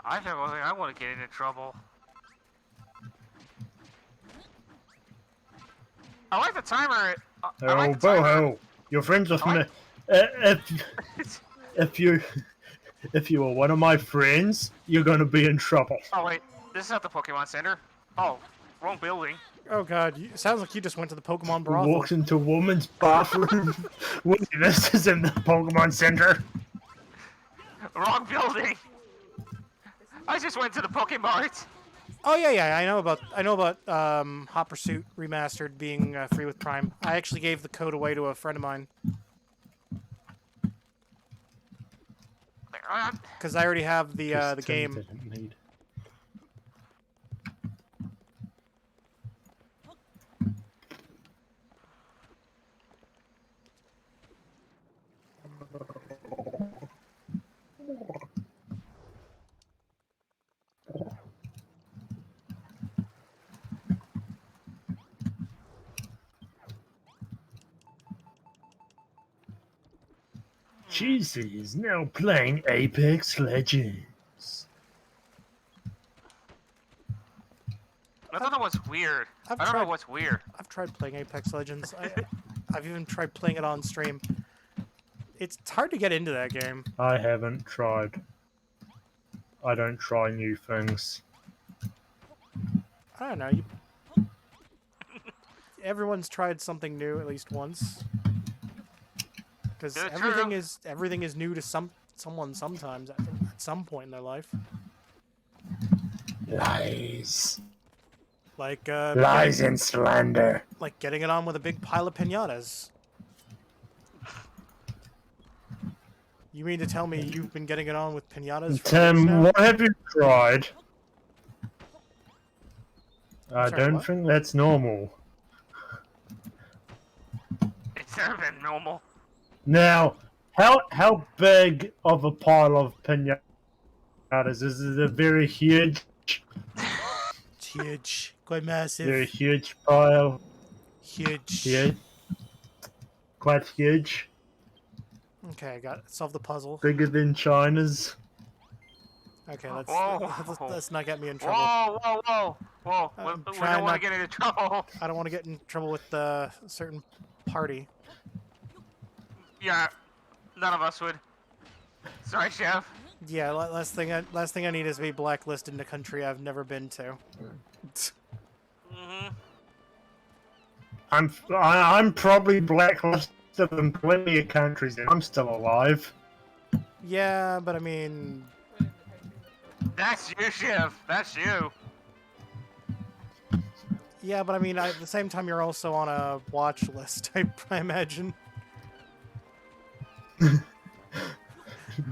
I don't think I want to get into trouble. I like the timer. I Oh, like the timer. boho! You're friends with I me. like- If you are one of my friends, you're gonna be in trouble. Oh wait, this is not the Pokemon Center. Oh, wrong building. Oh god, sounds like you just went to the Pokemon brothel. Walks into a woman's bathroom. Wait, this is in the Pokemon Center. Wrong building. I just went to the Pokemart. Oh yeah, I know about Hot Pursuit Remastered being free with Prime. I actually gave the code away to a friend of mine. Because I already have the Just Tim game. didn't need. Cheesy is now playing Apex Legends. I thought that was weird. I've I don't know tried- what's weird. I've tried playing Apex Legends. I've even tried playing it on stream. It's hard to get into that game. I haven't tried. I don't try new things. I don't know. Everyone's tried something new at least once. Because Yeah, everything is new to someone sometimes at some point in their life. Lies. Like Lies and slander. like getting it on with a big pile of pinatas. You mean to tell me you've been getting it on with pinatas for weeks Tim, now? what have you tried? I Sorry, don't what? think that's normal. It's never been normal. Now, how big of a pile of pinatas? Is it a very huge, It's huge. Quite massive. very huge pile? Huge. Yeah, quite huge. Okay, got it. Solve the puzzle. Bigger than China's. Okay, Whoa. let's not get me in trouble. Whoa. I'm We trying don't want not- to get into trouble. I don't want to get in trouble with a certain party. Yeah, none of us would. Sorry, Chef. Yeah, last thing I need is to be blacklisted in a country I've never been to. Mm-hmm. I'm probably blacklisted in plenty of countries, and I'm still alive. Yeah, but I mean, That's you, Chef. That's you. yeah, but I mean, at the same time, you're also on a watch list, I imagine.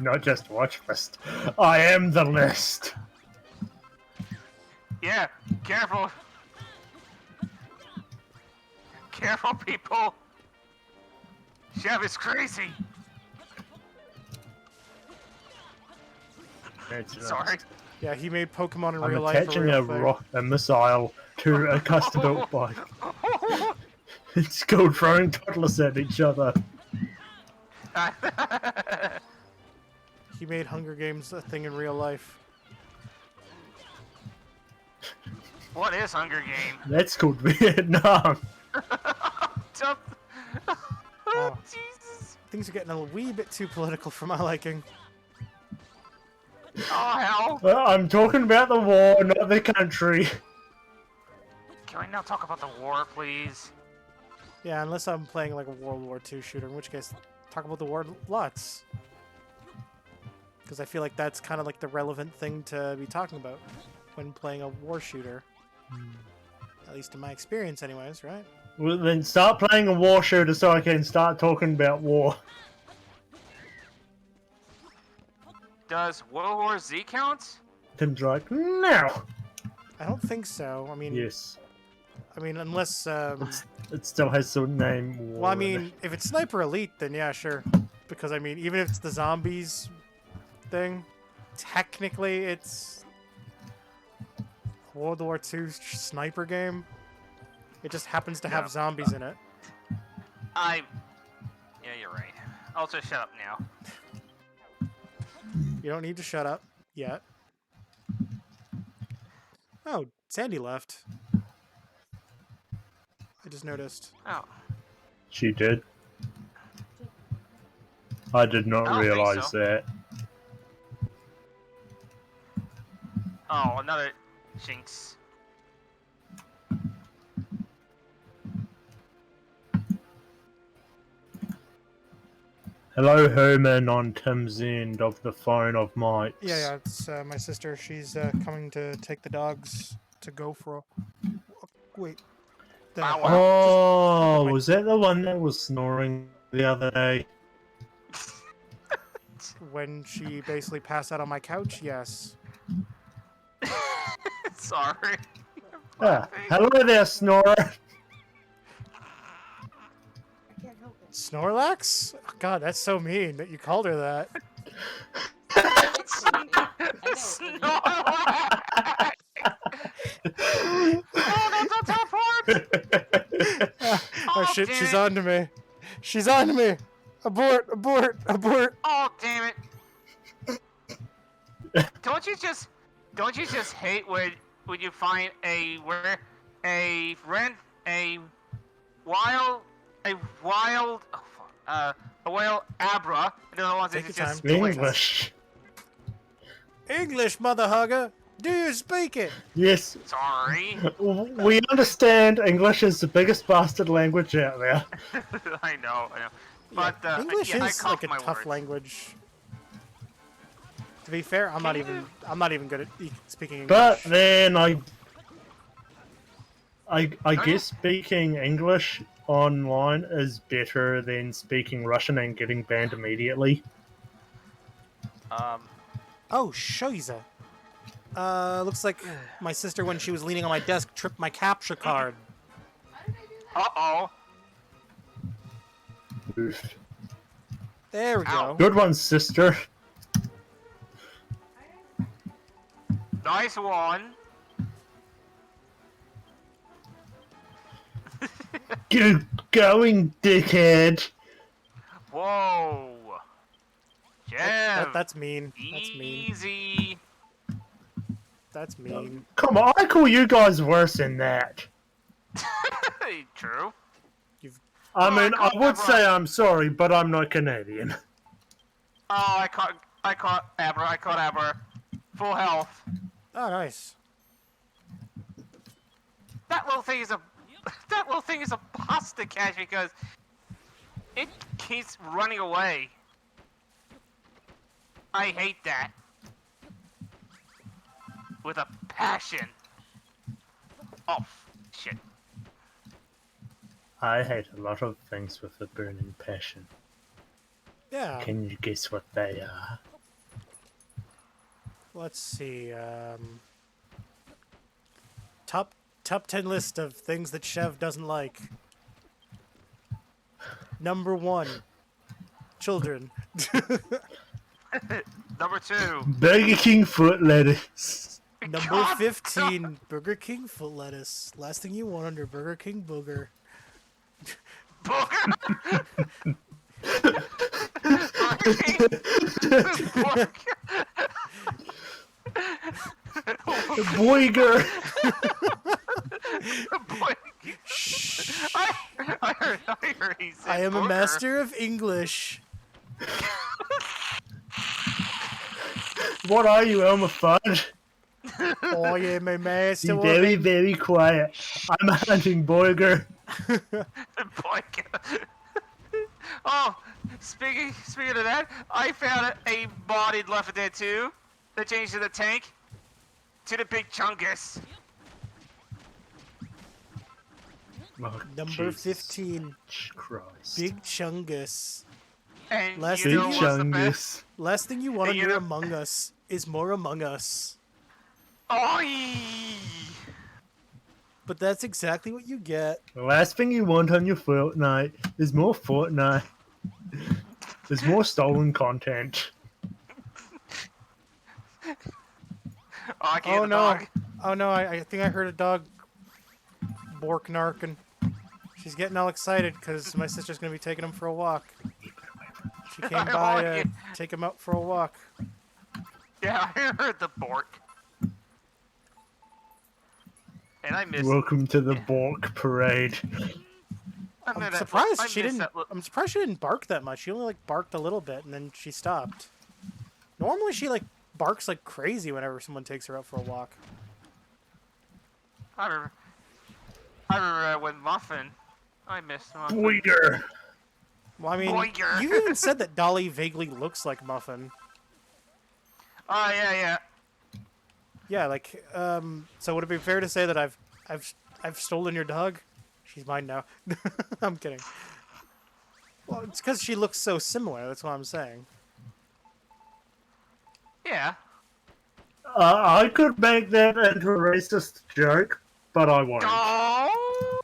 Not just watch list. I am the list. Yeah, careful. Careful, people. Chef is crazy. That's right. Sorry. Yeah, he made Pokemon in I'm real life. A attaching real thing. a missile to a custom-built bike. It's called throwing toddlers at each other. He made Hunger Games a thing in real life. What is Hunger Game? That's called Vietnam. Jump. Wow. Jesus. Things are getting a wee bit too political for my liking. Oh, hell. I'm talking about the war, not the country. Can we now talk about the war, please? Yeah, unless I'm playing like a World War II shooter, in which case, talk about the war lots. Because I feel like that's kind of like the relevant thing to be talking about when playing a war shooter. At least in my experience, anyways, right? Well, then start playing a war shooter so I can start talking about war. Does World War Z count? Tim's like, no. I don't think so. I mean, Yes. I mean, unless, It still has the name war. well, I in mean, it. if it's Sniper Elite, then yeah, sure. Because I mean, even if it's the zombies thing, technically it's a World War II sniper game. It just happens to have Yeah. zombies in it. Yeah, you're right. Also, shut up now. You don't need to shut up yet. Oh, Sandy left. I just noticed. Oh. She did. I did I not don't think realize so. that. Oh, another jinx. Hello, Herman, on Tim's end of the phone of Mike's. Yeah, it's my sister. She's coming to take the dogs to go for a... Wait. The- Wow. Oh, Wait. was that the one that was snoring the other day? when she basically passed out on my couch, yes. Sorry. Hello there, Snorer. I can't help it. Snorlax? Oh, God, that's so mean that you called her that. It's Katie. I know. Snorlax! Oh, that's a tough one! Oh Oh, shit, damn she's it. on to me. She's on to me. Abort, abort, abort. Oh, damn it. Don't you just hate when you find a wild a wild abra and the other ones Take is your just time. English. English, mother hugger. Do you speak it? Yes, sorry. we understand English is the biggest bastard language out there. I know. But Yeah, English yeah, I is coughed like a my tough words. language. To be fair, I'm not even good at speaking English. But then I Oh, guess speaking English online is better than speaking Russian and getting banned immediately. Oh, shiza. Looks like my sister, when she was leaning on my desk, tripped my capture card. Uh-oh. Oof. There we Ow. go. Good one, sister. Nice one. Good going, dickhead. Whoa. Jeff. That's mean. That's mean. Easy. That's mean. Come on, I call you guys worse than that. True. I mean, I would Abra. say I'm sorry, but I'm not Canadian. Oh, I caught Abra. Full health. Oh, nice. That little thing is a boss to catch because it keeps running away. I hate that. With a passion. Oh, shit. I hate a lot of things with a burning passion. Yeah. Can you guess what they are? Let's see. Top 10 list of things that Chev doesn't like. Number 1, children. Number 2. Burger King foot lettuce. Number God, 15, Burger King foot lettuce. Last thing you want under Burger King booger. Booger. Boiger. I heard he said I am a booger. master of English. What are you, Elmer Fudd? Oh, yeah, my master. Be very, very quiet. I'm hunting Boiger. Booger. Oh, speaking of that, I found a bodied Left 4 Dead 2 that changed to the tank to the big chungus. Oh, Number Jesus 15, Christ. Big Chungus. And Last you Big know what's the best? Chungus. Last thing you want Hey, you under know- Among Us is more Among Us. Oi! But that's exactly what you get. The last thing you want on your Fortnite is more Fortnite. There's more stolen content. Oh, I can't Oh the no. dog. Oh no, I think I heard a dog bork narking. She's getting all excited because my sister's going to be taking him for a walk. She came by Oh, yeah. to take him out for a walk. Yeah, I heard the bork. And I missed. Welcome to the Bork Parade. I'm surprised she didn't. I'm surprised she didn't bark that much. She only like barked a little bit and then she stopped. Normally she like barks like crazy whenever someone takes her out for a walk. I remember when Muffin. I missed Muffin. Boiger. Well, I mean, Boiger. you even said that Dolly vaguely looks like Muffin. Oh yeah. Yeah, like, so would it be fair to say that I've stolen your dog? She's mine now. I'm kidding. Well, it's because she looks so similar. That's what I'm saying. Yeah. I could make that into a racist joke, but I won't. Oh.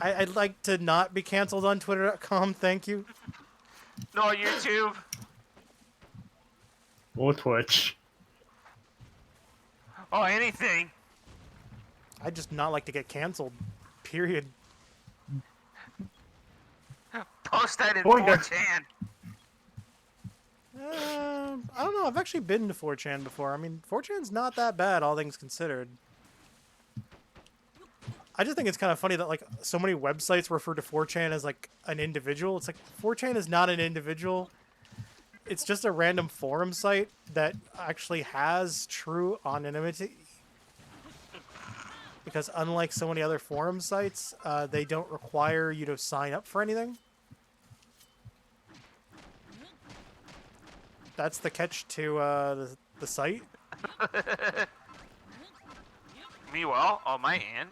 I'd like to not be canceled on Twitter.com, thank you. No, YouTube. Or Twitch. Oh, anything. I'd just not like to get canceled. Period. Post that in Boy, 4chan. I don't know. I've actually been to 4chan before. I mean, 4chan's not that bad, all things considered. I just think it's kind of funny that like so many websites refer to 4chan as like an individual. It's like 4chan is not an individual. It's just a random forum site that actually has true anonymity. Because unlike so many other forum sites, they don't require you to sign up for anything. That's the catch to the site. Meanwhile, on my end,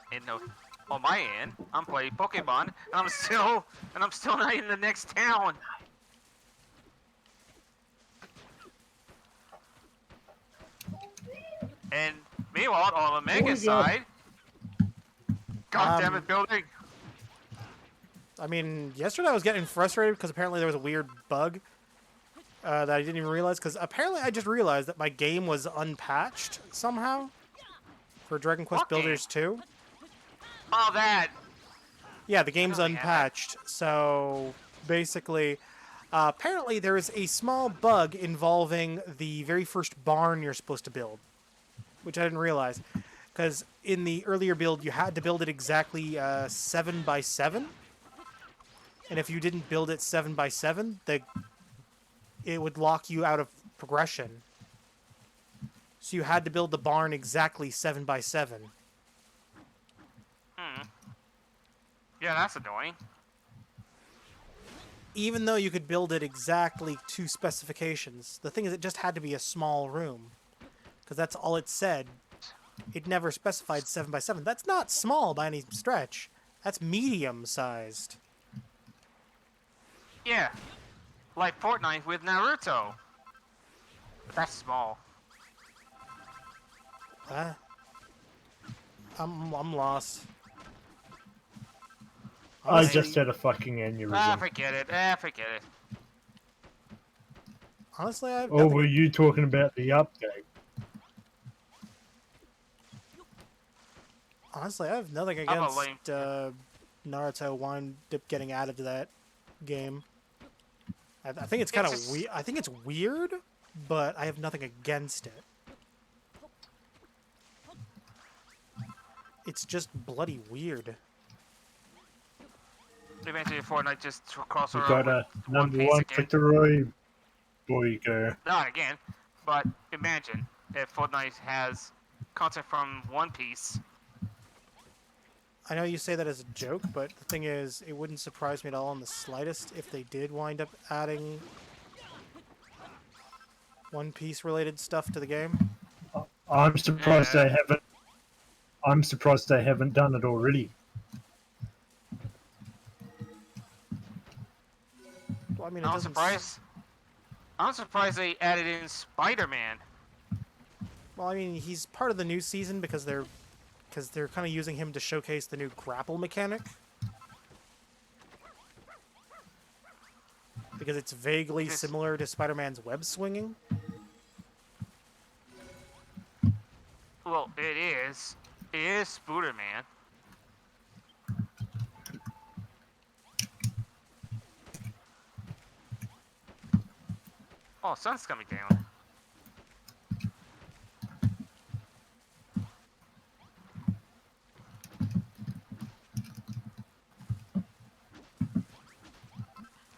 I'm playing Pokemon, and I'm still not in the next town. And meanwhile, on the Mega side, God damn it, building. I mean, yesterday I was getting frustrated because apparently there was a weird bug that I didn't even realize. Because apparently I just realized that my game was unpatched somehow for Dragon Quest Okay. Builders 2. All that. Yeah, the game's I don't think I have unpatched. So basically, apparently there is a small bug involving the very first barn you're supposed to build, which I didn't realize. Because in the earlier build, you had to build it exactly 7 by 7. And if you didn't build it 7 by 7, it would lock you out of progression. So you had to build the barn exactly 7 by 7. Yeah, that's annoying. Even though you could build it exactly to specifications, the thing is it just had to be a small room. Because that's all it said. It never specified 7 by 7. That's not small by any stretch. That's medium-sized. Yeah, like Fortnite with Naruto. But that's small. I'm lost. I Honestly, just had a fucking aneurysm. Forget it. Forget it. honestly, I have Or nothing. were you talking about the update? Honestly, I have nothing I'm a against Naruto wind up getting added to that game. I think it's kind of just- weird. I think it's weird, but I have nothing against it. It's just bloody weird. Eventually, Fortnite just cross We over got with a One number Piece one again. victory. Boygo. Not again, but imagine if Fortnite has content from One Piece. I know you say that as a joke, but the thing is, it wouldn't surprise me at all in the slightest if they did wind up adding One Piece related stuff to the game. I'm surprised Yeah. they haven't. I'm surprised they haven't done it already. Well, I mean, it I'm doesn't. surprised they added in Spider-Man. Well, I mean, he's part of the new season because they're kind of using him to showcase the new grapple mechanic. Because it's vaguely This- similar to Spider-Man's web swinging. Well, it is. It is Spider-Man. Oh, sun's coming down.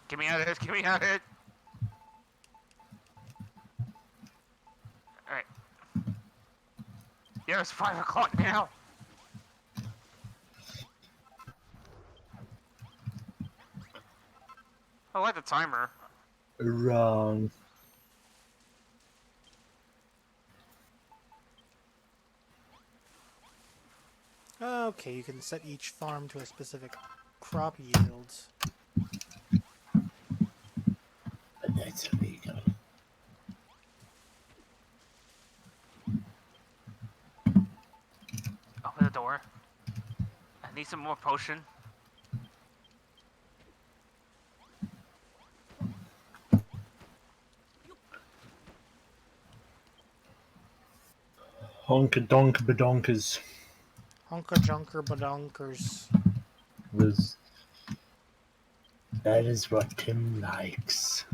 Get me out of it, get me out of it. Alright. Yeah, it's 5 o'clock now. I like the timer. Wrong. Okay, you can set each farm to a specific crop yield. That's illegal. door. I need some more potion. Honka donk badonkers. Hunka junker badonkers. That is what Tim likes.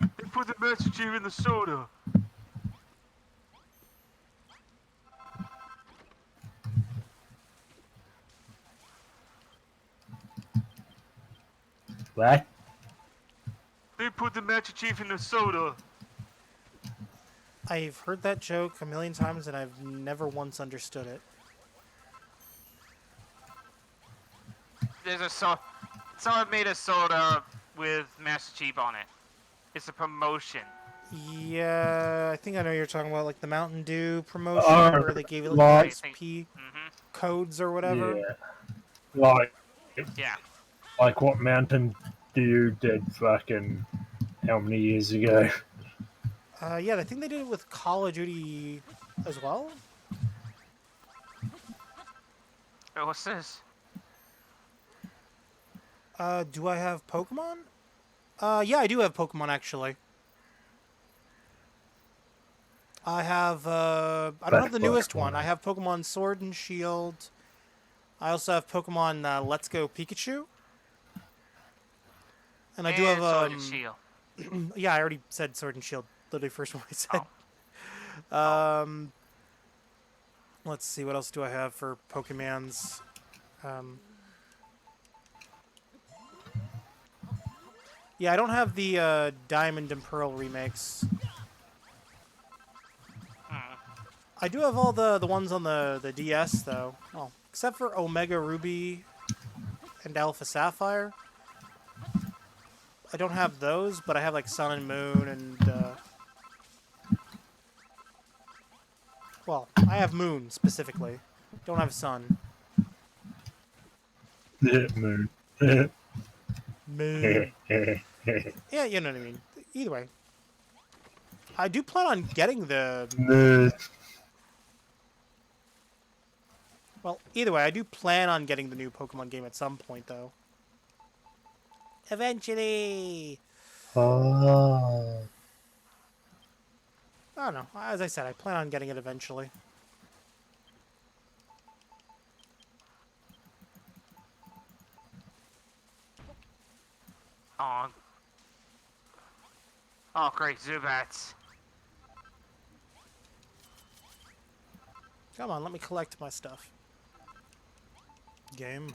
They put the Master Chief in the soda. What? They put the Master Chief in the soda. I've heard that joke a million times and I've never once understood it. There's a someone made a soda with Master Chief on it. It's a promotion. Yeah, I think I know what you're talking about, like the Mountain Dew promotion where they gave you Like- like XP Mm-hmm. codes or whatever. Yeah. Like, Yeah. like what Mountain Dew did fucking how many years ago? Yeah, I think they did it with Call of Duty as well. Oh, what's this? Do I have Pokemon? Yeah, I do have Pokemon actually. I have, I don't have the newest one. I have Pokemon Sword and Shield. I also have Pokemon Let's Go Pikachu. And I do have, Sword and Shield. yeah, I already said Sword and Shield. Literally first one I said. Let's see, what else do I have for Pokemons? Yeah, I don't have the Diamond and Pearl remakes. I do have all the ones on the DS, though. Oh, except for Omega Ruby and Alpha Sapphire. I don't have those, but I have, like, Sun and Moon and, well, I have Moon, specifically. Don't have Sun. Moon. Moon. Yeah, you know what I mean. Either way. I do plan on getting the... Well, either way, I do plan on getting the new Pokemon game at some point, though. Eventually! Oh. I don't know. As I said, I plan on getting it eventually. Oh. Oh, great, Zubats. Come on, let me collect my stuff. Game.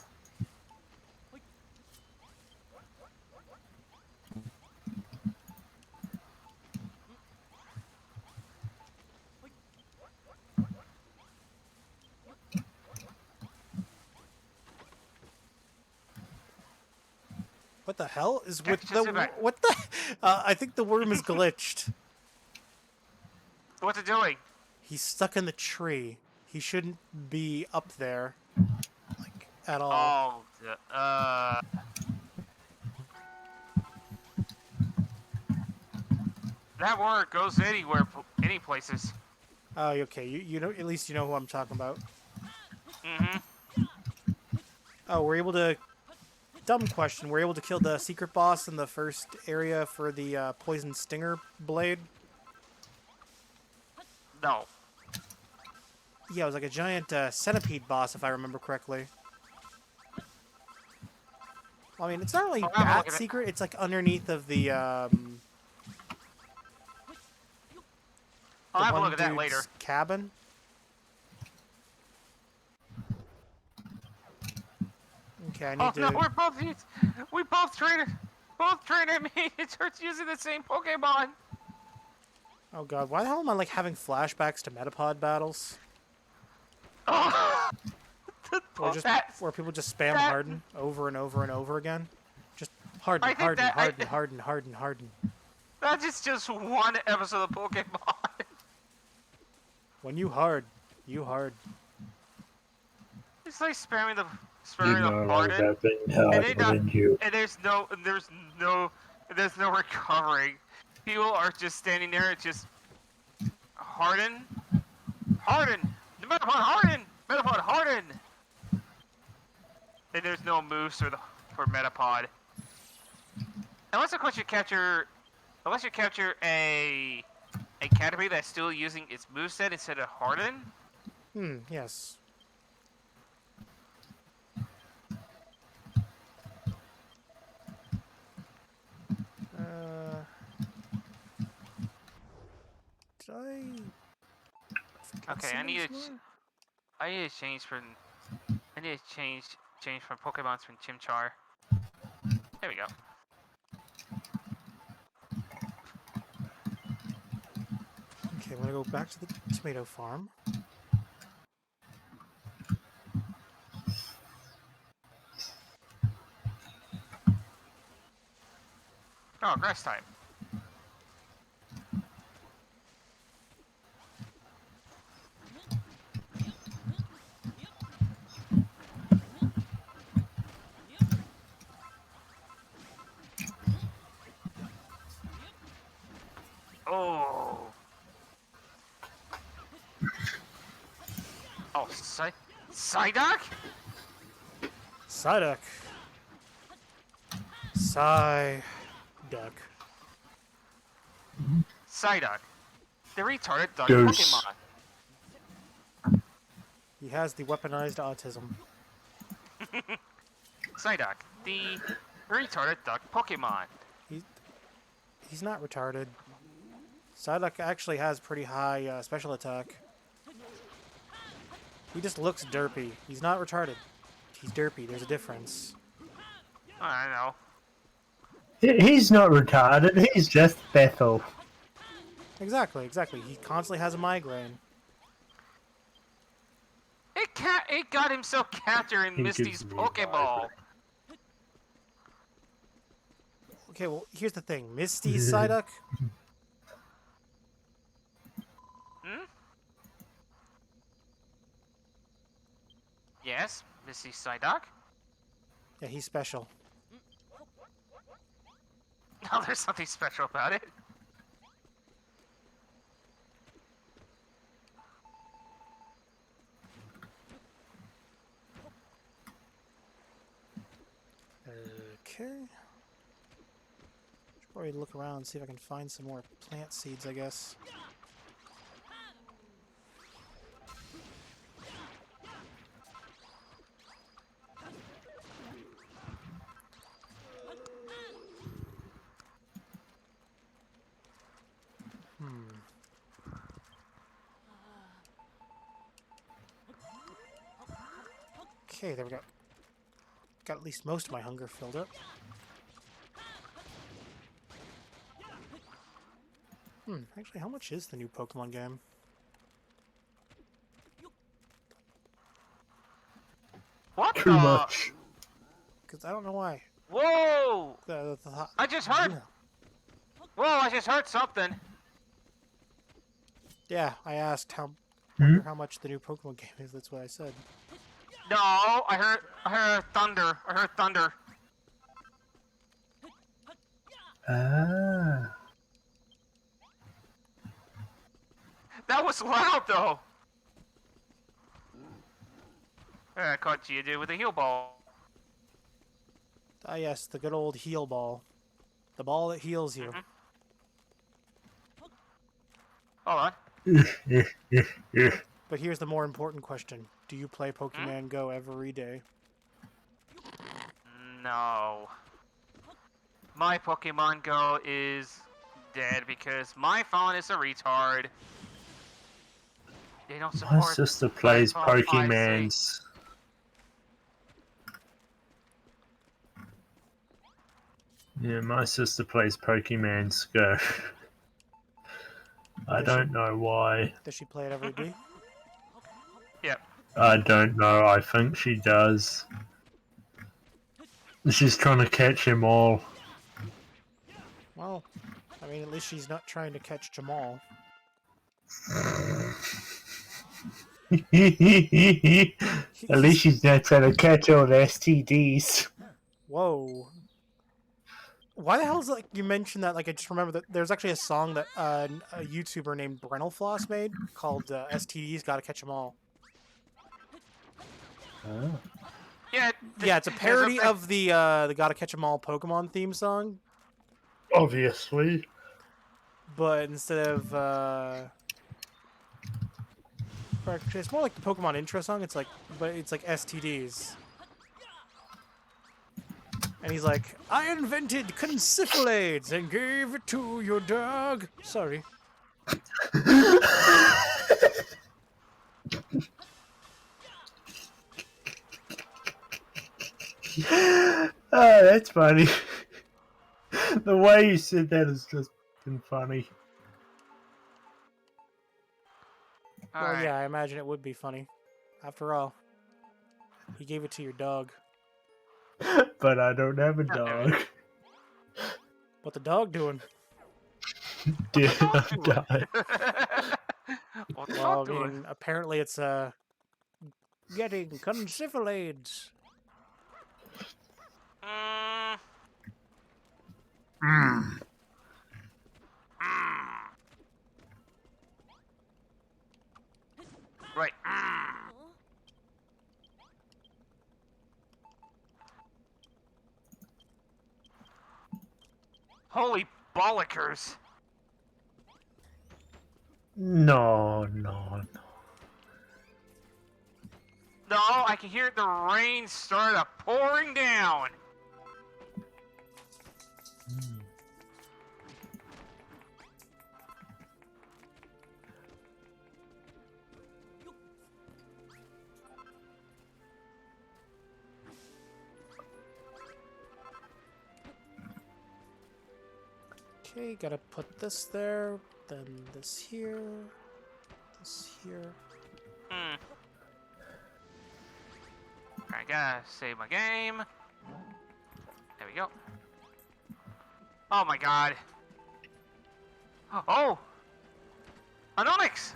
What the hell is with Extra the... Zubat. What the... I think the worm is glitched. What's it doing? He's stuck in the tree. He shouldn't be up there. Like, at all. Oh, that word goes anywhere, any places. Oh, okay. You know, at least you know who I'm talking about. Mm-hmm. Oh, we're able to... Dumb question. We're able to kill the secret boss in the first area for the poison stinger blade. No. Yeah, it was like a giant centipede boss, if I remember correctly. Well, I mean, it's not really I'll have a that look at it. secret. It's like underneath of the I'll have a one look at that dude's later. cabin. Okay, I need Oh to... no, we both trained at me. It starts using the same Pokemon. Oh god, why the hell am I like having flashbacks to Metapod battles? Oh. Or just That's- where people just spam that- harden over and over and over again? Just harden, I think harden, that- harden, harden, harden, harden. That's just one episode of Pokemon. When you hard, you hard. It's like spamming the You know harden, about being and, harder they not, than you. and there's no recovering. People are just standing there, just harden, no matter what, harden. Metapod harden! And there's no moves for Metapod. Unless of course you capture a category that's still using its moveset instead of harden. Yes. Did I Okay, I need to change from Pokemon from Chimchar. There we go. Okay, I'm gonna go back to the tomato farm. Oh, grass type. Oh. Oh, Psyduck? Psyduck. Psyduck. Psyduck. The retarded duck Goose. Pokemon. He has the weaponized autism. Psyduck. The retarded duck Pokemon. He's not retarded. Psyduck actually has pretty high special attack. He just looks derpy. He's not retarded. He's derpy. There's a difference. I don't know. He's not retarded, he's just Bethel. Exactly, exactly. He constantly has a migraine. It got himself captured in He Misty's gives me a Pokeball. Okay, well, here's the thing. Misty's Psyduck, Hmm? Yes, Misty's Psyduck. yeah, he's special. No, there's something special about it. Okay. Should probably look around and see if I can find some more plant seeds, I guess. Okay, there we go. Got at least most of my hunger filled up. Actually, how much is the new Pokemon game? What Too the? much. Because I don't know why. Whoa! The I just heard. yeah. Whoa! I just heard something. Yeah, I asked how much the new Pokemon game is. That's what I said. No, I heard thunder. I heard thunder. Ah. That was loud though. I caught Geodude with a heal ball. Ah, yes, the good old heal ball. The ball that heals you. Hold on. But here's the more important question. Do you play Pokemon Go every day? No. My Pokemon Go is dead because my phone is a retard. They don't support. My sister plays iPhone 5C. Pokemans. Yeah, my sister plays Pokemans Go. I don't know why. Does she play it every day? Yep. I don't know. I think she does. She's trying to catch them all. Well, I mean, at least she's not trying to catch Jamal. At least she's not trying to catch all the STDs. Whoa. Why the hell is like you mentioned that? Like I just remember that there's actually a song that a YouTuber named Brennelfloss made called "STDs Gotta Catch 'Em All." Oh. Yeah. Yeah, it's a there's parody bit- of the Gotta Catch 'Em All Pokemon theme song, Obviously. but instead of or actually, it's more like the Pokemon intro song. But it's like STDs. And he's like, I invented Concyphalades and gave it to your dog. Sorry. Oh, that's funny. The way you said that has just been funny. All Well, right. yeah, I imagine it would be funny. After all, he gave it to your dog. But I don't have a dog. What the dog doing? Dear, dog I'm doing? dying. What's the Well, dog I doing? mean, apparently it's getting Concyphalades. Mm, Mm. mm. Right. Holy bollikers! No, no, no. No, I can hear the rain start pouring down. Mm. Okay, gotta put this there, then this here, this here. Hmm. I gotta save my game. There we go. Oh my god. Oh! An Onyx!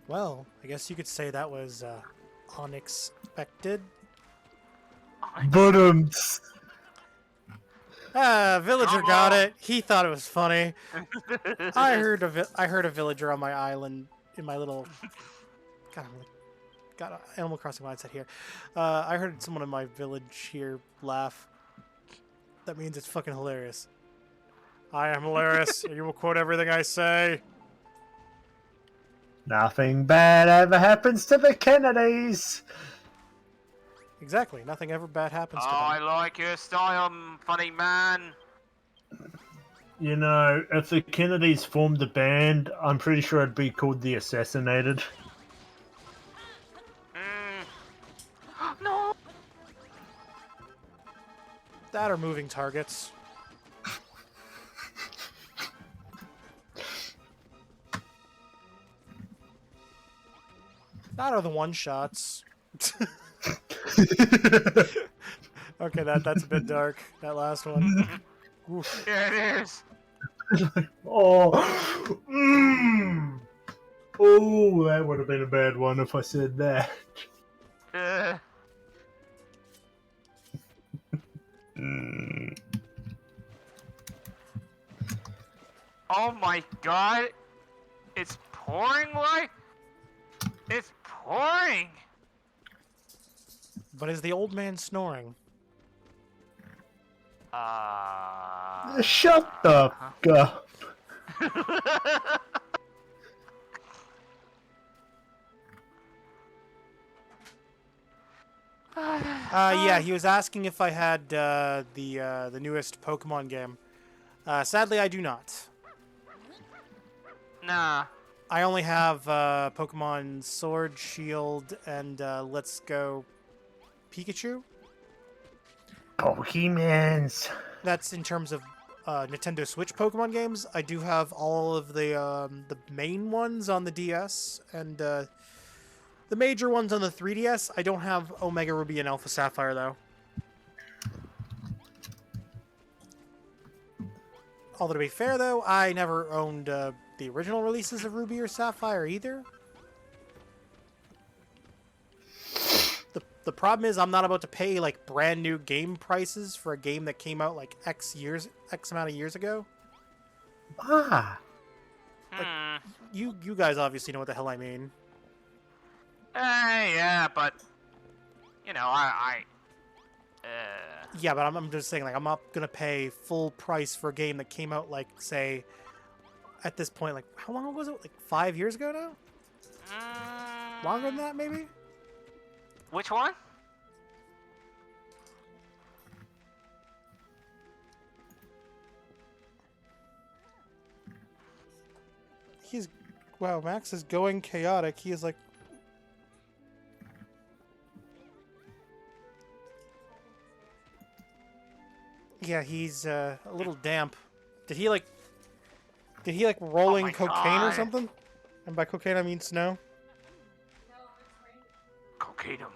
Well, I guess you could say that was unexpected. But Villager Come got on. it. He thought it was funny. I heard a villager on my island in my little. God, I'm like, got Animal Crossing mindset here. I heard someone in my village here laugh. That means it's fucking hilarious. I am hilarious. You will quote everything I say. nothing bad ever happens to the Kennedys. Exactly. Nothing ever bad happens Oh, to I them. like your style, funny man. You know, if the Kennedys formed a band, I'm pretty sure it'd be called the Assassinated. Mm. No! That are moving targets. That are the one shots. Okay, that's a bit dark. That last one. Oof. Yeah, it is. Oh, oh, that would have been a bad one if I said that. Uh, Mm. oh my god. It's pouring like... It's pouring! But is the old man snoring? Shut the f up. Yeah, he was asking if I had the newest Pokemon game. Sadly, I do not. Nah. I only have Pokemon Sword, Shield, and Let's Go Pikachu. Pokemons. That's in terms of Nintendo Switch Pokemon games. I do have all of the main ones on the DS and the major ones on the 3DS. I don't have Omega Ruby and Alpha Sapphire though. Although to be fair though, I never owned the original releases of Ruby or Sapphire either. The problem is I'm not about to pay like brand new game prices for a game that came out like X amount of years ago. Ah. You guys obviously know what the hell I mean. Yeah, but you know, I Yeah, but I'm just saying, like, I'm not gonna pay full price for a game that came out, like, say, at this point, like, how long was it? Like 5 years ago now? Longer than that, maybe? Which one? He's, wow, Max is going chaotic. He is like, yeah, he's a little damp. Did he like rolling my cocaine or God. something? And by cocaine I mean snow. Cocaine 'em.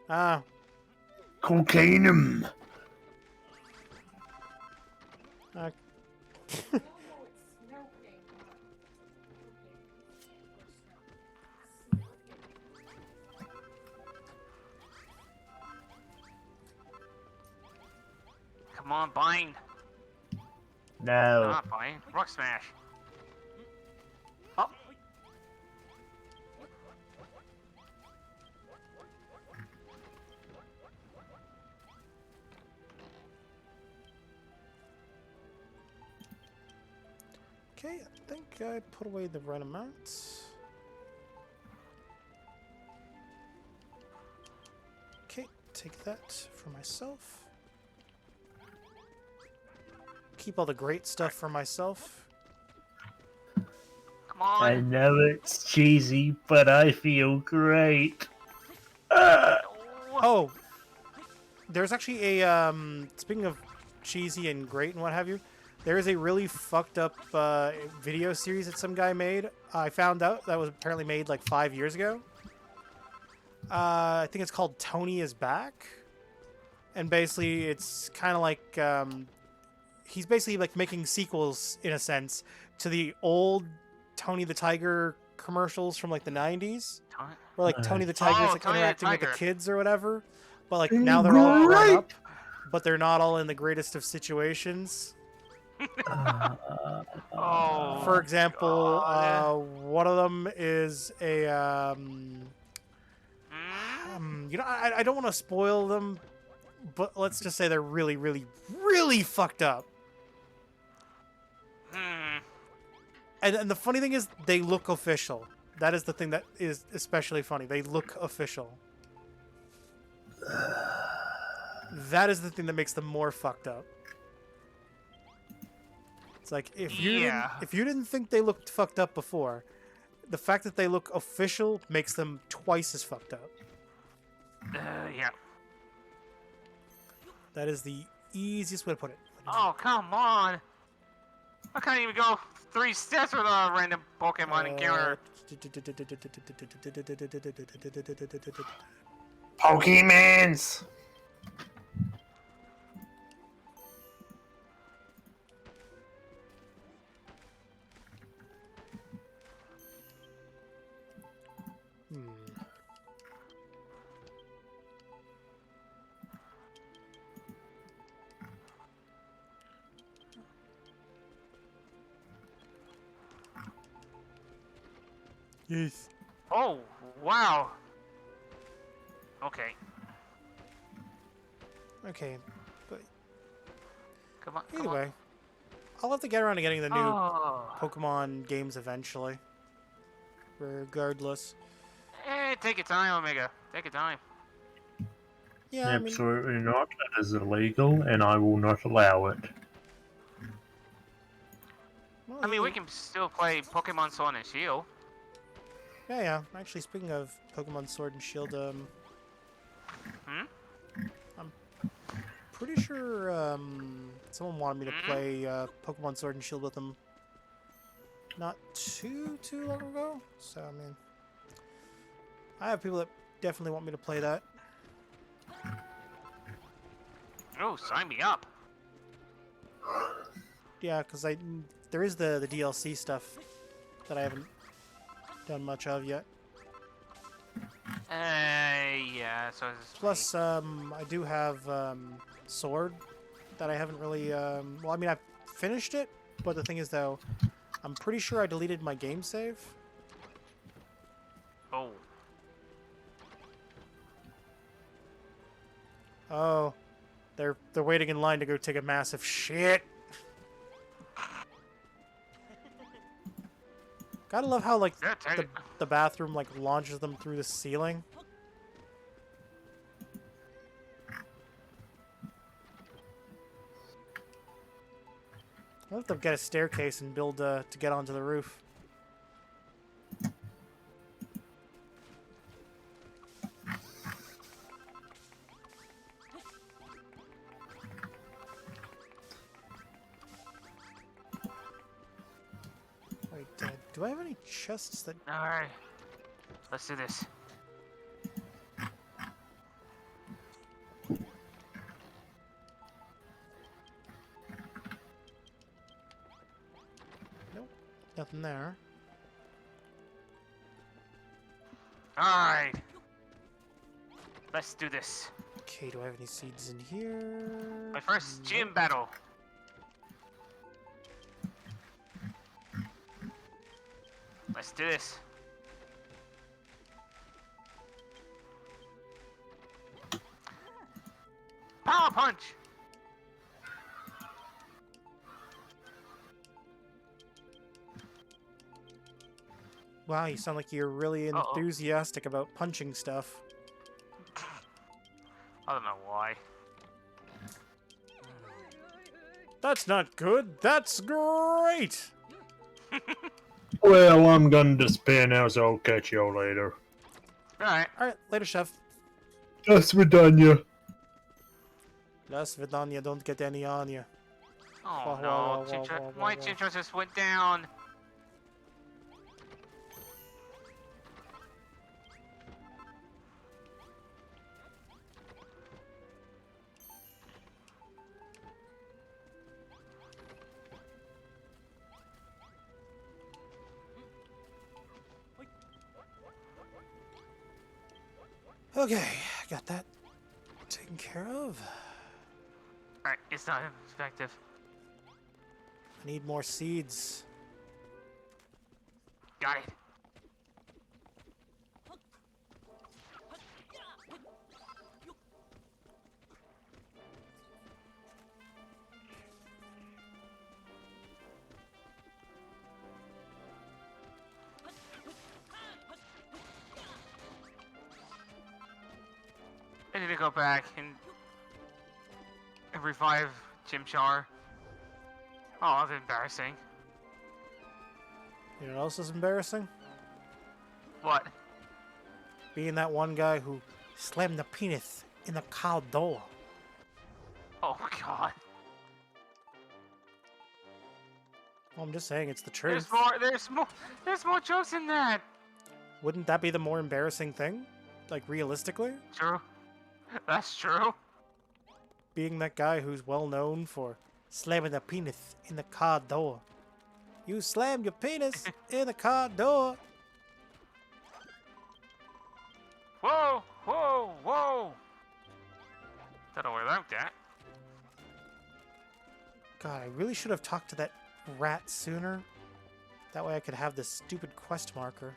Ah, Cocaine. uh, No, it's snow king, not cocaine. Or snow. Come on, bind. No. Not bind. Rock smash. Oh. okay, I think I put away the right amount. Okay, take that for myself. Keep all the great stuff for myself. Come on. I know it's cheesy, but I feel great. Ah! Oh, there's actually a speaking of cheesy and great and what have you, there is a really fucked up video series that some guy made. I found out that was apparently made like 5 years ago. I think it's called Tony is Back, and basically it's kind of like he's basically like making sequels in a sense to the old Tony the Tiger commercials from like the 90s. Where like Tony the Tiger's Oh, like Tony the interacting with the Tiger. kids or whatever, but like now they're all grown Great. up, but they're not all in the greatest of situations. Oh. For example, God. one of them is a you know, I don't want to spoil them, but let's just say they're really, really, really fucked up. Hmm. And the funny thing is, they look official. That is the thing that is especially funny. They look official. That is the thing that makes them more fucked up. It's like if Yeah. you didn't think they looked fucked up before, the fact that they look official makes them twice as fucked up. Yeah. That is the easiest way to put it. Oh, come on. I can't even go 3 steps without a random Pokemon encounter. Pokemons. Yes. Oh, wow. Okay. Okay, but Come on. Come either on. way, I'll have to get around to getting the new Oh. Pokemon games eventually. Regardless. Take your time, Omega. Take your time. Yeah, I mean, Absolutely not. It is illegal, and I will not allow it. well, I mean, we can still play Pokemon Sword and Shield. Yeah, yeah. Actually, speaking of Pokemon Sword and Shield, Hmm? I'm pretty sure someone wanted me to play Pokemon Sword and Shield with them not too long ago. So I mean, I have people that definitely want me to play that. Oh, sign me up. Yeah, because there is the DLC stuff that I haven't done much of yet. Yeah, so it's Plus, I do have Sword that I haven't really. Well, I mean, I've finished it, but the thing is, though, I'm pretty sure I deleted my game save. Oh. Oh, they're waiting in line to go take a massive shit. Gotta love how like Yeah, take it. the bathroom like launches them through the ceiling. I'll have to get a staircase and build to get onto the roof. Wait, do I have any chests that... Alright. Let's do this. Nope, nothing there. Alright. Let's do this. Okay, do I have any seeds in here? My first gym battle. Let's do this. Power punch! Wow, you sound like you're really Uh-oh. enthusiastic about punching stuff. I don't know why. That's not good. That's great. Well, I'm gonna disappear now, so I'll catch you all later. Alright. All right, later, chef. That's Vidania. Last Vidania, don't get any on you. Oh Wah, no, wah, wah, Chinchilla. wah, wah, My wah. Chinchilla just went down. Okay, got that taken care of. Alright, it's not effective. I need more seeds. Got it. I need to go back and revive Chimchar. Oh, that's embarrassing. You know what else is embarrassing? What? Being that one guy who slammed the penis in the car door. Oh god. Well, I'm just saying it's the truth. There's more jokes in that. Wouldn't that be the more embarrassing thing? Like, realistically? True. That's true. Being that guy who's well known for slamming the penis in the car door. You slammed your penis in the car door. Whoa, whoa, whoa. Don't know where that went at. God, I really should have talked to that rat sooner. That way I could have this stupid quest marker.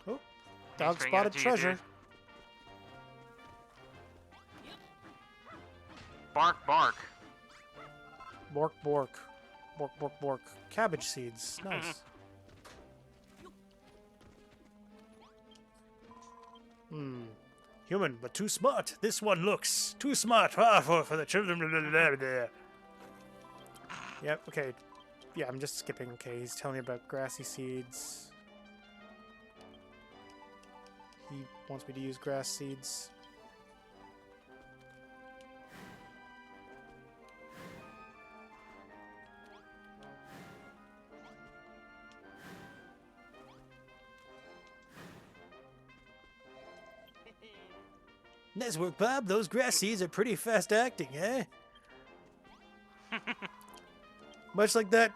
Oh, dog bringing spotted it to you, treasure. dude. Bark, bark. Bork, bork. Bork, bork, bork. Cabbage seeds. Nice. Human, but too smart. This one looks too smart for the children. Yep, okay. Yeah, I'm just skipping. Okay, he's telling me about grassy seeds. He wants me to use grass seeds. Nice work, Bob. Those grass seeds are pretty fast acting, eh? Much like that.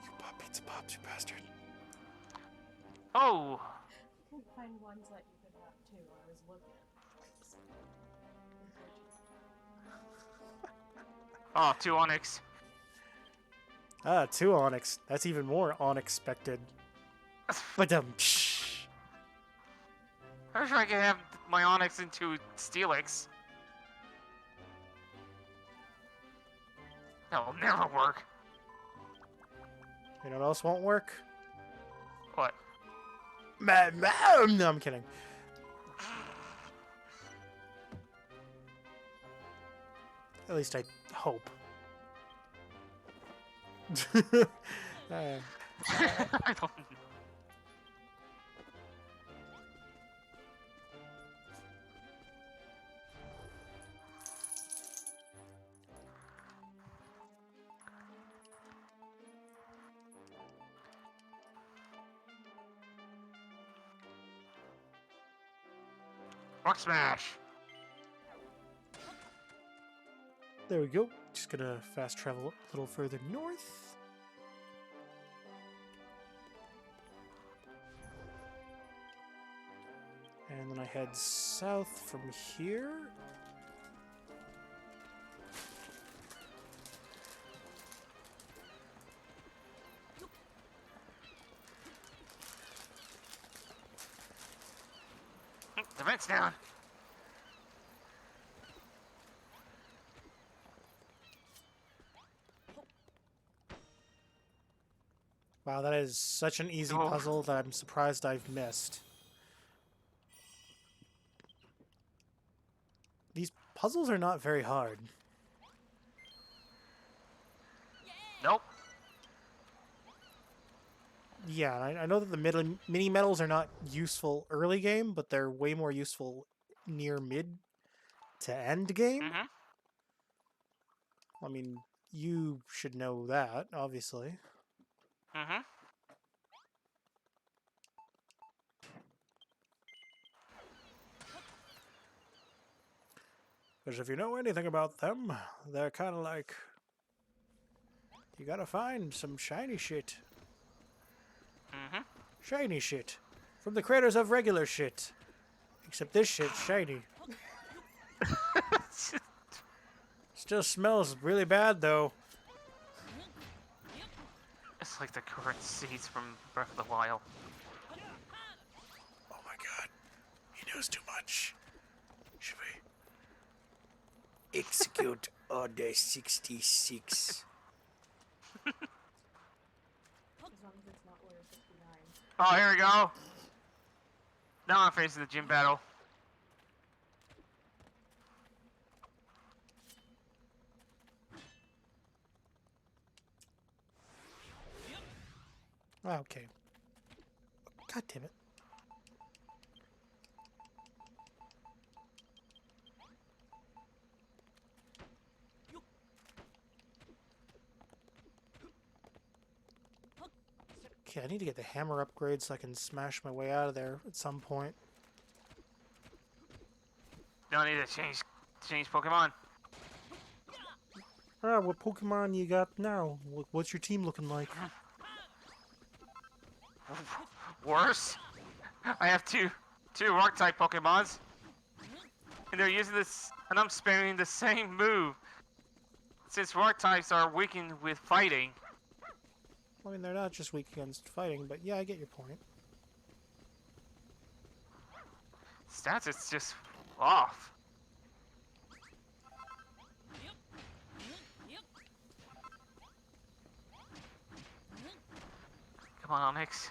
You bought pizza pops, you bastard. Oh, I can find ones that you could have too. I was looking. Oh, 2 onyx. Ah, 2 onyx. That's even more unexpected. But I'm sure I can have my onyx into steelix. That'll never work. you know what else won't work? What? No, I'm kidding. At least I hope. I don't. Rock smash. There we go. Just gonna fast travel a little further north. And then I head south from here. The vent's down. Wow, that is such an easy Oh. puzzle that I'm surprised I've missed. These puzzles are not very hard. Nope. Yeah, I know that the mini medals are not useful early game, but they're way more useful near mid to end game. Mm-hmm. I mean, you should know that, obviously. Mm-hmm. Because if you know anything about them, they're kind of like... You gotta find some shiny shit. Mm-hmm. Shiny shit. From the creators of regular shit. Except this shit's shiny. Still smells really bad, though. It's like the current seeds from Breath of the Wild. Oh my god. He knows too much. Should we... Execute Order 66. As long as it's not Order 69. Oh, here we go. Now I'm facing the gym battle. Okay. God damn it. Okay, I need to get the hammer upgrade so I can smash my way out of there at some point. Don't need to change Pokemon. Ah, what Pokemon you got now? What's your team looking like? Worse. I have two rock type Pokemons, and they're using this, and I'm spamming the same move. Since rock types are weakened with fighting. I mean, they're not just weak against fighting, but yeah, I get your point. Stats is just off. Come on, Onyx.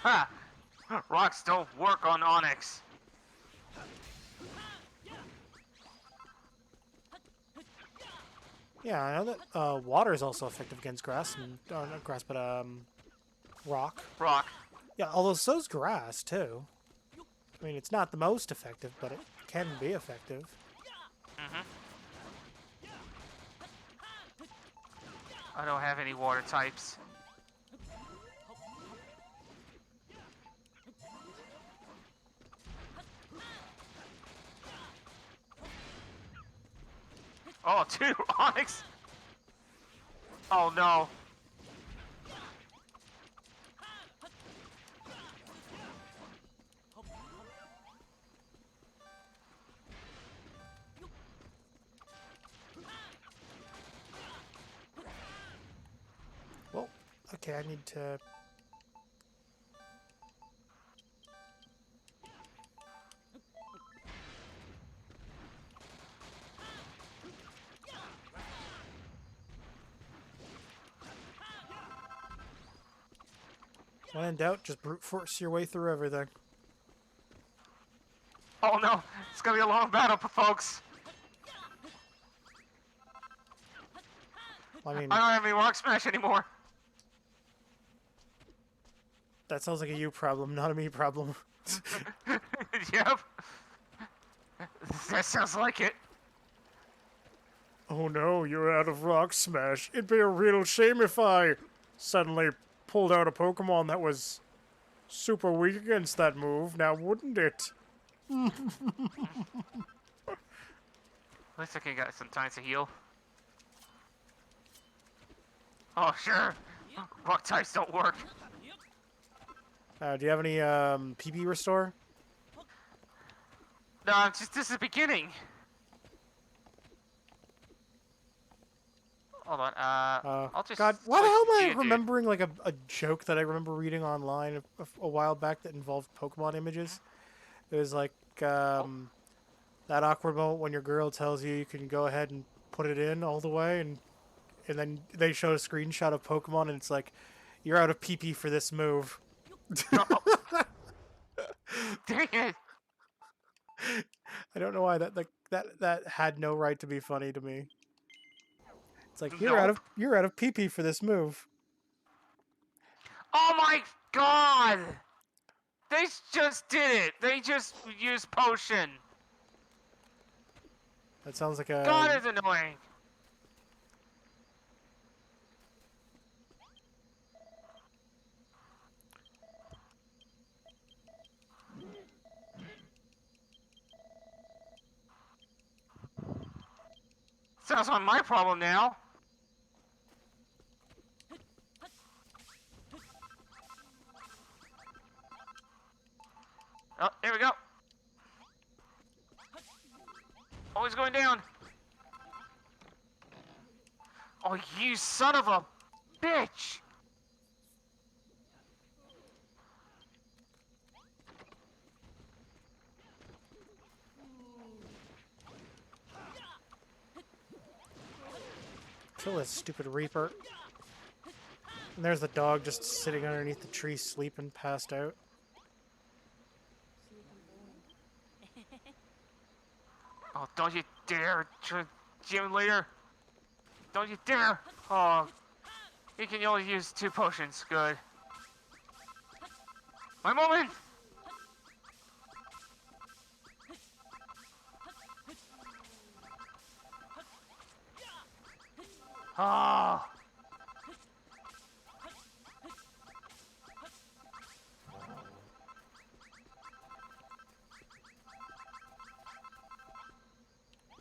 Ha! Rocks don't work on Onyx. Yeah, I know that water is also effective against grass, and not grass, but rock. Rock. Yeah, although so's grass too. I mean, it's not the most effective, but it can be effective. Mm-hmm. I don't have any water types. Oh, two Onyx. Oh no. Well, okay, I need to... When in doubt, just brute force your way through everything. Oh no. It's gonna be a long battle, folks. I mean, I don't have any rock smash anymore. that sounds like a you problem, not a me problem. Yep. That sounds like it. Oh no, you're out of Rock Smash. It'd be a real shame if I suddenly pulled out a Pokemon that was super weak against that move, now wouldn't it? At least I can get some time to heal. Oh, sure. Rock types don't work. Do you have any PP restore? No, this is the beginning. Hold on, I'll just... God, why the hell am I switch to remembering like a joke that I remember reading online a while back that involved Pokemon images? It was like that awkward moment when your girl tells you can go ahead and put it in all the way, and then they show a screenshot of Pokemon, and it's like, you're out of PP for this move. Dang it! I don't know why that had no right to be funny to me. It's like Nope. you're out of PP for this move. Oh my god! They just did it! They just used potion! That sounds like God, a it's annoying! Sounds like my problem now. Oh, here we go. Oh, he's going down. Oh, you son of a bitch! kill this stupid Reaper. And there's the dog just sitting underneath the tree sleeping, passed out. Oh, don't you dare, gym leader! Don't you dare! Oh, you can only use 2 potions. Good. My moment! Ah!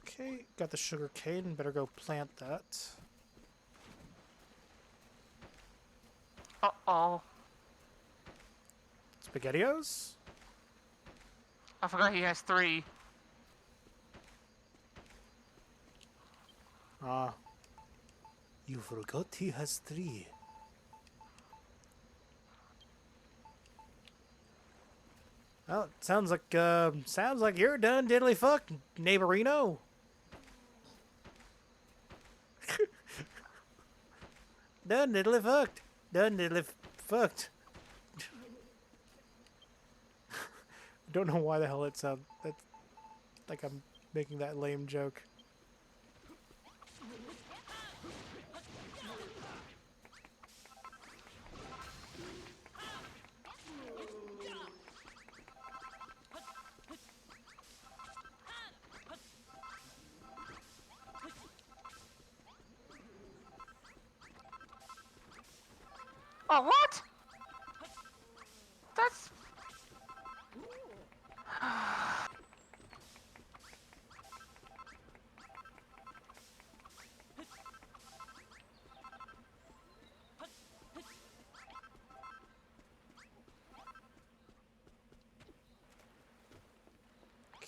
Okay, got the sugarcane. Better go plant that. Uh-oh. SpaghettiOs? I forgot he has 3. Ah. You forgot he has 3. Well, it sounds like you're done, diddly fuck, neighborino. Done diddly fucked. Done diddly fucked. Don't know why the hell it sounds like I'm making that lame joke. Oh, what? That's...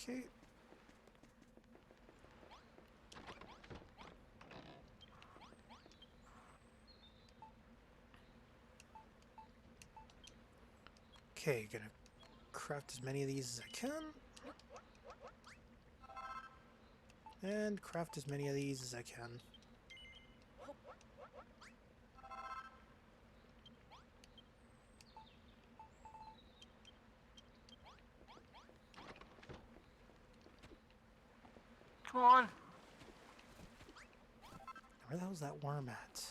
Okay. Okay, gonna craft as many of these as I can. And craft as many of these as I can. Come on. Where the hell's that worm at?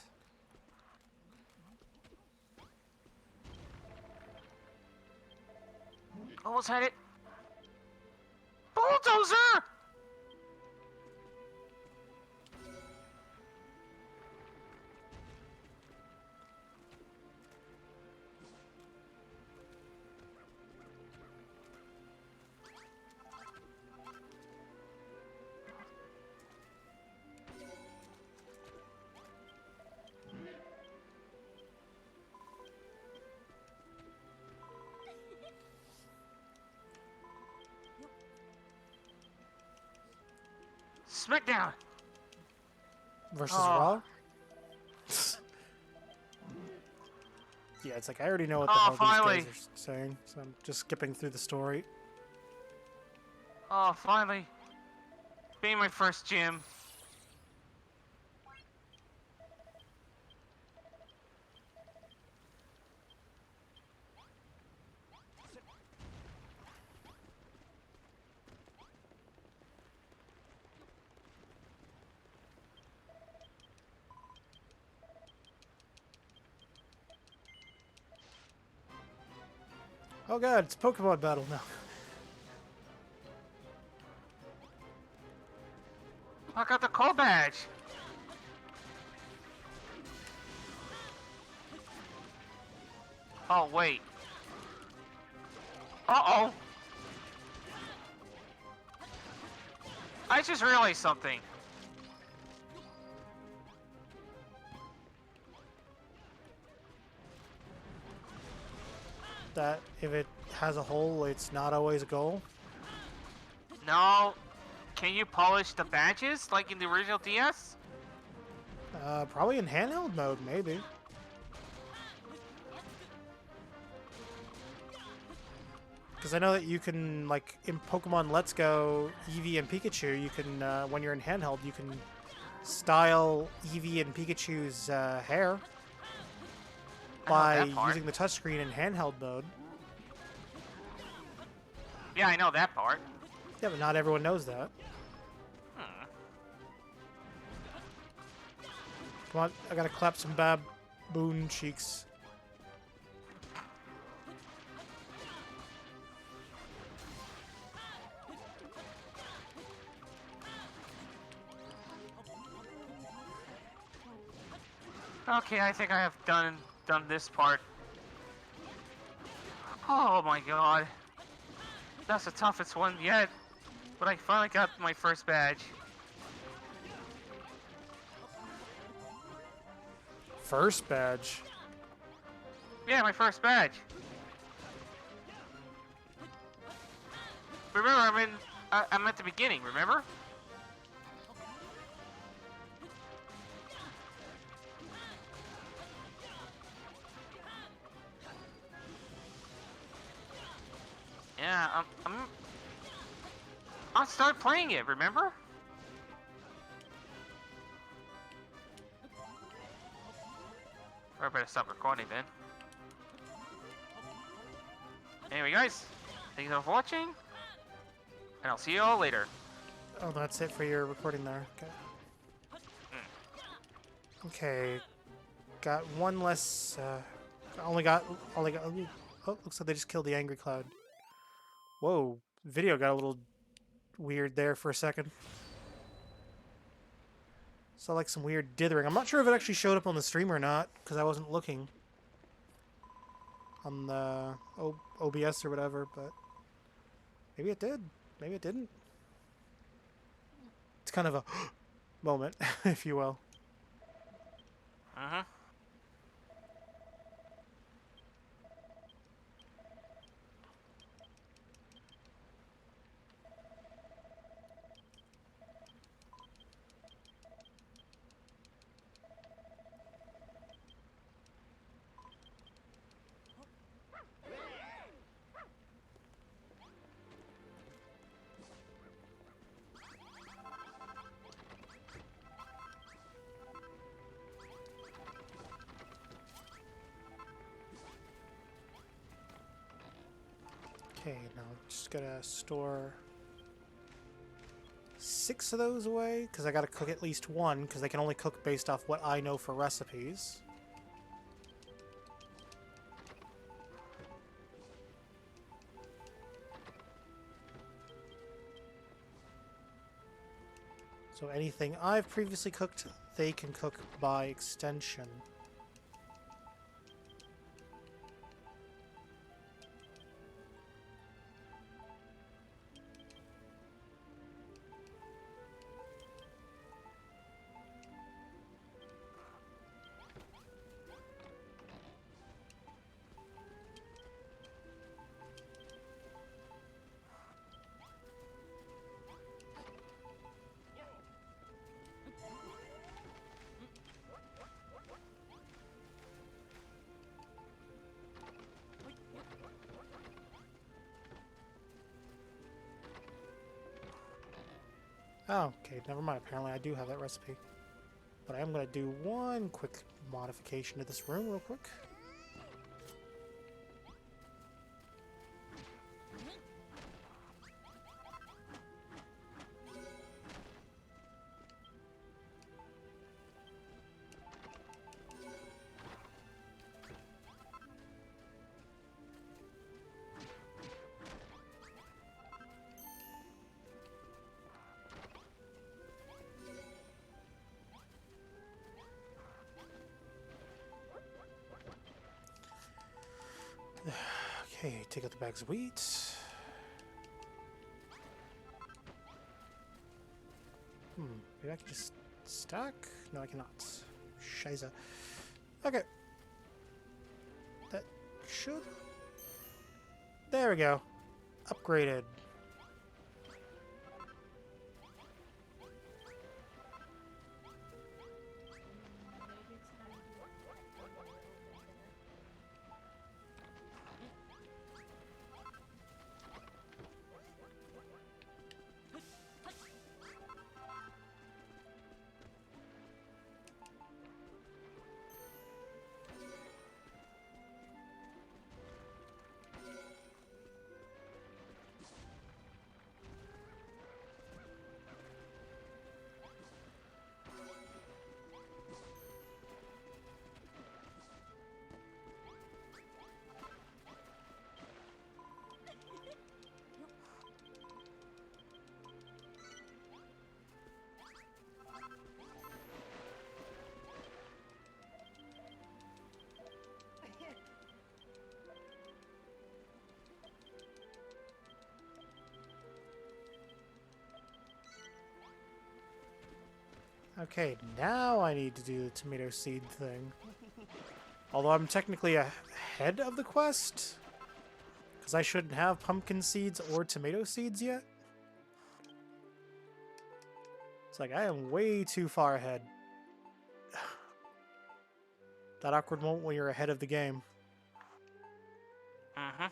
Almost had it. Bulldozer! Smackdown. Versus Oh. Raw? Yeah, it's like I already know what the Oh, hell finally. these guys are saying, so I'm just skipping through the story. Oh, finally. Being my first gym. Oh god, it's Pokemon battle now. I got the call badge. Oh, wait. Uh-oh. I just realized something. That if it has a hole, it's not always a goal. No. Can you polish the badges like in the original DS? Probably in handheld mode, maybe. Because I know that you can, like, in Pokemon Let's Go, Eevee and Pikachu, you can, when you're in handheld, you can style Eevee and Pikachu's hair I know by that part. using the touchscreen in handheld mode. Yeah, I know that part. Yeah, but not everyone knows that. Hmm. Come on, I gotta clap some baboon cheeks. Okay, I think I have done this part. Oh my god. That's the toughest one yet. But I finally got my first badge. First badge. Yeah, my first badge. Remember, I'm at the beginning, remember? Yeah, I'll start playing it, remember? Or I better stop recording then. Anyway, guys, thank you for watching, and I'll see you all later. Oh, that's it for your recording there. Okay. Okay. Got one less. Only got. Oh, looks like they just killed the angry cloud. Whoa, video got a little weird there for a second. Saw like some weird dithering. I'm not sure if it actually showed up on the stream or not because I wasn't looking on the OBS or whatever, but maybe it did. Maybe it didn't. It's kind of a moment, if you will. Uh-huh. Okay, now just gotta store 6 of those away, because I gotta cook at least one, because I can only cook based off what I know for recipes. So anything I've previously cooked, they can cook by extension. Oh, okay, never mind. Apparently I do have that recipe. But I am going to do one quick modification to this room real quick. Okay, take out the bags of wheat. Maybe I can just stack? No, I cannot. Scheiße. Okay. That should... There we go. Upgraded. Okay, now I need to do the tomato seed thing. Although I'm technically ahead of the quest, because I shouldn't have pumpkin seeds or tomato seeds yet. It's like I am way too far ahead. That awkward moment when you're ahead of the game. Mm-hmm.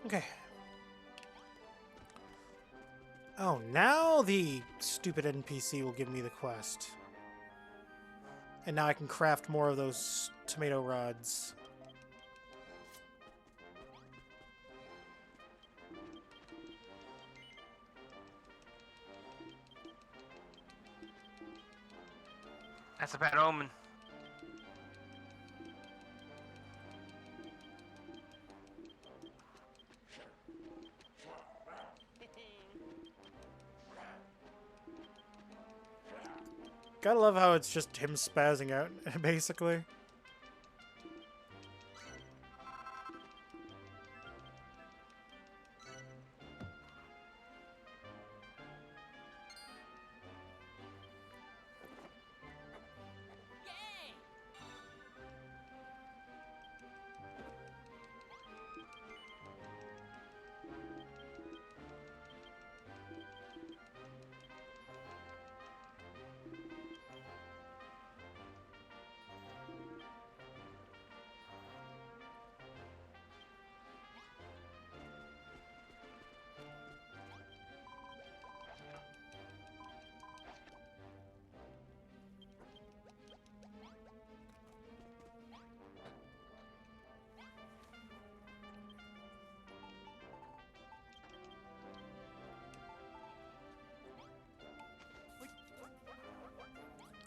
Okay. Oh, now the stupid NPC will give me the quest. And now I can craft more of those tomato rods. That's a bad omen. Gotta love how it's just him spazzing out, basically.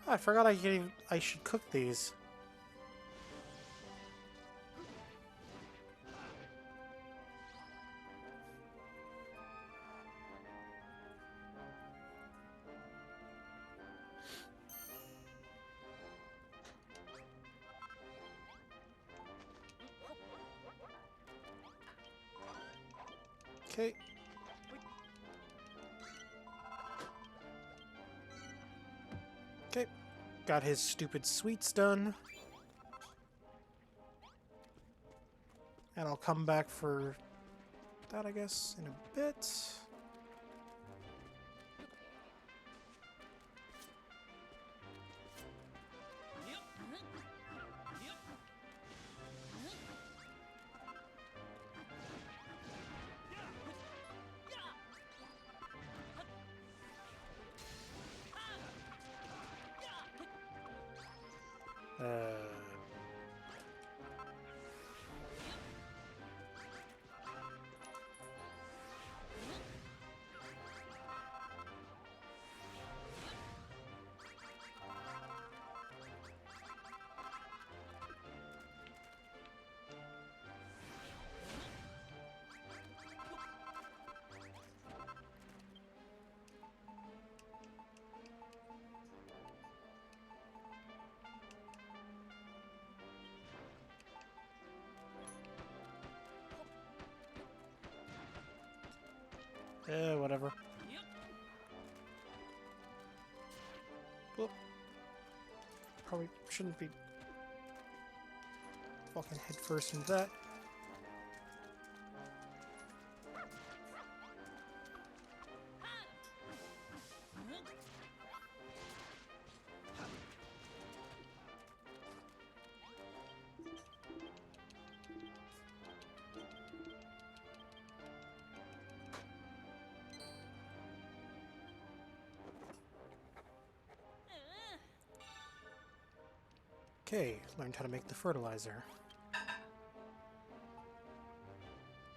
I forgot I should cook these. Okay. Okay. Got his stupid sweets done. And I'll come back for that, I guess, in a bit. Uh, whatever. Well, probably shouldn't be fucking head first into that. Okay, learned how to make the fertilizer.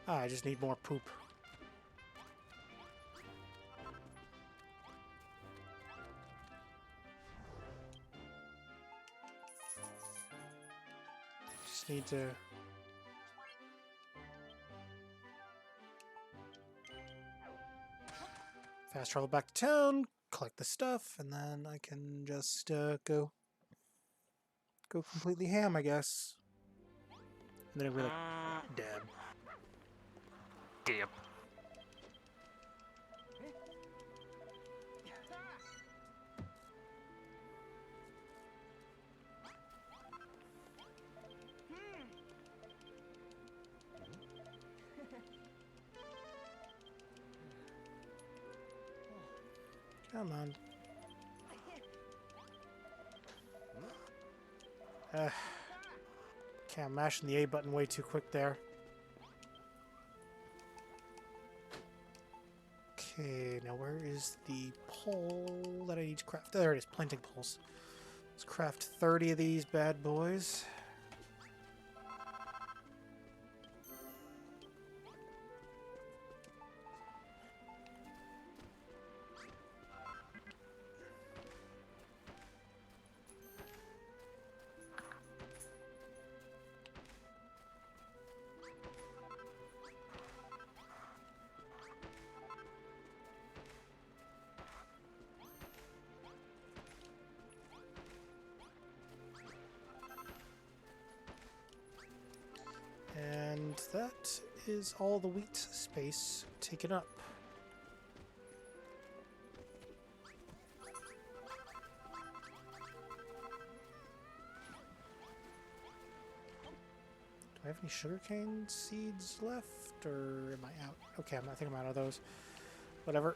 Ah, I just need more poop. Just need to... fast travel back to town, collect the stuff, and then I can just go completely ham, I guess. And then I'll be like, dab. Damn. Come on. Okay, I'm mashing the A button way too quick there. Okay, now where is the pole that I need to craft? There it is, planting poles. Let's craft 30 of these bad boys. And that is all the wheat space taken up. Do I have any sugarcane seeds left, or am I out? Okay, I think I'm out of those. Whatever.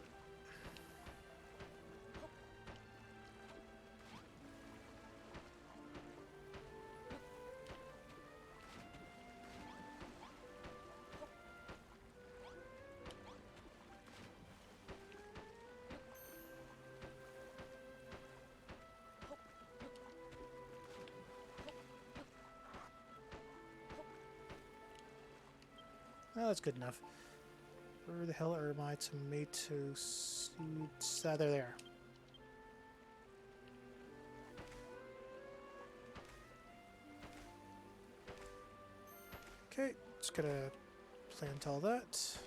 Oh, that's good enough. Where the hell are my tomato seeds? Ah, they're there. Okay, just gonna plant all that.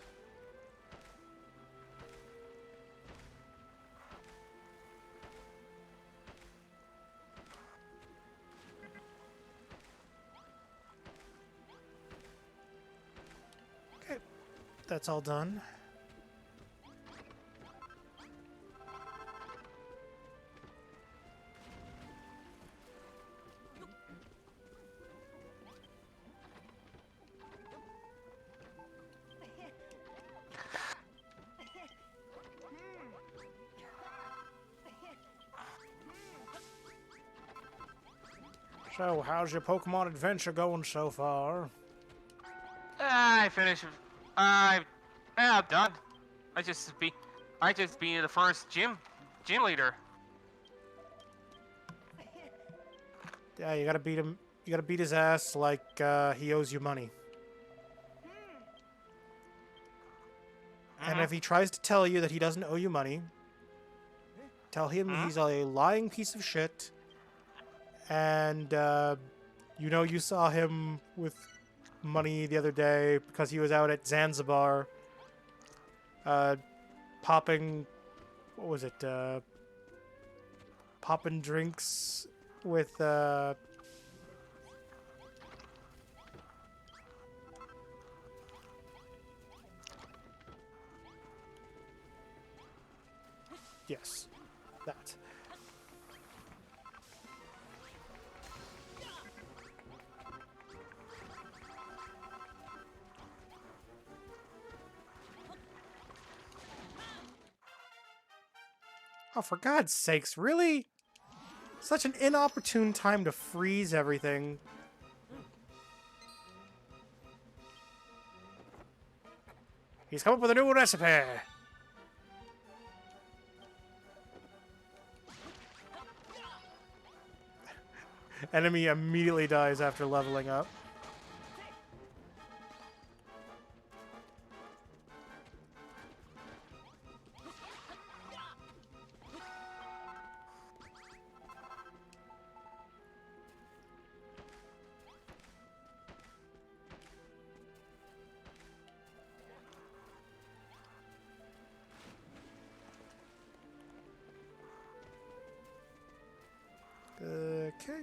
Okay, that's all done. So, how's your Pokemon adventure going so far? I finished. I, I'm done. I just be, I just be the first gym leader. Yeah, you gotta beat him. You gotta beat his ass like he owes you money. And if he tries to tell you that he doesn't owe you money, tell him he's a lying piece of shit. And you know you saw him with money the other day because he was out at Zanzibar popping, what was it, popping drinks with yes, that. Oh, for God's sakes, really? Such an inopportune time to freeze everything. He's come up with a new recipe. Enemy immediately dies after leveling up. Okay.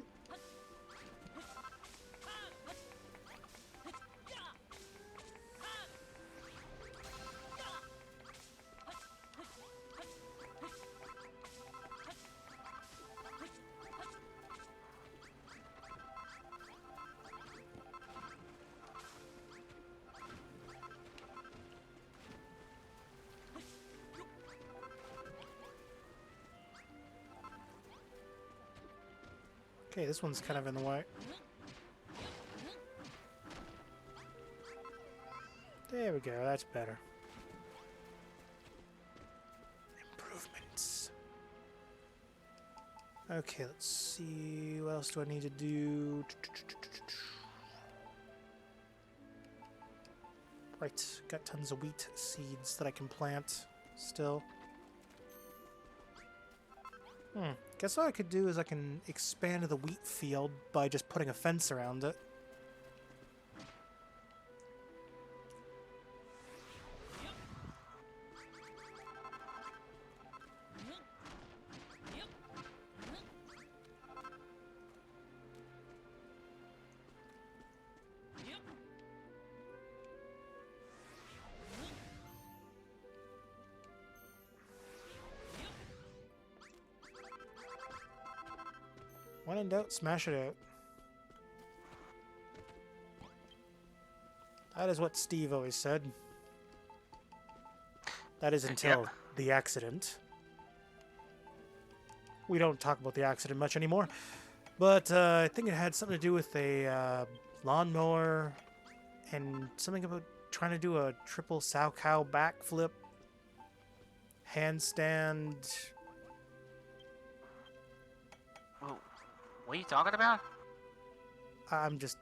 Okay, this one's kind of in the way. There we go, that's better. Improvements. Okay, let's see. What else do I need to do? Right, got tons of wheat seeds that I can plant still. Guess what I could do is I can expand the wheat field by just putting a fence around it. When in doubt, smash it out. That is what Steve always said. That is until the accident. We don't talk about the accident much anymore, but I think it had something to do with a lawnmower and something about trying to do a triple sow cow backflip, handstand. What are you talking about? I'm just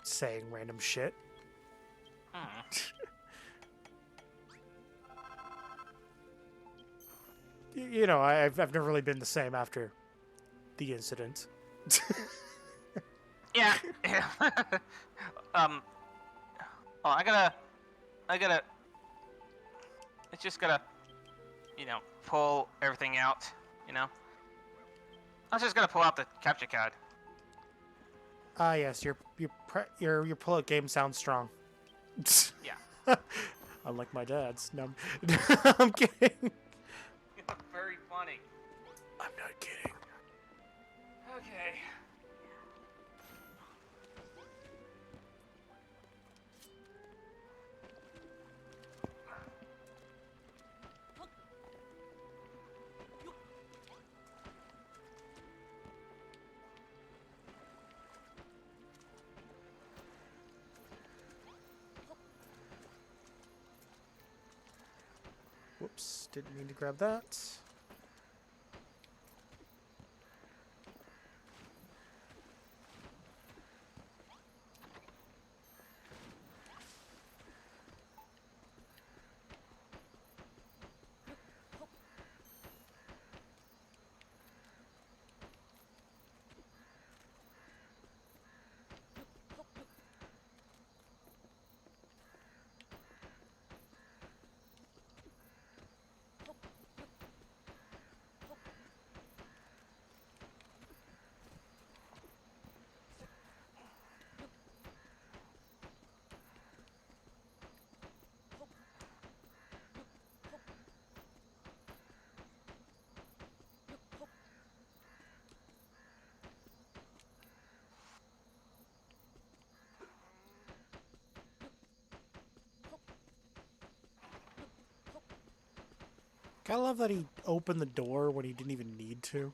saying random shit. You know, I've never really been the same after the incident. Yeah. Oh, I gotta. It's just gotta, you know, pull everything out. You know. I was just gonna pull out the capture card. Ah, yes, your pull-out game sounds strong. Yeah. Unlike my dad's. No, I'm kidding. Very funny. I'm not kidding. Okay. Whoops, didn't mean to grab that. Gotta love that he opened the door when he didn't even need to.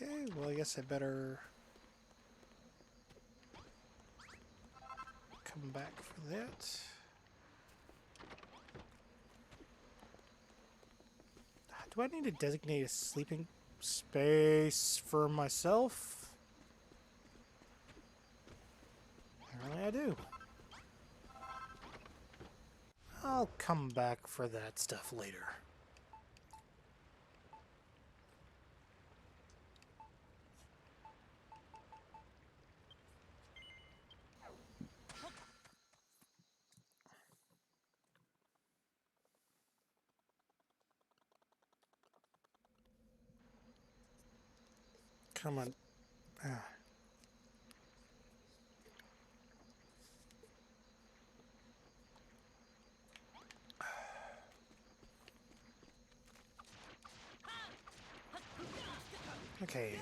Okay, well, I guess I better come back for that. Do I need to designate a sleeping space for myself? Apparently I do. I'll come back for that stuff later. Come on. Ah. Okay.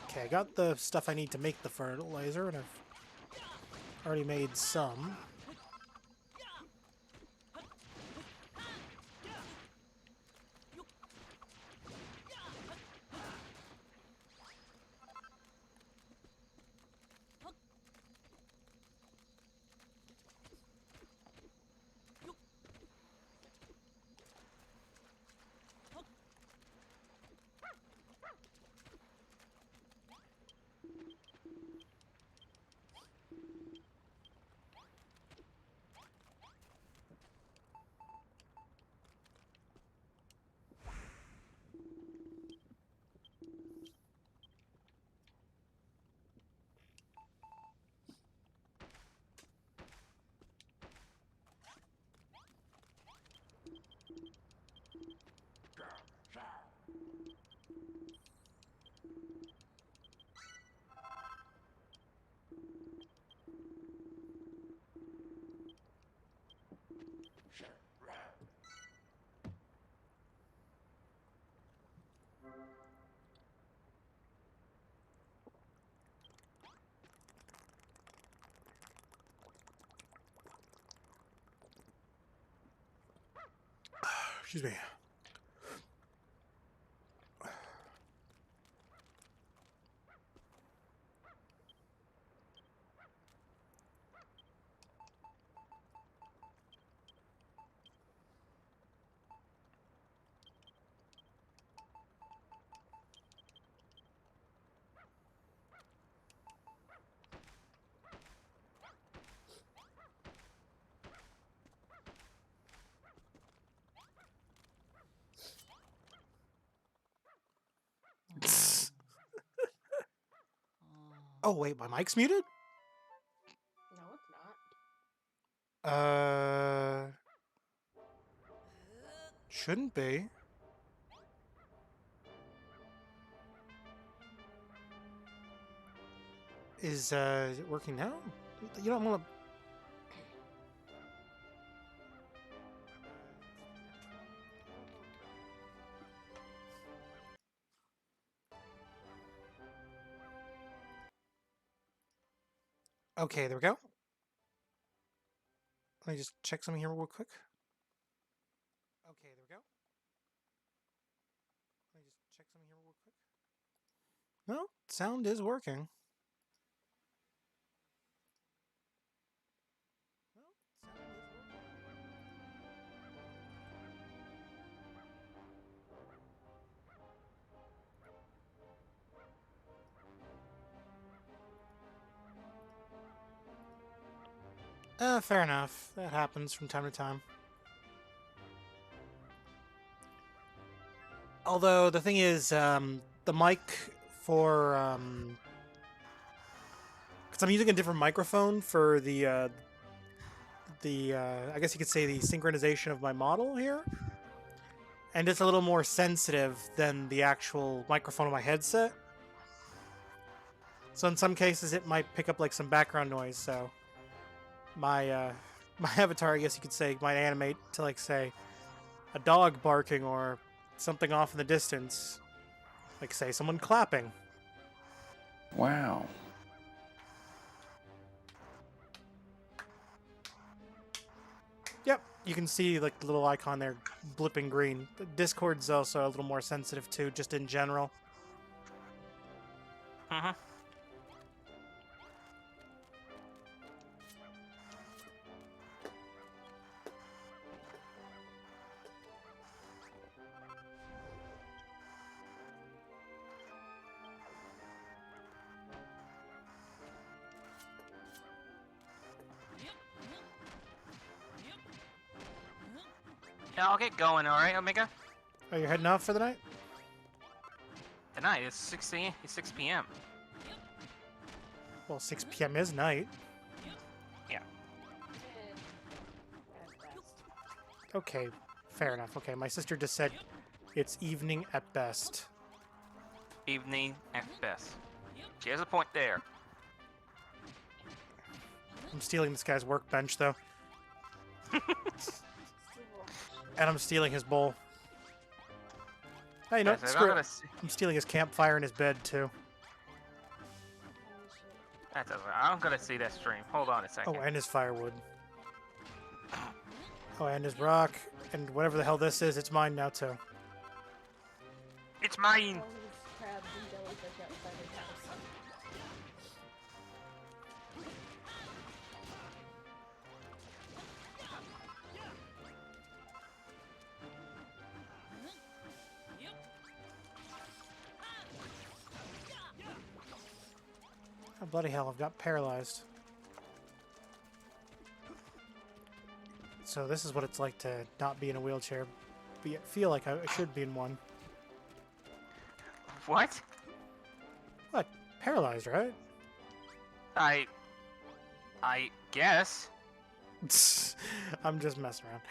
Okay, I got the stuff I need to make the fertilizer, and I've already made some. Excuse me. Oh wait, my mic's muted? No, it's not. Shouldn't be. Is it working now? You know, I'm gonna. Okay, there we go. Let me just check something here real quick. Okay, there we go. Let me just check something here real quick. No, sound is working. No, sound is working. Fair enough. That happens from time to time. Although the thing is, the mic for because I'm using a different microphone for the I guess you could say the synchronization of my model here, and it's a little more sensitive than the actual microphone of my headset. So in some cases, it might pick up like some background noise. So my my avatar, I guess you could say, might animate to like say a dog barking or something off in the distance, like say someone clapping. Wow. Yep, you can see like the little icon there blipping green. The Discord's also a little more sensitive too, just in general. Uh-huh. Yeah, I'll get going, alright, Omega? Are you heading off for the night? Tonight, it's 6 a.m. It's 6 p.m. Well, 6 p.m. is night. Yeah. At best. Okay, fair enough. Okay, my sister just said it's evening at best. Evening at best. She has a point there. I'm stealing this guy's workbench, though. Still And I'm stealing his bowl. Hey, you know, Yes, I'm screw gonna it. see. I'm stealing his campfire in his bed, too. holy shit. That's okay. I'm gonna see that stream. Hold on a second. Oh, and his firewood. Oh, and his rock. And whatever the hell this is, it's mine now, too. It's mine! All these crabs and jellyfish outside his house. Oh, bloody hell, I've got paralyzed. So this is what it's like to not be in a wheelchair, but yet feel like I should be in one. What? What? Paralyzed, right? I guess. I'm just messing around.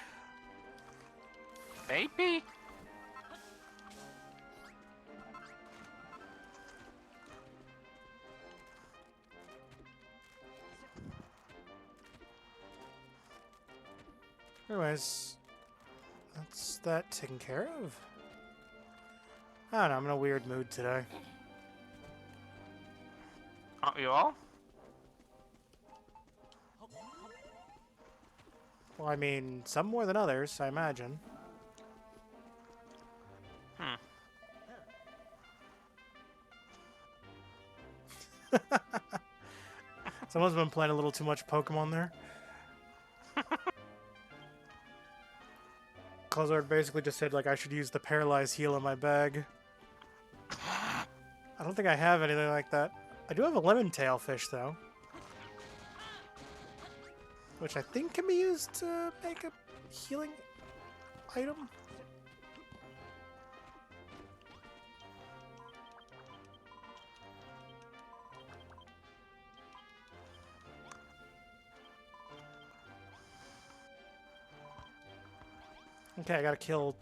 Maybe? Anyways, that's that taken care of. I don't know, I'm in a weird mood today. Aren't we all? Well, I mean, some more than others, I imagine. Someone's been playing a little too much Pokemon there. Clozard basically just said, like, I should use the Paralyze heal in my bag. I don't think I have anything like that. I do have a Lemon Tail fish, though. Which I think can be used to make a healing item. Okay, I gotta kill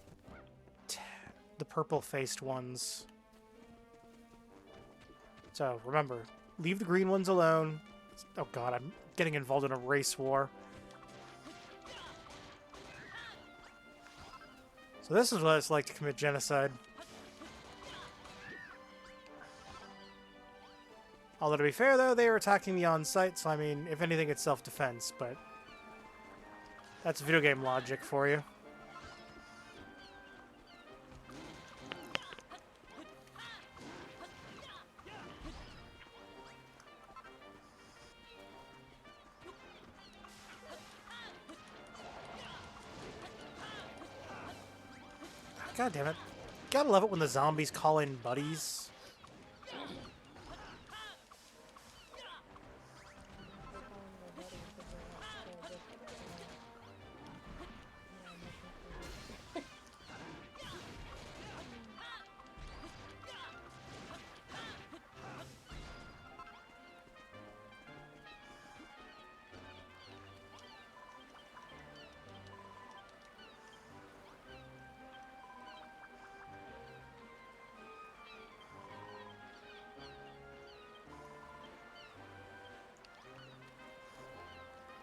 the purple-faced ones. So, remember, leave the green ones alone. Oh god, I'm getting involved in a race war. So this is what it's like to commit genocide. Although, to be fair, though, they were attacking me on sight, so I mean, if anything, it's self-defense, but that's video game logic for you. God damn it. Gotta love it when the zombies call in buddies.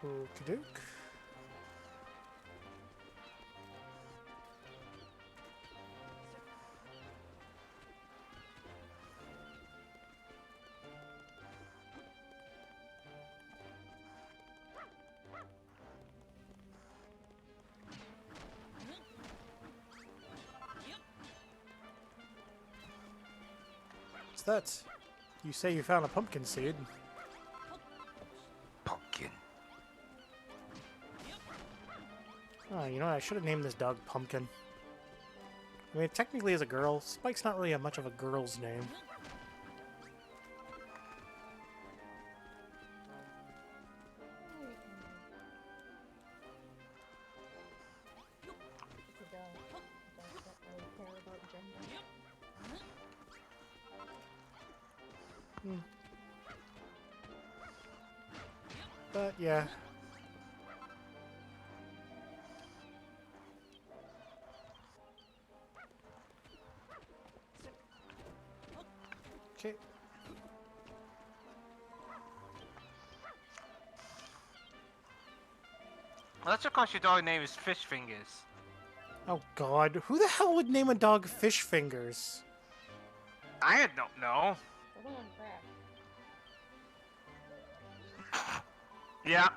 Okey-doke. What's that? You say you found a pumpkin seed. Pumpkin. Oh, you know what? I should have named this dog Pumpkin. I mean, technically as a girl, Spike's not really much of a girl's name. But, yeah. Okay. Let's of course your dog name is Fish Fingers. Oh god, who the hell would name a dog Fish Fingers? I don't know. We're doing crap. Yeah.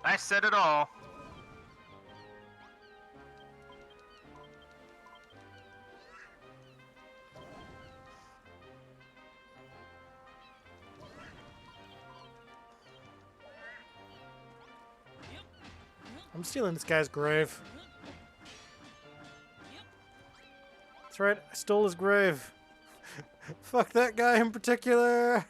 I said it all. I'm stealing this guy's grave. That's right, I stole his grave. Fuck that guy in particular.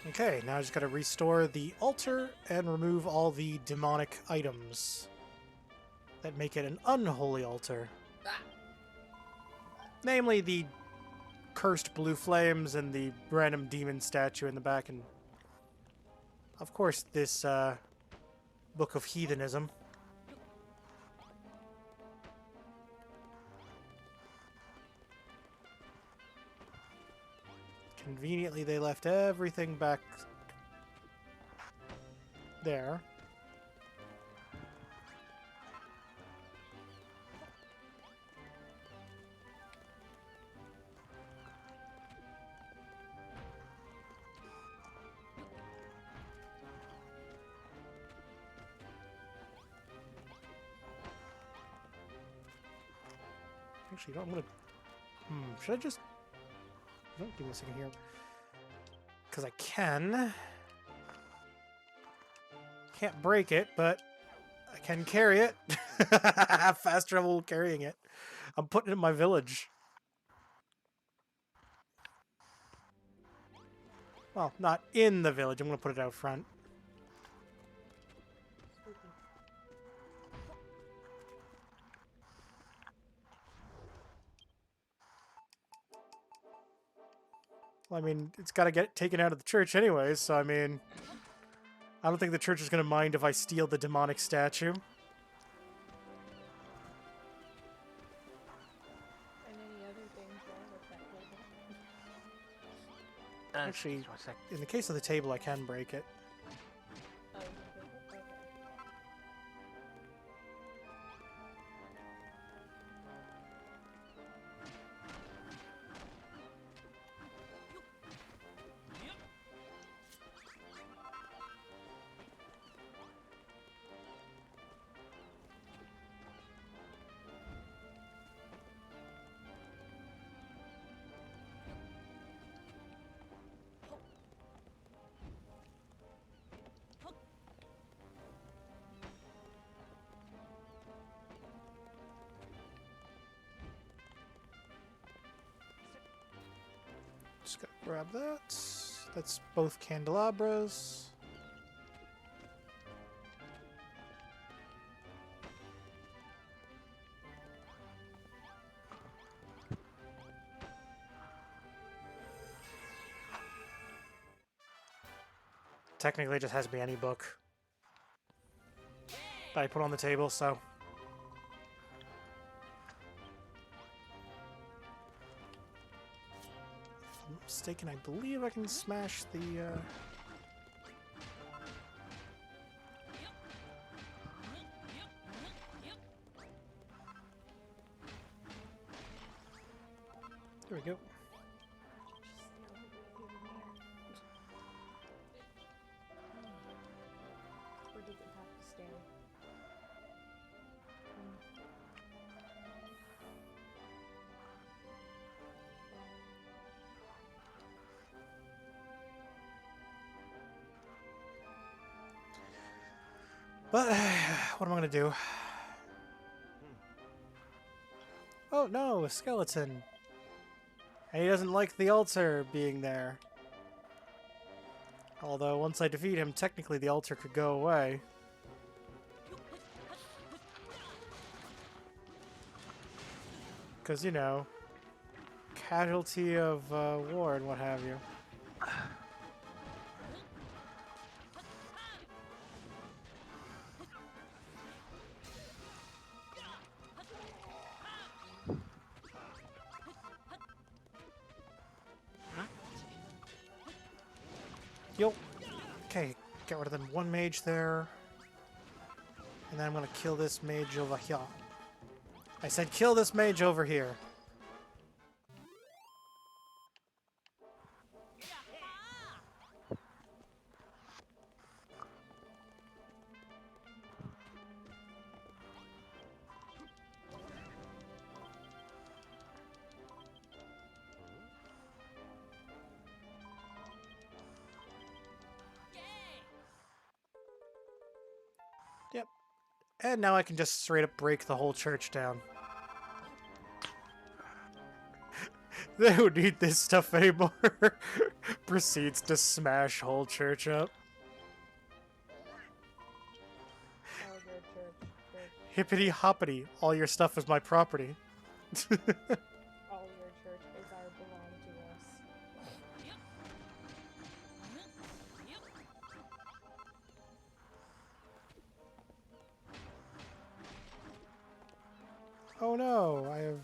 Okay, now I just gotta restore the altar and remove all the demonic items that make it an unholy altar. Namely, the cursed blue flames and the random demon statue in the back, and of course this book of heathenism. Conveniently, they left everything back there. Actually, no, I'm gonna... should I just... No, give me a second here. Because I can. Can't break it, but I can carry it. I have fast trouble carrying it. I'm putting it in my village. Well, not in the village. I'm going to put it out front. Spooky. Well, I mean, it's got to get taken out of the church anyways, so I mean... I don't think the church is going to mind if I steal the demonic statue. And any other things wrong with that table? Actually, just 1 sec. in the case of the table, I can break it. Oh, you can break it? Okay. Just gotta grab that. That's both candelabras. Technically, it just has to be any book that I put on the table, so... If I'm not mistaken, I believe I can smash the, There we go. Or does it have to stay? But, what am I gonna do? Oh no, a skeleton. And he doesn't like the altar being there. Although, once I defeat him, technically the altar could go away. Because, you know, casualty of war and what have you. Yo. Okay, get rid of them. One mage there. And then I'm gonna kill this mage over here. I said kill this mage over here. Yep. And now I can just straight up break the whole church down. They don't need this stuff anymore. Proceeds to smash whole church up. Oh, good church. Church. Hippity hoppity, all your stuff is my property. All your church is our belong to us. Oh no, I have...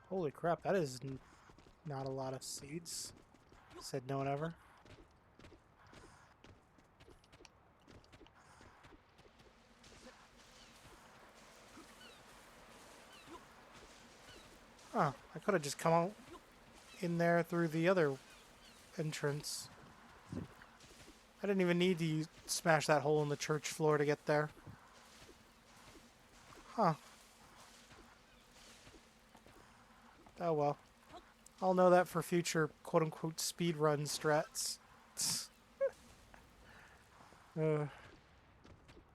Holy crap, that is not a lot of seeds. Said no one ever. Huh, I could have just come out in there through the other entrance. I didn't even need to smash that hole in the church floor to get there. Huh. Oh well. I'll know that for future quote-unquote speedrun strats. No,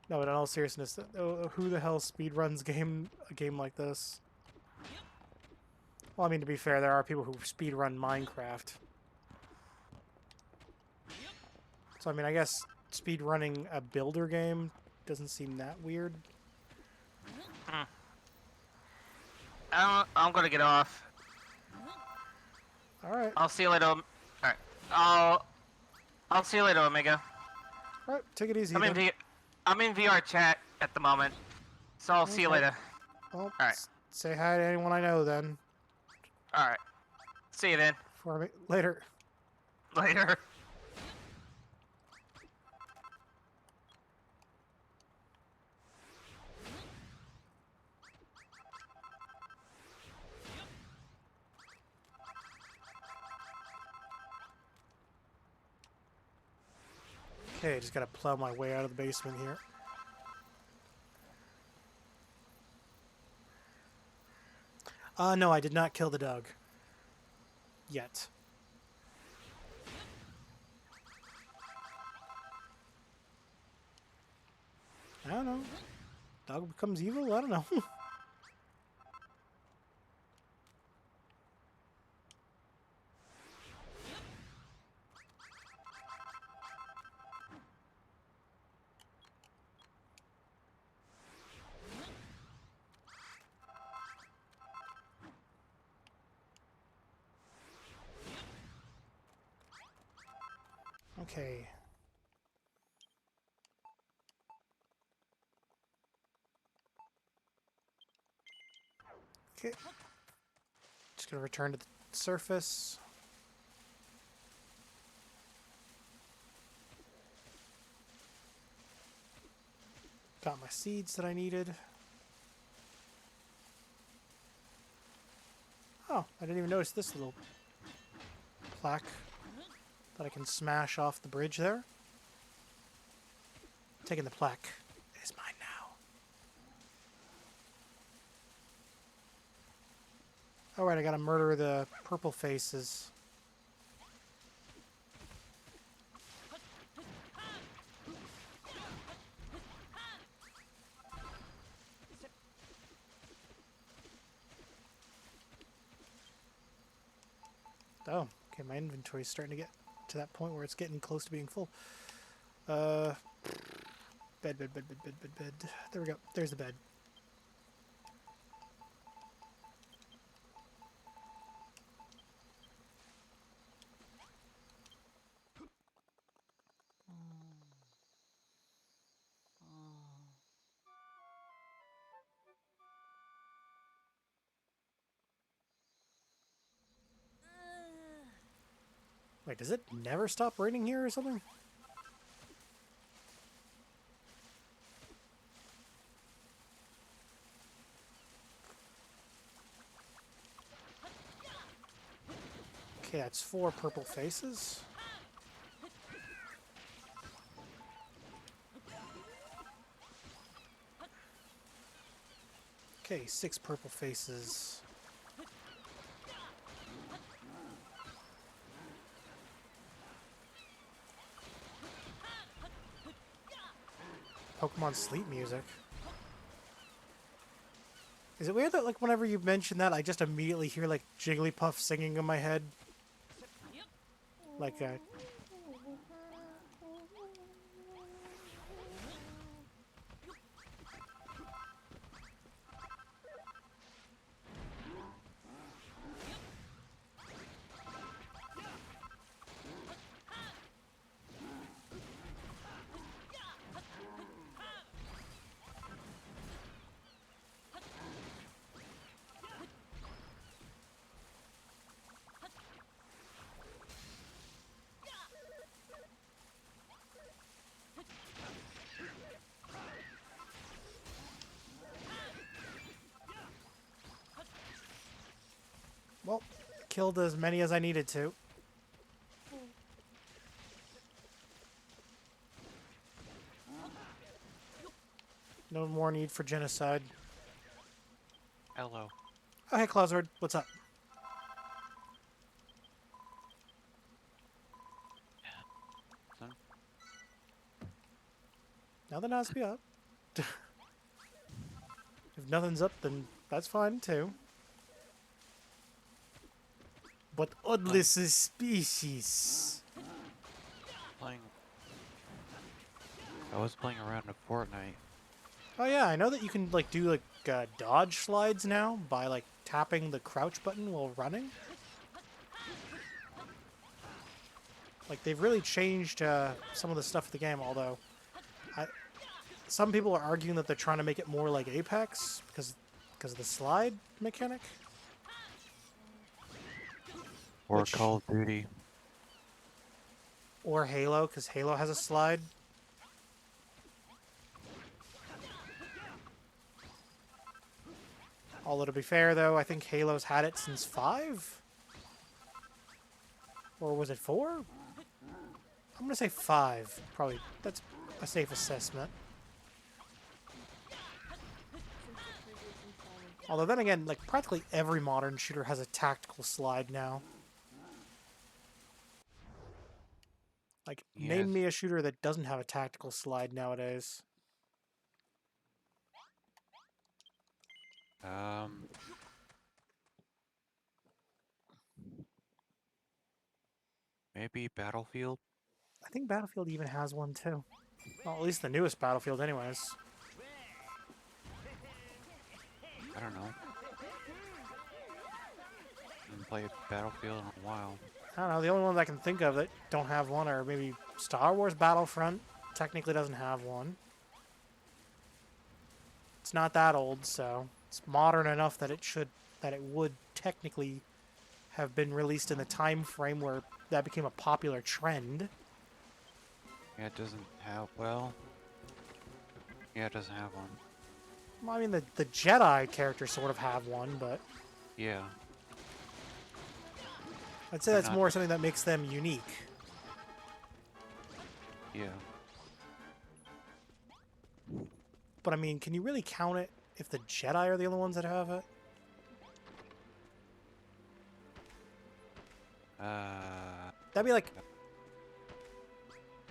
but in all seriousness, who the hell speedruns a game like this? Well, I mean, to be fair, there are people who speedrun Minecraft. So, I mean, I guess speedrunning a builder game doesn't seem that weird. I'm gonna get off. Alright. I'll see you later. Alright. I'll see you later, Omega. Alright, take it easy I'm in then. I'm in VR chat at the moment, so I'll see you Okay. later. Well, Alright. say hi to anyone I know then. Alright. See you then. For me later. Later. Okay, just gotta plow my way out of the basement here. No, I did not kill the dog. Yet. I don't know. Dog becomes evil? I don't know. Okay. Okay. Just gonna return to the surface. Got my seeds that I needed. Oh, I didn't even notice this little plaque that I can smash off the bridge there. Taking the plaque. It is mine now. Alright, I gotta murder the purple faces. Oh, okay, my inventory's starting to get to that point where it's getting close to being full. Bed. There we go. There's the bed. Wait, does it never stop raining here or something? Okay, that's 4 purple faces. Okay, 6 purple faces. Pokemon sleep music. Is it weird that, like, whenever you mention that, I just immediately hear, like, Jigglypuff singing in my head? Like, Well, killed as many as I needed to. No more need for genocide. Hello. Oh, hey, Clauseword. What's up? Son. Nothing has to be up. If nothing's up, then that's fine, too. But oddly suspicious. Playing. I was playing around in Fortnite. Oh, yeah, I know that you can, like, do, like, dodge slides now by, like, tapping the crouch button while running. Like, they've really changed some of the stuff of the game, although some people are arguing that they're trying to make it more like Apex because of the slide mechanic. Or Which- Call of Duty. Or Halo, because Halo has a slide. Although, to be fair, though, I think Halo's had it since 5? Or was it 4? I'm going to say 5. Probably, that's a safe assessment. Although then again, like, practically every modern shooter has a tactical slide now. Like, name Yes. me a shooter that doesn't have a tactical slide nowadays. Maybe Battlefield? I think Battlefield even has one, too. Well, at least the newest Battlefield anyways. I don't know. Haven't played Battlefield in a while. I don't know, the only ones I can think of that don't have one are maybe Star Wars Battlefront. Technically doesn't have one. It's not that old, so it's modern enough that it would technically have been released in the time frame where that became a popular trend. Yeah, it doesn't have, well... Yeah, it doesn't have one. Well, I mean, the Jedi characters sort of have one, but Yeah. I'd say They're that's not- more something that makes them unique. Yeah. But I mean, can you really count it if the Jedi are the only ones that have it? That'd be like...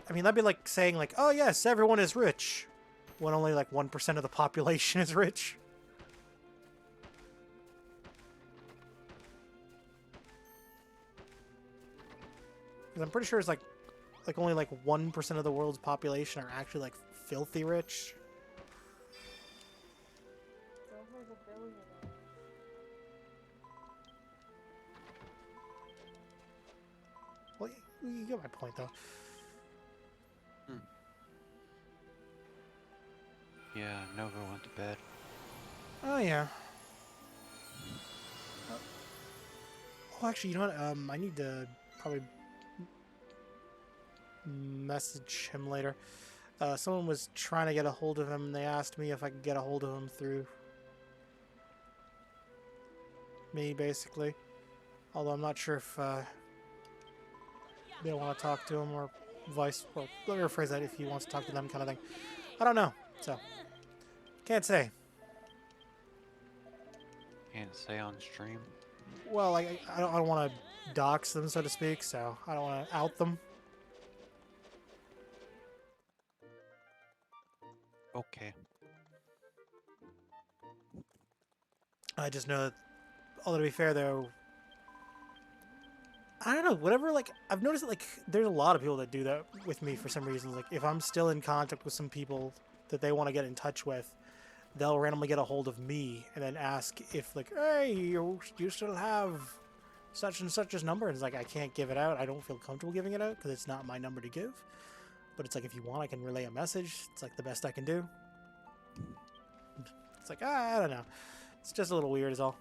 I mean, that'd be like saying, like, oh yes, everyone is rich, when only like 1% of the population is rich. 'Cause I'm pretty sure it's like only like 1% of the world's population are actually like filthy rich. Well, you get my point, though. Yeah, Nova went to bed. Oh, yeah. Oh, actually, you know what? I need to probably message him later. Someone was trying to get a hold of him, and they asked me if I could get a hold of him through me, basically. Although I'm not sure if they want to talk to him or vice... Well, let me rephrase that, if he wants to talk to them kind of thing. I don't know, so... Can't say. Can't say on stream. Well, I don't want to dox them, so to speak, so I don't want to out them. Okay. I just know that, although to be fair, though, I don't know, whatever, like, I've noticed that, like, there's a lot of people that do that with me for some reason. Like, if I'm still in contact with some people that they want to get in touch with, they'll randomly get a hold of me and then ask if, like, hey, you still have such and such's number? And it's like, I can't give it out. I don't feel comfortable giving it out because it's not my number to give. But it's like, if you want, I can relay a message. It's like the best I can do. It's like, I don't know. It's just a little weird is all.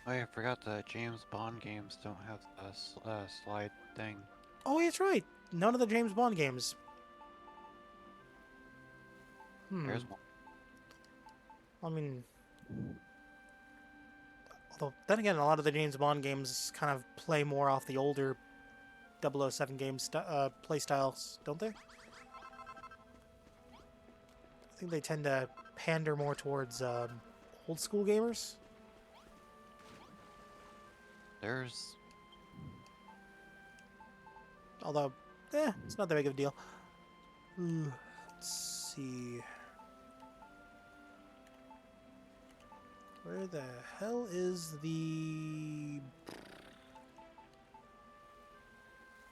Oh yeah, I forgot that James Bond games don't have a slide. thing. Oh, that's right. None of the James Bond games. There's one. I mean, although then again, a lot of the James Bond games kind of play more off the older 007 game play styles, don't they? I think they tend to pander more towards old school gamers. There's Although, it's not that big of a deal. Let's see. Where the hell is the...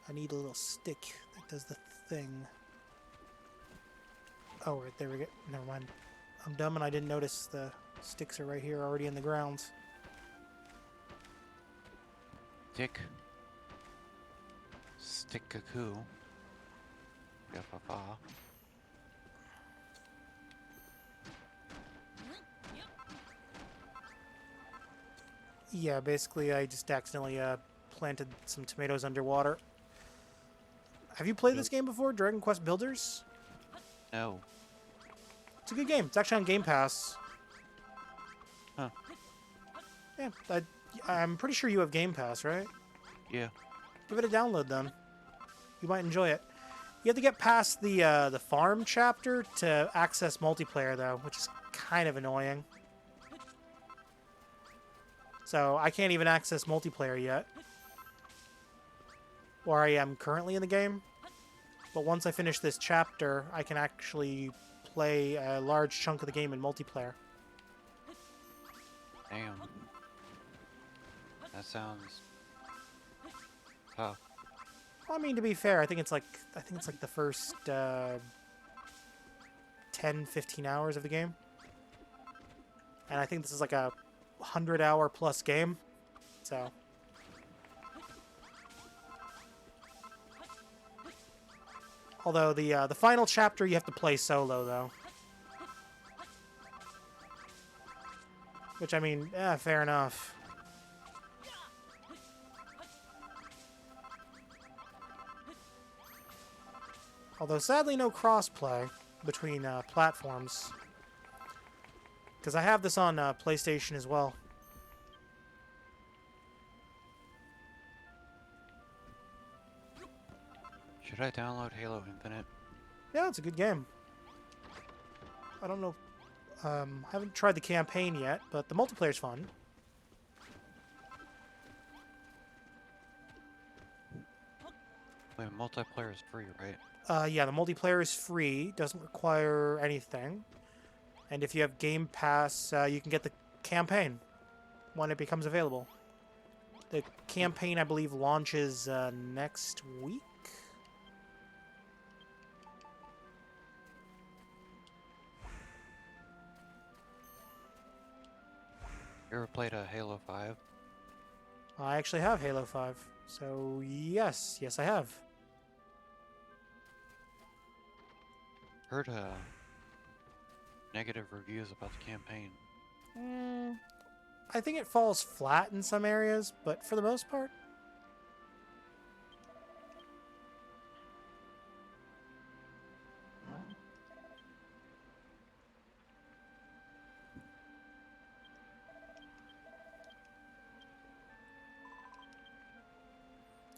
I need a little stick that does the thing. Oh, right, there we go. Never mind. I'm dumb and I didn't notice the sticks are right here already in the ground. Stick-a-coo. Yafafa. Yeah, basically I just accidentally planted some tomatoes underwater. Have you played this game before, Dragon Quest Builders? No. It's a good game. It's actually on Game Pass. Huh. Yeah, I'm pretty sure you have Game Pass, right? Yeah. Give it a download then. You might enjoy it. You have to get past the farm chapter to access multiplayer though, which is kind of annoying. So I can't even access multiplayer yet. Where I am currently in the game. But once I finish this chapter, I can actually play a large chunk of the game in multiplayer. Damn. That sounds tough. Well, I mean, to be fair, I think it's like the first 10-15 hours of the game. And I think this is like a 100-hour plus game. So although the final chapter you have to play solo though. Which I mean, fair enough. Although sadly no crossplay between platforms. Because I have this on PlayStation as well. Should I download Halo Infinite? Yeah, it's a good game. I don't know. I haven't tried the campaign yet, but the multiplayer's fun. Wait, multiplayer is free, right? Yeah, the multiplayer is free. Doesn't require anything. And if you have Game Pass, you can get the campaign when it becomes available. The campaign, I believe, launches next week. You ever played a Halo 5? I actually have Halo 5. So, yes, I have. Heard negative reviews about the campaign. I think it falls flat in some areas, but for the most part.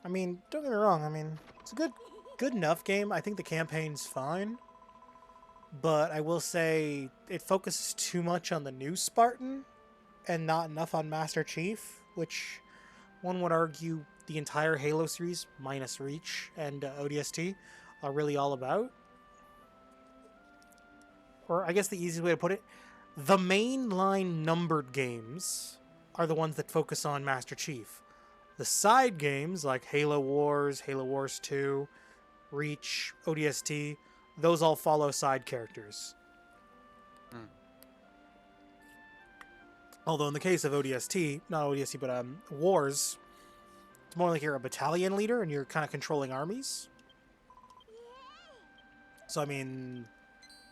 I mean, don't get me wrong. I mean, it's a good enough game. I think the campaign's fine. But I will say it focuses too much on the new Spartan and not enough on Master Chief, which one would argue the entire Halo series, minus Reach and ODST, are really all about. Or I guess the easiest way to put it, the mainline numbered games are the ones that focus on Master Chief. The side games, like Halo Wars 2, Reach, ODST, those all follow side characters. Although in the case of ODST, not ODST, but Wars, it's more like you're a battalion leader and you're kind of controlling armies. So, I mean,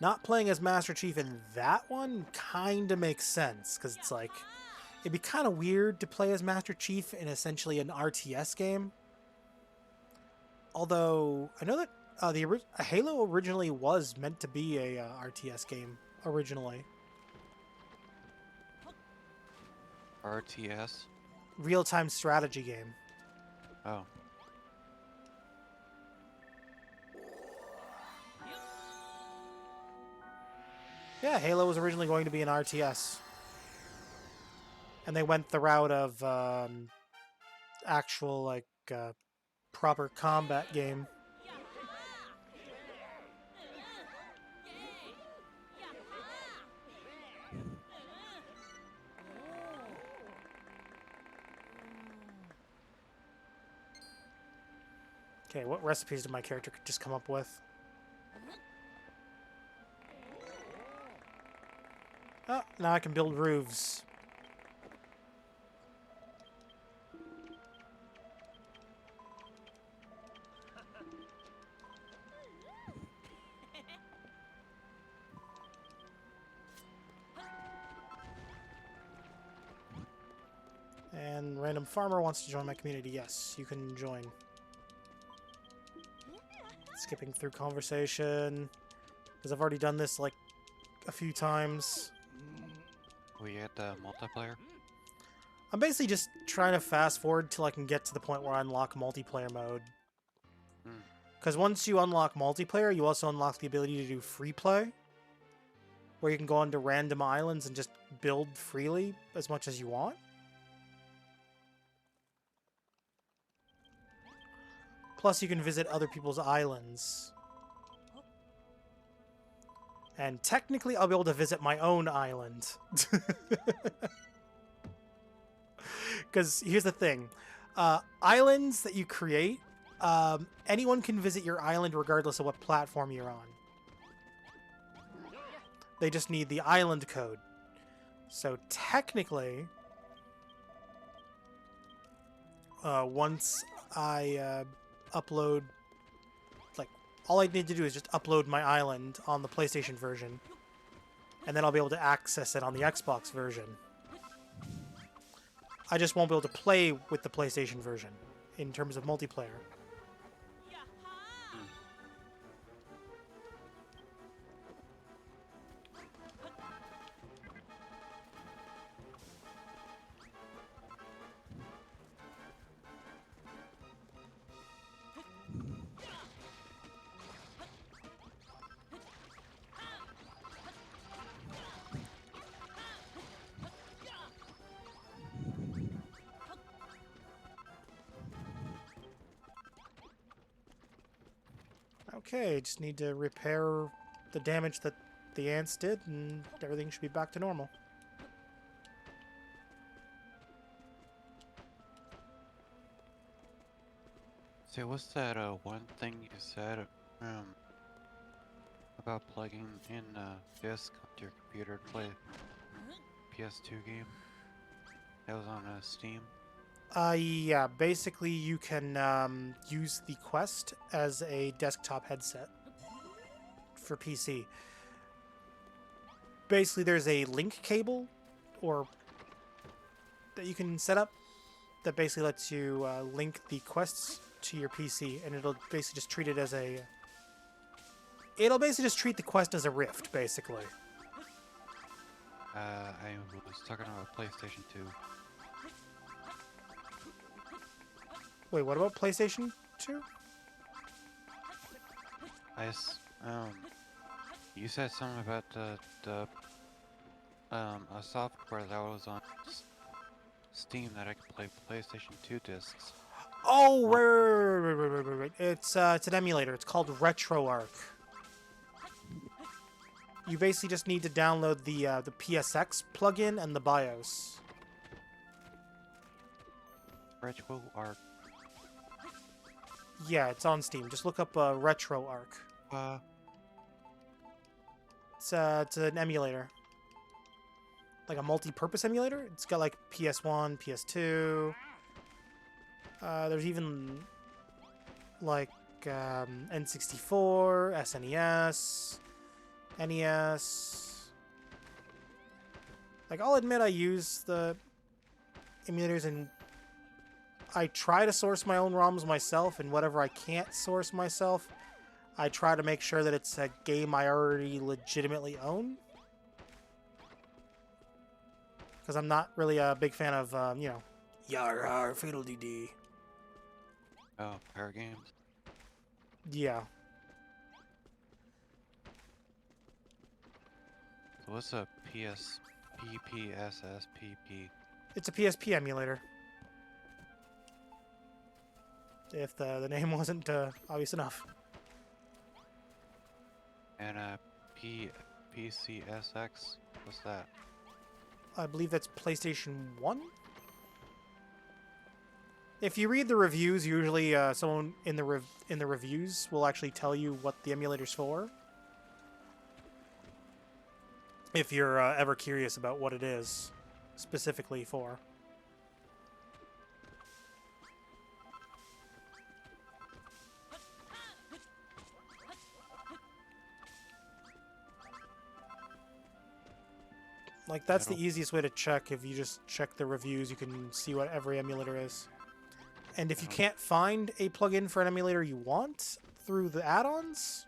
not playing as Master Chief in that one kind of makes sense, because it's like, it'd be kind of weird to play as Master Chief in essentially an RTS game. Although I know that Halo originally was meant to be a RTS game originally, RTS? real-time strategy game. Oh. Yeah, Halo was originally going to be an RTS, and they went the route of actual proper combat game. Okay, what recipes did my character just come up with? Oh, now I can build roofs. And random farmer wants to join my community. Yes, you can join. Skipping through conversation, because I've already done this like a few times. We had the multiplayer? I'm basically just trying to fast forward till I can get to the point where I unlock multiplayer mode. Because once you unlock multiplayer, you also unlock the ability to do free play, where you can go onto random islands and just build freely as much as you want. Plus, you can visit other people's islands. And technically, I'll be able to visit my own island. Because here's the thing. Islands that you create, anyone can visit your island regardless of what platform you're on. They just need the island code. So technically, once I upload, like, all I need to do is just upload my island on the PlayStation version, and then I'll be able to access it on the Xbox version. I just won't be able to play with the PlayStation version in terms of multiplayer. Okay, just need to repair the damage that the ants did, and everything should be back to normal. So what's that one thing you said about plugging in a disc onto your computer to play a PS2 game? That was on Steam? Yeah, basically you can use the Quest as a desktop headset for PC. Basically, there's a link cable or that you can set up that basically lets you link the Quests to your PC, and it'll basically just treat it as a... It'll basically just treat the Quest as a Rift, basically. I was talking about PlayStation 2. Wait, what about PlayStation 2? You said something about a software that was on Steam that I could play PlayStation 2 discs. Oh, right. It's an emulator. It's called RetroArch. You basically just need to download the PSX plugin and the BIOS. RetroArch. Yeah, it's on Steam. Just look up RetroArch. It's an emulator. Like a multi-purpose emulator. It's got like PS1, PS2. There's even like N64, SNES, NES. Like, I'll admit I use the emulators in I try to source my own ROMs myself, and whatever I can't source myself, I try to make sure that it's a game I already legitimately own. Because I'm not really a big fan of, you know, yar yar, Fatal DD. Oh, Pair Games. Yeah. So what's a PSPPSSPP? It's a PSP emulator. If the name wasn't obvious enough. And a PCSX? What's that? I believe that's PlayStation 1? If you read the reviews, usually someone in the reviews will actually tell you what the emulator's for. If you're ever curious about what it is specifically for. Like, that's the easiest way to check. If you just check the reviews, you can see what every emulator is. And if you can't find a plugin for an emulator you want through the add-ons,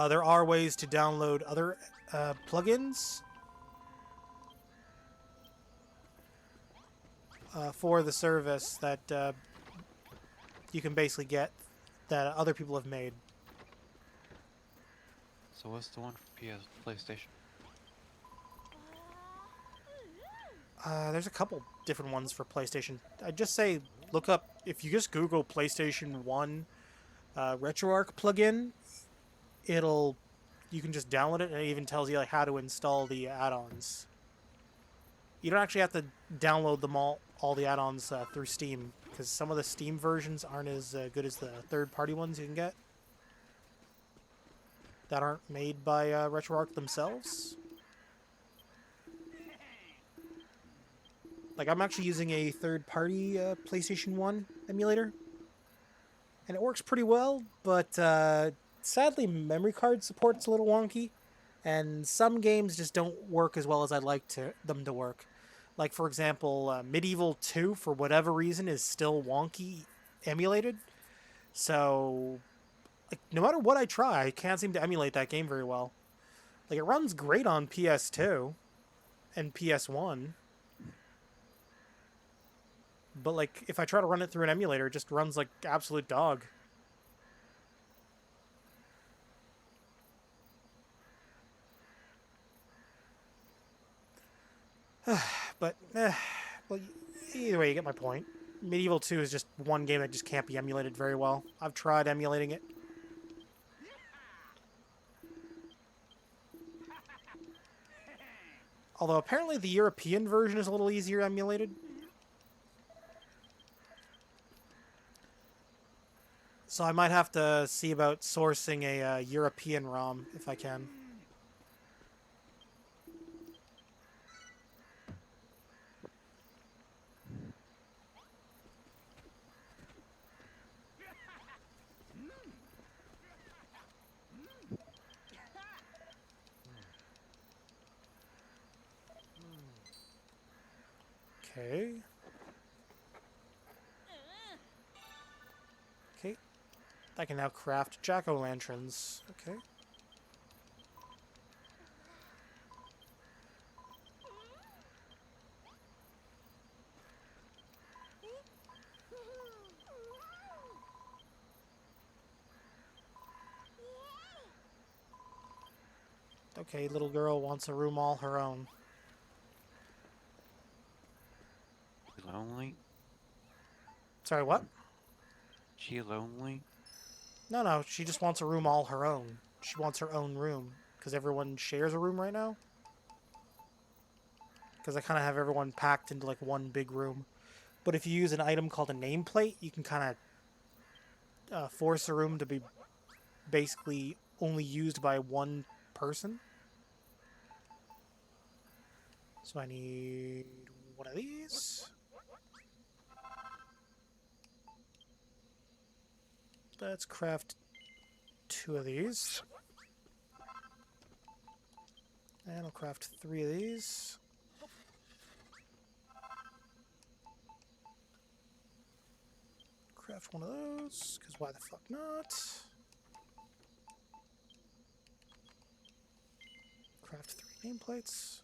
there are ways to download other plugins for the service that you can basically get that other people have made. So what's the one for PlayStation? There's a couple different ones for PlayStation. I'd just say look up, if you just Google PlayStation 1 RetroArch plugin, you can just download it, and it even tells you like how to install the add-ons. You don't actually have to download them all the add-ons through Steam, because some of the Steam versions aren't as good as the third-party ones you can get that aren't made by RetroArch themselves. Like, I'm actually using a third-party PlayStation 1 emulator, and it works pretty well, but sadly, memory card support's a little wonky, and some games just don't work as well as I'd like them to work. Like, for example, Medieval 2, for whatever reason, is still wonky emulated, so like, no matter what I try, I can't seem to emulate that game very well. Like, it runs great on PS2 and PS1, but like, if I try to run it through an emulator, it just runs like absolute dog. But, well, either way, you get my point. Medieval 2 is just one game that just can't be emulated very well. I've tried emulating it. Although apparently the European version is a little easier emulated. So I might have to see about sourcing a European ROM if I can. Okay. Okay. I can now craft jack-o'-lanterns. Okay. Okay, little girl wants a room all her own. Lonely? Sorry, what? She lonely? No, she just wants a room all her own. She wants her own room. Because everyone shares a room right now. Because I kind of have everyone packed into like one big room. But if you use an item called a nameplate, you can kind of force a room to be basically only used by one person. So I need one of these. Let's craft 2 of these. And I'll craft 3 of these. craft one of those, because why the fuck not? Craft 3 nameplates.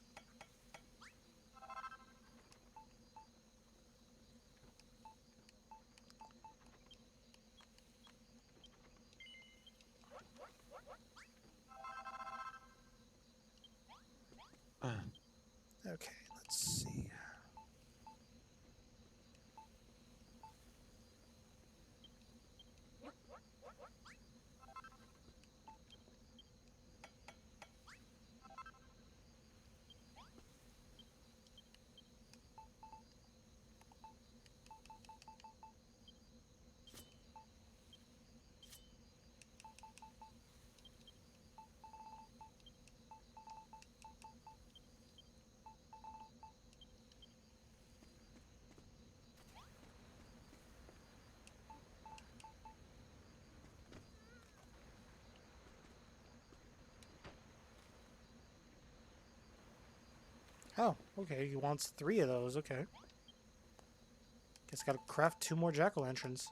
Okay, let's see. Oh, okay, he wants 3 of those, okay. Guess gotta craft 2 more jack-o'-lanterns.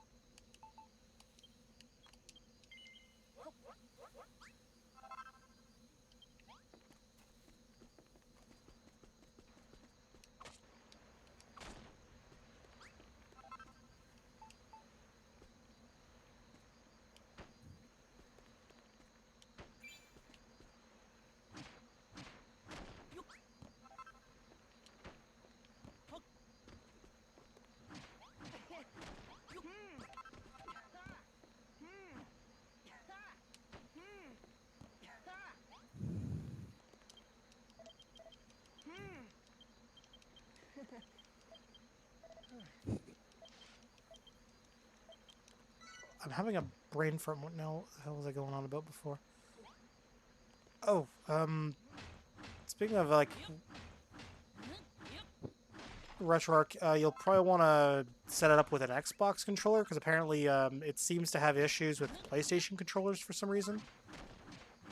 I'm having a brain fart. What now? The hell was I going on about before? Oh, speaking of, like, RetroArch, you'll probably want to set it up with an Xbox controller, because apparently it seems to have issues with PlayStation controllers for some reason.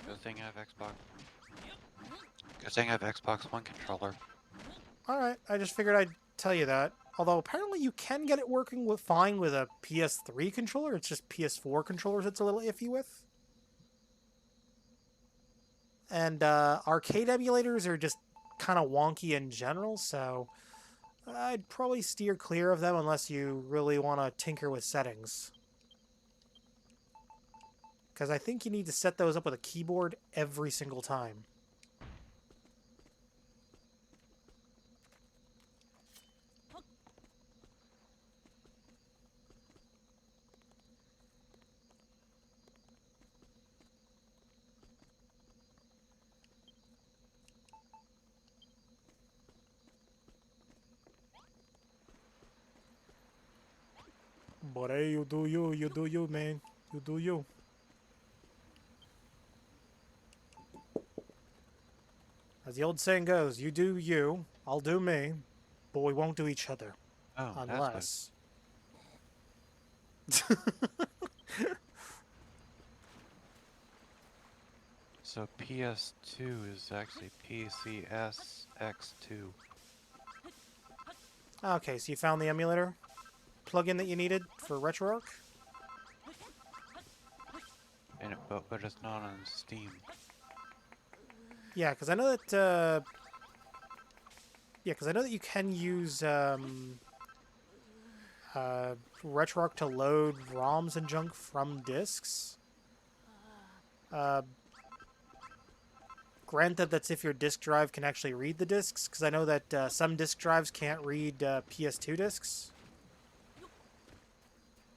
Good thing I have Xbox. Good thing I have Xbox One controller. Alright, I just figured I'd tell you that. Although apparently you can get it working fine with a PS3 controller, it's just PS4 controllers it's a little iffy with. And arcade emulators are just kind of wonky in general, so I'd probably steer clear of them unless you really want to tinker with settings. Because I think you need to set those up with a keyboard every single time. But hey, you do you, man. You do you. As the old saying goes, you do you, I'll do me, but we won't do each other. Oh, Unless... so PS2 is actually PCSX2. Okay, so you found the emulator plugin that you needed for RetroArch? But it's not on Steam. Yeah, because I know that. I know that you can use RetroArch to load ROMs and junk from discs. Granted, that's if your disk drive can actually read the discs, because I know that some disk drives can't read PS2 discs.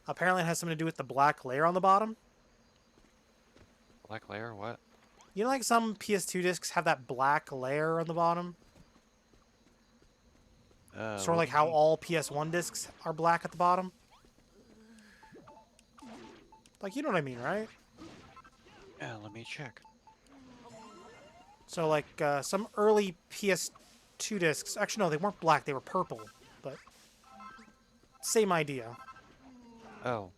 Apparently, it has something to do with the black layer on the bottom. Black layer? What? You know, like some PS2 discs have that black layer on the bottom? Sort of what like do you how mean? all PS1 discs are black at the bottom. Like, you know what I mean, right? Yeah, let me check. So, like, some early PS2 discs... Actually, no, they weren't black, they were purple. But, same idea. Oh.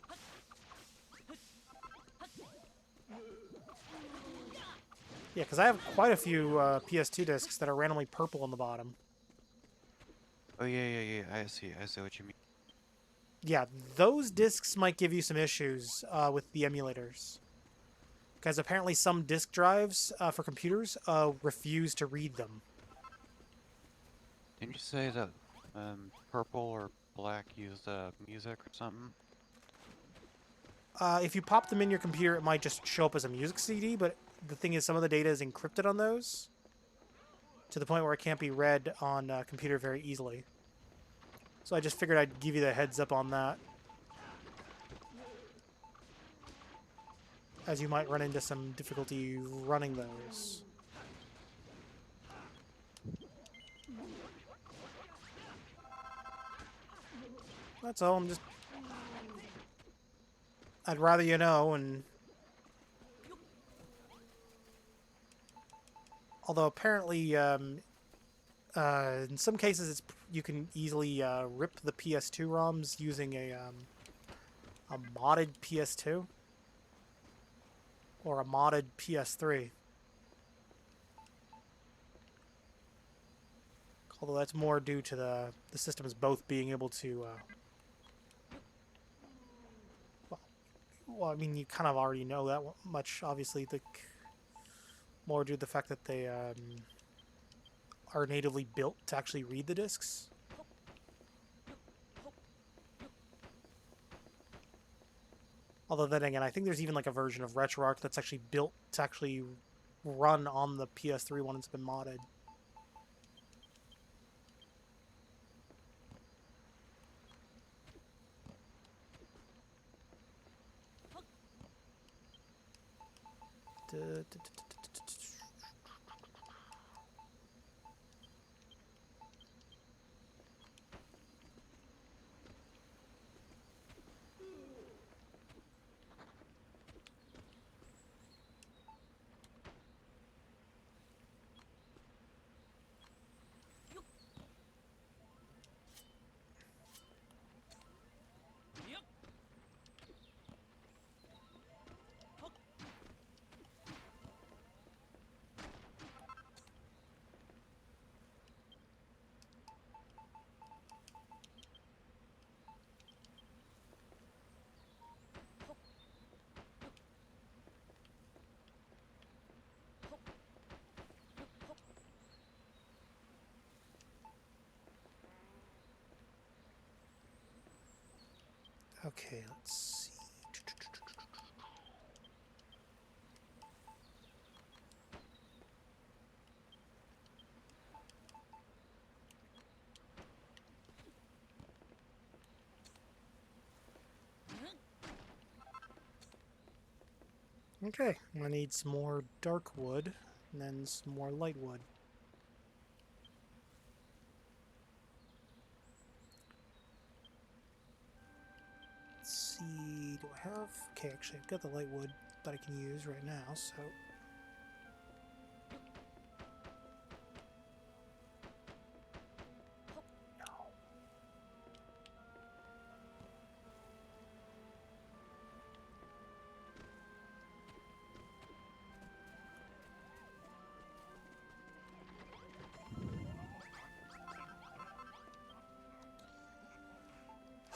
Yeah, because I have quite a few PS2 discs that are randomly purple on the bottom. Oh, yeah. I see what you mean. Yeah, those discs might give you some issues with the emulators. Because apparently some disk drives for computers refuse to read them. Didn't you say that purple or black used music or something? If you pop them in your computer, it might just show up as a music CD, but the thing is some of the data is encrypted on those to the point where it can't be read on a computer very easily. So I just figured I'd give you the heads up on that, as you might run into some difficulty running those. That's all. I'd rather you know, and although apparently in some cases you can easily rip the PS2 ROMs using a modded PS2 or a modded PS3. Although that's more due to the systems both being able to well, I mean, you kind of already know that much. Obviously, more due to the fact that they are natively built to actually read the discs. Although then again, I think there's even like a version of RetroArch that's actually built to actually run on the PS3 when it's been modded. Okay, let's see. Okay, I need some more dark wood and then some more light wood. Let's see, do I have... Okay, actually, I've got the light wood that I can use right now, so...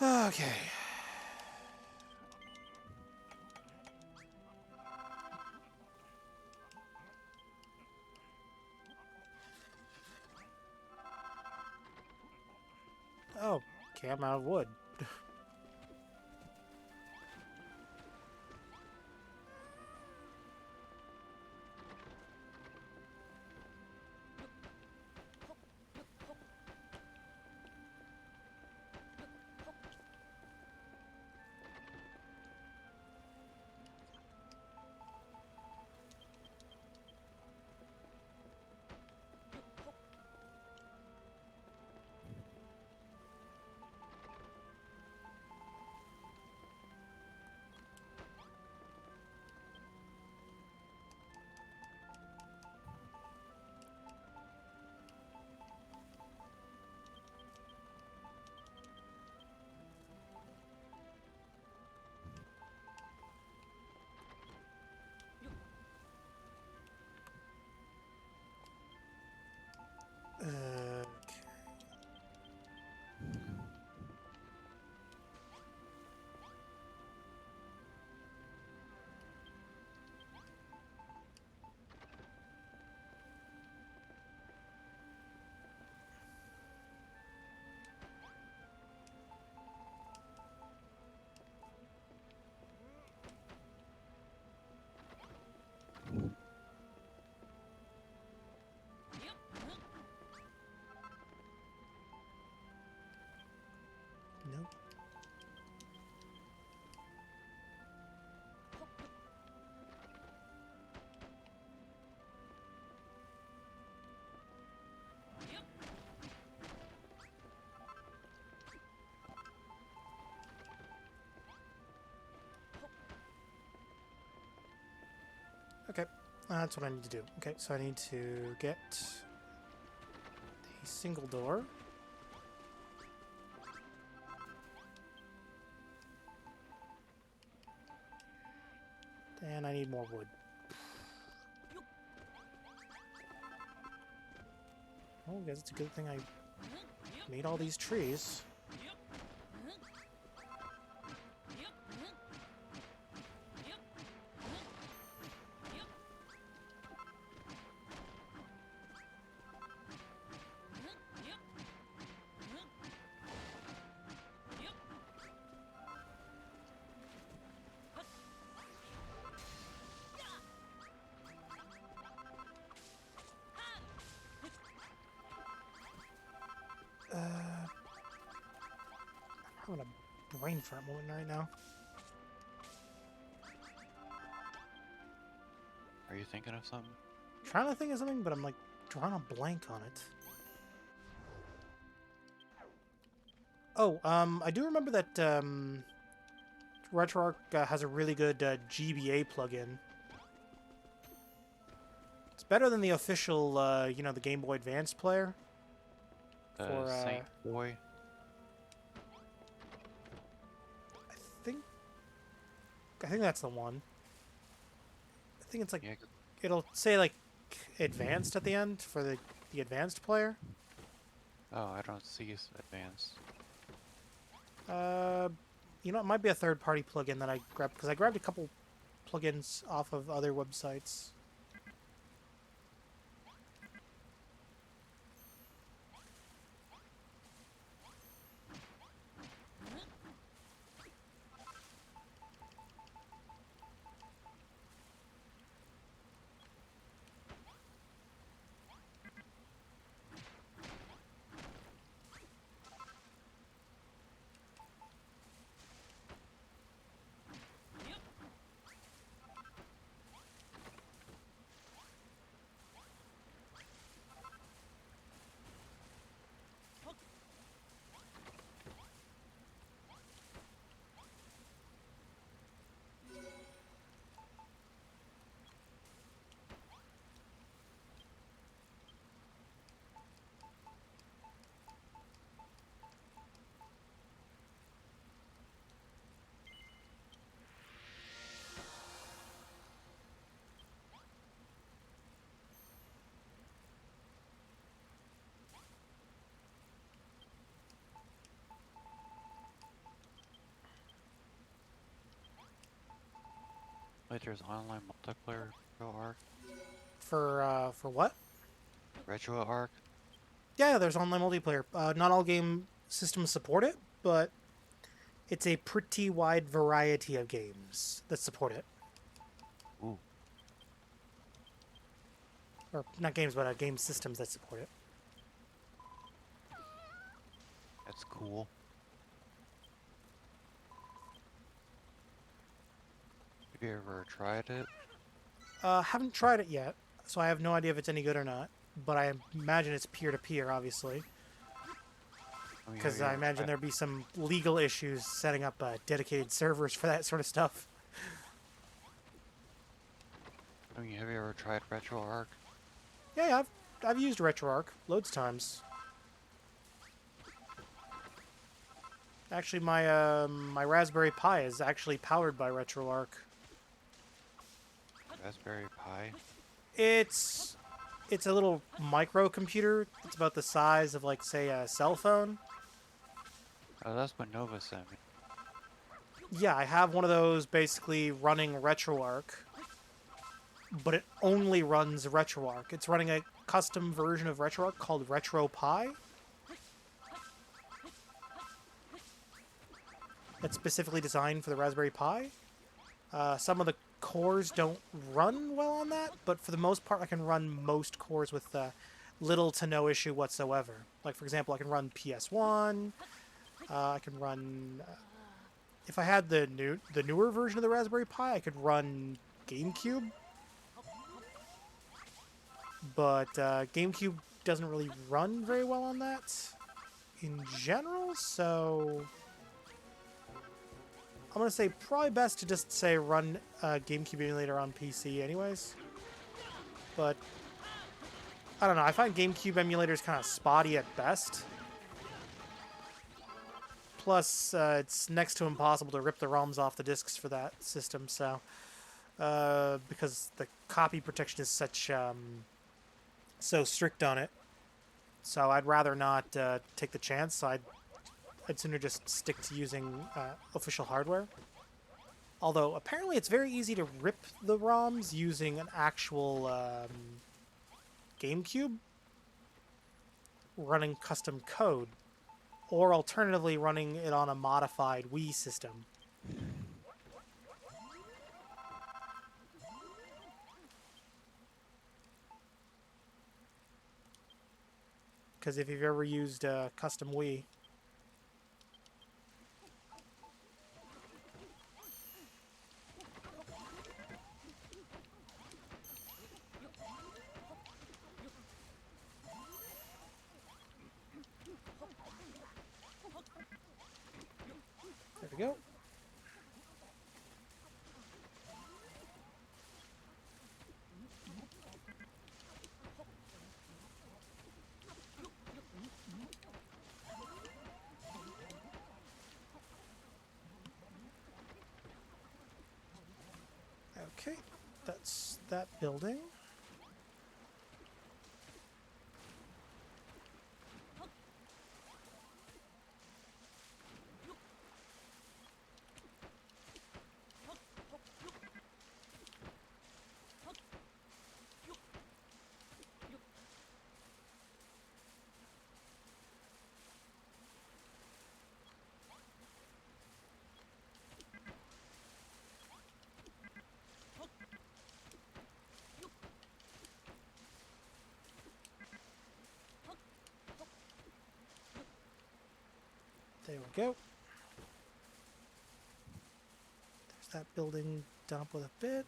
Okay. Oh, okay, I'm out of wood. That's what I need to do. Okay, so I need to get a single door. And I need more wood. Well, I guess it's a good thing I made all these trees. I'm having a brain fart moment right now. Are you thinking of something? Trying to think of something, but I'm like drawing a blank on it. Oh, I do remember that RetroArch has a really good GBA plugin. It's better than the official, you know, the Game Boy Advance player. For Saint Boy. I think that's the one. I think it's like Yeah, it'll say like advanced at the end for the advanced player. oh, I don't see it's advanced. You know, it might be a third-party plugin that I grabbed because I grabbed a couple plugins off of other websites. Wait, there's online multiplayer RetroArch? For what? RetroArch? Yeah, there's online multiplayer. Not all game systems support it, but it's a pretty wide variety of games that support it. Ooh, Or not games, but game systems that support it. that's cool. Have you ever tried it? Haven't tried it yet, so I have no idea if it's any good or not. But I imagine it's peer-to-peer, obviously. I mean, have Because you I ever imagine tried- there'd be some legal issues setting up dedicated servers for that sort of stuff. I mean, have you ever tried RetroArch? Yeah, I've used RetroArch loads of times. Actually, my Raspberry Pi is actually powered by RetroArch. Raspberry Pi? It's a little microcomputer. It's about the size of, like, say, a cell phone. Oh, that's what Nova sent me. Yeah, I have one of those basically running RetroArch, but it only runs RetroArch. It's running a custom version of RetroArch called RetroPie. That's specifically designed for the Raspberry Pi. Some of the cores don't run well on that, but for the most part, I can run most cores with little to no issue whatsoever. Like, for example, I can run PS1. I can run... if I had the newer version of the Raspberry Pi, I could run GameCube. But GameCube doesn't really run very well on that in general, so... I'm going to say probably best to just say run GameCube emulator on PC anyways. but I don't know. I find GameCube emulators kind of spotty at best. Plus, it's next to impossible to rip the ROMs off the discs for that system, so because the copy protection is such so strict on it. So I'd rather not take the chance. So I'd sooner just stick to using official hardware. Although apparently it's very easy to rip the ROMs using an actual GameCube running custom code, or alternatively running it on a modified Wii system. Because if you've ever used custom Wii, there we go. Okay, that's that building. There we go. There's that building done up with a bit.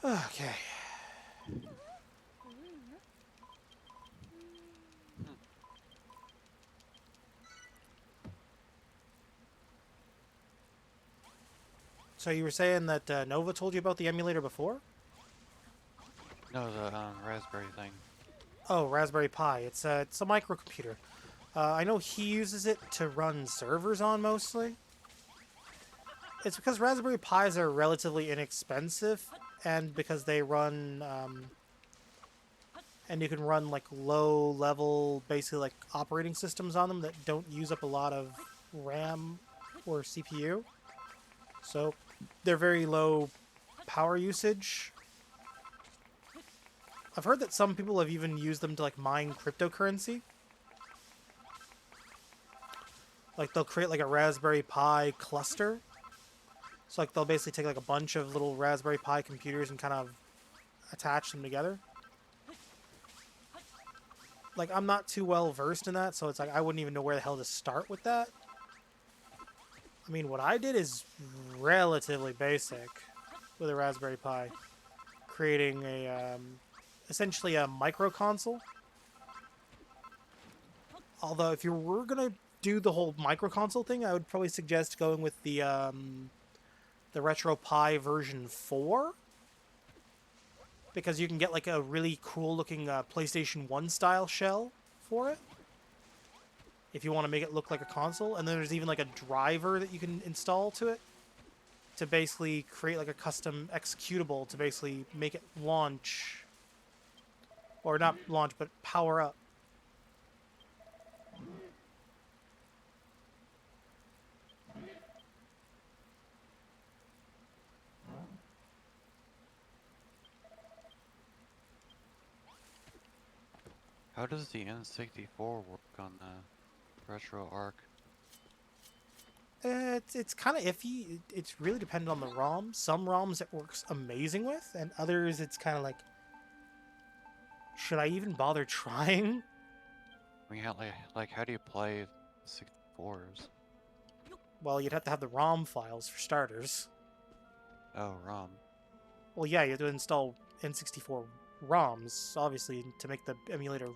Okay. So you were saying that Nova told you about the emulator before? No, the Raspberry thing. Oh, Raspberry Pi. It's a microcomputer. I know he uses it to run servers on mostly. It's because Raspberry Pis are relatively inexpensive, and because they run, and you can run like low-level, basically like operating systems on them that don't use up a lot of RAM or CPU. So they're very low power usage. I've heard that some people have even used them to like mine cryptocurrency. Like they'll create like a Raspberry Pi cluster. So like they'll basically take like a bunch of little Raspberry Pi computers and kind of attach them together. Like I'm not too well versed in that, so it's like I wouldn't even know where the hell to start with that. I mean, what I did is relatively basic with a Raspberry Pi, creating a essentially a micro console. Although if you were gonna do the whole micro console thing, I would probably suggest going with the RetroPie version 4, because you can get like a really cool looking PlayStation 1 style shell for it if you want to make it look like a console. And then there's even like a driver that you can install to it to basically create like a custom executable to basically make it launch, or not launch, but power up. How does the N64 work on the Retro Arc? It's kind of iffy. It's really dependent on the ROM. Some ROMs it works amazing with, and others it's kind of like, should I even bother trying? I mean, like how do you play 64s? Well, you'd have to have the ROM files for starters. Oh, ROM. Well, yeah, you have to install N64 ROMs, obviously, to make the emulator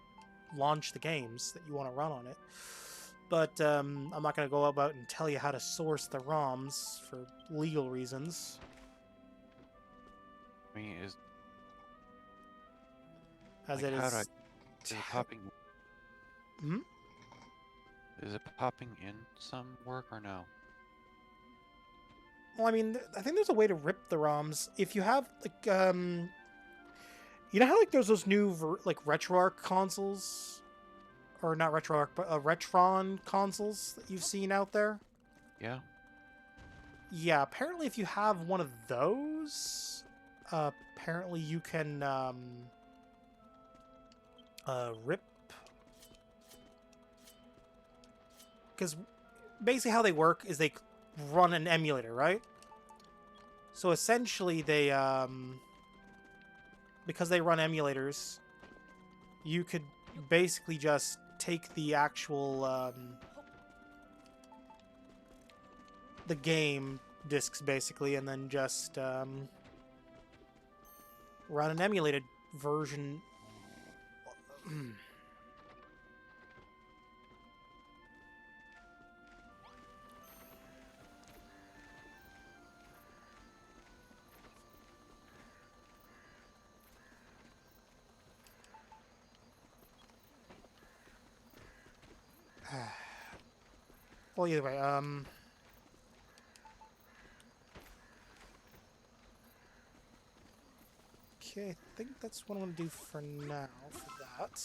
launch the games that you want to run on it. But I'm not going to go about and tell you how to source the ROMs for legal reasons. I mean, is As like it how do I, is. is it popping? Hmm? Is it popping in some work or no? Well, I mean, I think there's a way to rip the ROMs. If you have, like, you know how, like, there's those new, like, RetroArch consoles? Or not RetroArch, but Retron consoles that you've seen out there? Yeah. Yeah, apparently if you have one of those, apparently you can, rip... Because basically how they work is they run an emulator, right? So essentially they, because they run emulators, you could basically just take the actual, the game discs, basically, and then just, run an emulated version. Well, either way, okay, I think that's what I'm gonna do for now for that.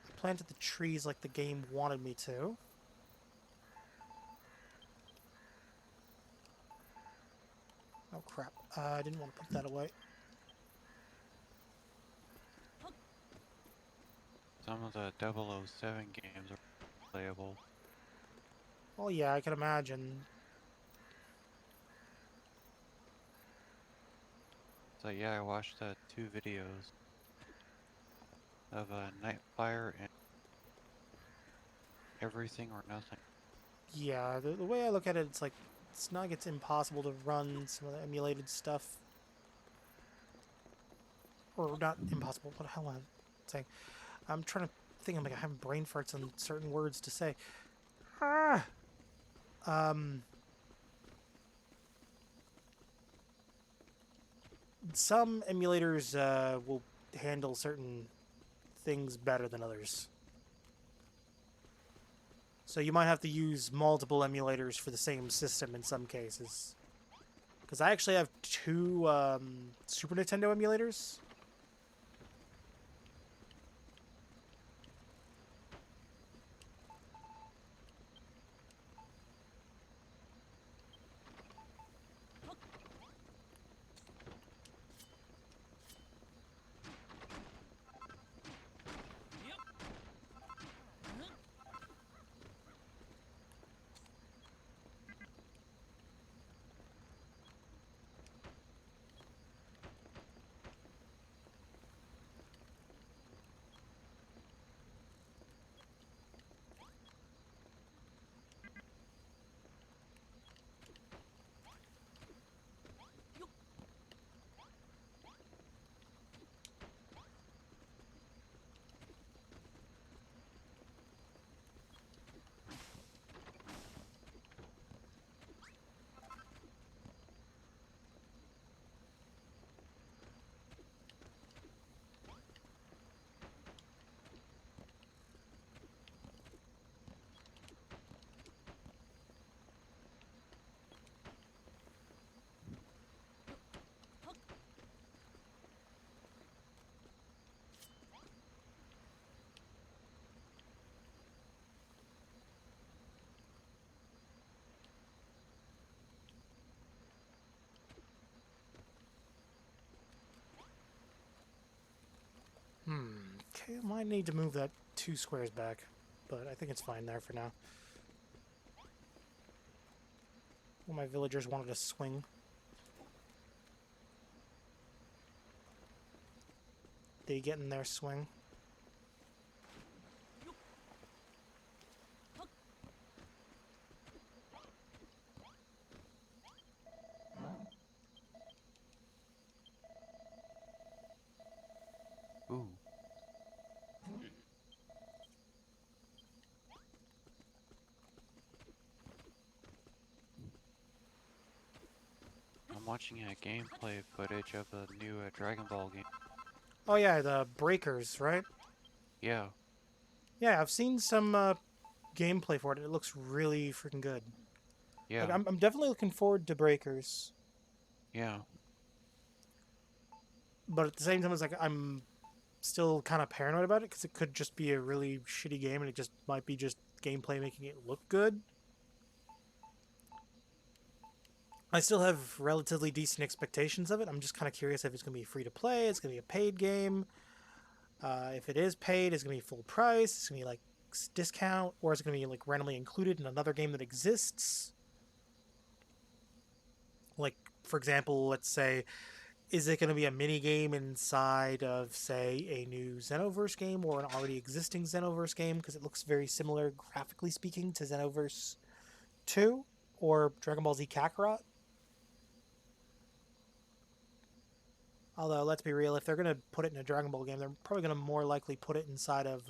I planted the trees like the game wanted me to. Oh crap, I didn't want to put that away. Some of the 007 games are playable. Well, yeah, I can imagine. So yeah, I watched 2 videos of a Nightfire and Everything or Nothing. Yeah, the way I look at it, it's like, it's not like it's impossible to run some of the emulated stuff. Or not impossible, what the hell am I saying? I'm trying to think, I'm like, I'm having brain farts on certain words to say. Ah! Some emulators will handle certain things better than others. So you might have to use multiple emulators for the same system in some cases. Because I actually have 2 Super Nintendo emulators. Okay, I might need to move that 2 squares back. but I think it's fine there for now. Well, my villagers wanted to swing. They get in their swing. Ooh. I'm watching a gameplay footage of a new Dragon Ball game. Oh yeah, the breakers, right? Yeah, Yeah, I've seen some gameplay for it. It looks really freaking good. yeah, Like, I'm definitely looking forward to breakers, yeah. but at the same time, it's like I'm still kind of paranoid about it because it could just be a really shitty game, and it just might be just gameplay making it look good. I still have relatively decent expectations of it. I'm just kind of curious if it's going to be free to play, it's going to be a paid game. If it is paid, it's going to be full price, it's going to be like discount, or is it going to be like randomly included in another game that exists? Like, for example, let's say, is it going to be a mini game inside of, say, a new Xenoverse game or an already existing Xenoverse game? Because it looks very similar, graphically speaking, to Xenoverse 2 or Dragon Ball Z Kakarot. Although, let's be real, if they're going to put it in a Dragon Ball game, they're probably going to more likely put it inside of...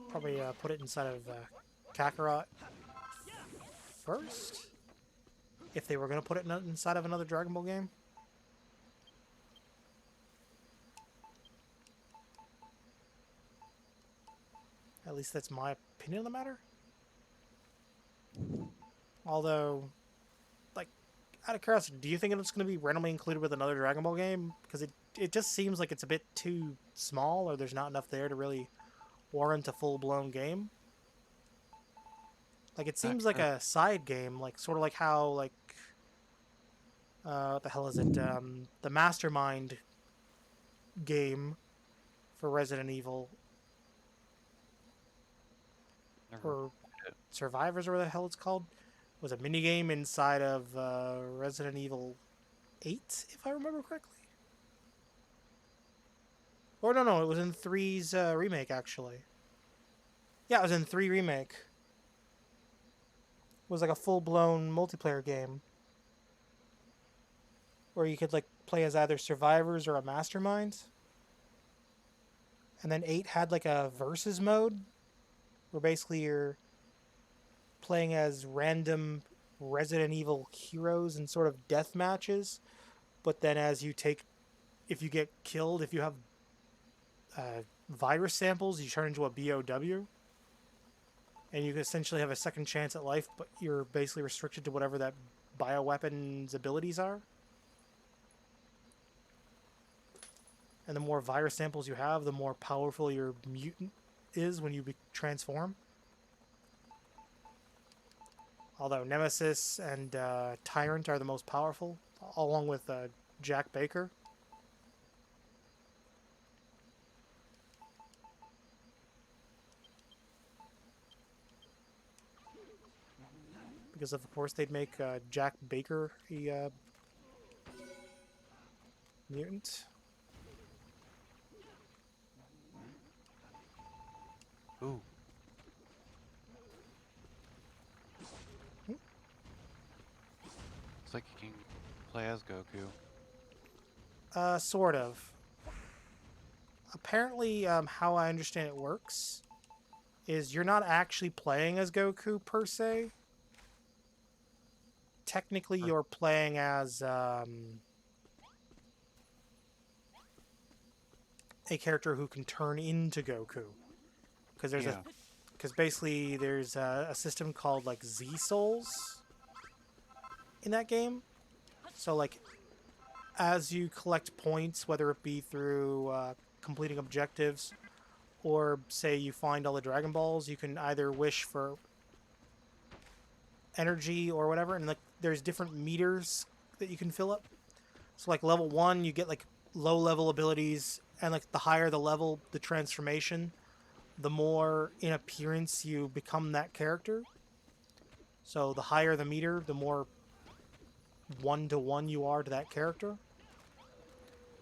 probably put it inside of Kakarot first? If they were going to put it inside of another Dragon Ball game? At least that's my opinion on the matter. Although, like, out of curiosity, do you think it's going to be randomly included with another Dragon Ball game? Because it just seems like it's a bit too small, or there's not enough there to really warrant a full-blown game. Like, it seems like a side game, like, sort of like how, like, what the hell is it? The Mastermind game for Resident Evil, Never. or Survivors, or what the hell it's called, was a mini game inside of Resident Evil 8, if I remember correctly. Or no, it was in 3's remake, actually. Yeah, it was in 3 remake. It was like a full-blown multiplayer game where you could like play as either survivors or a mastermind. And then 8 had like a versus mode where basically you're playing as random Resident Evil heroes in sort of death matches. But then as you take, if you get killed, if you have virus samples, you turn into a BOW. And you essentially have a second chance at life, but you're basically restricted to whatever that bioweapon's abilities are. And the more virus samples you have, the more powerful your mutant is when you transform. Although Nemesis and Tyrant are the most powerful, along with Jack Baker. Because of course they'd make Jack Baker a mutant. Ooh. It's like you can play as Goku. Sort of. Apparently, how I understand it works is you're not actually playing as Goku per se. Technically, you're playing as a character who can turn into Goku. Because there's because basically there's a system called like Z Souls in that game. So like, as you collect points, whether it be through completing objectives, or say you find all the Dragon Balls, you can either wish for energy or whatever, and like there's different meters that you can fill up. So like level 1, you get like low level abilities, and like the higher the level, the transformation, the more in appearance you become that character. So the higher the meter, the more 1-to-1 you are to that character.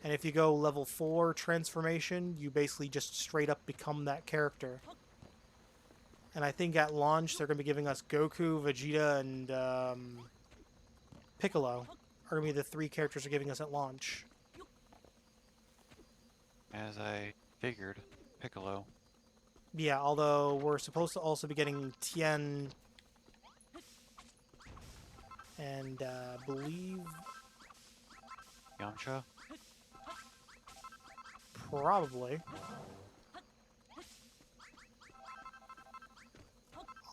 And if you go level 4 transformation, you basically just straight up become that character. And I think at launch they're going to be giving us Goku, Vegeta, and Piccolo are going to be the 3 characters they're giving us at launch. As I figured, Piccolo. Yeah, although we're supposed to also be getting Tien and believe Yamcha? probably.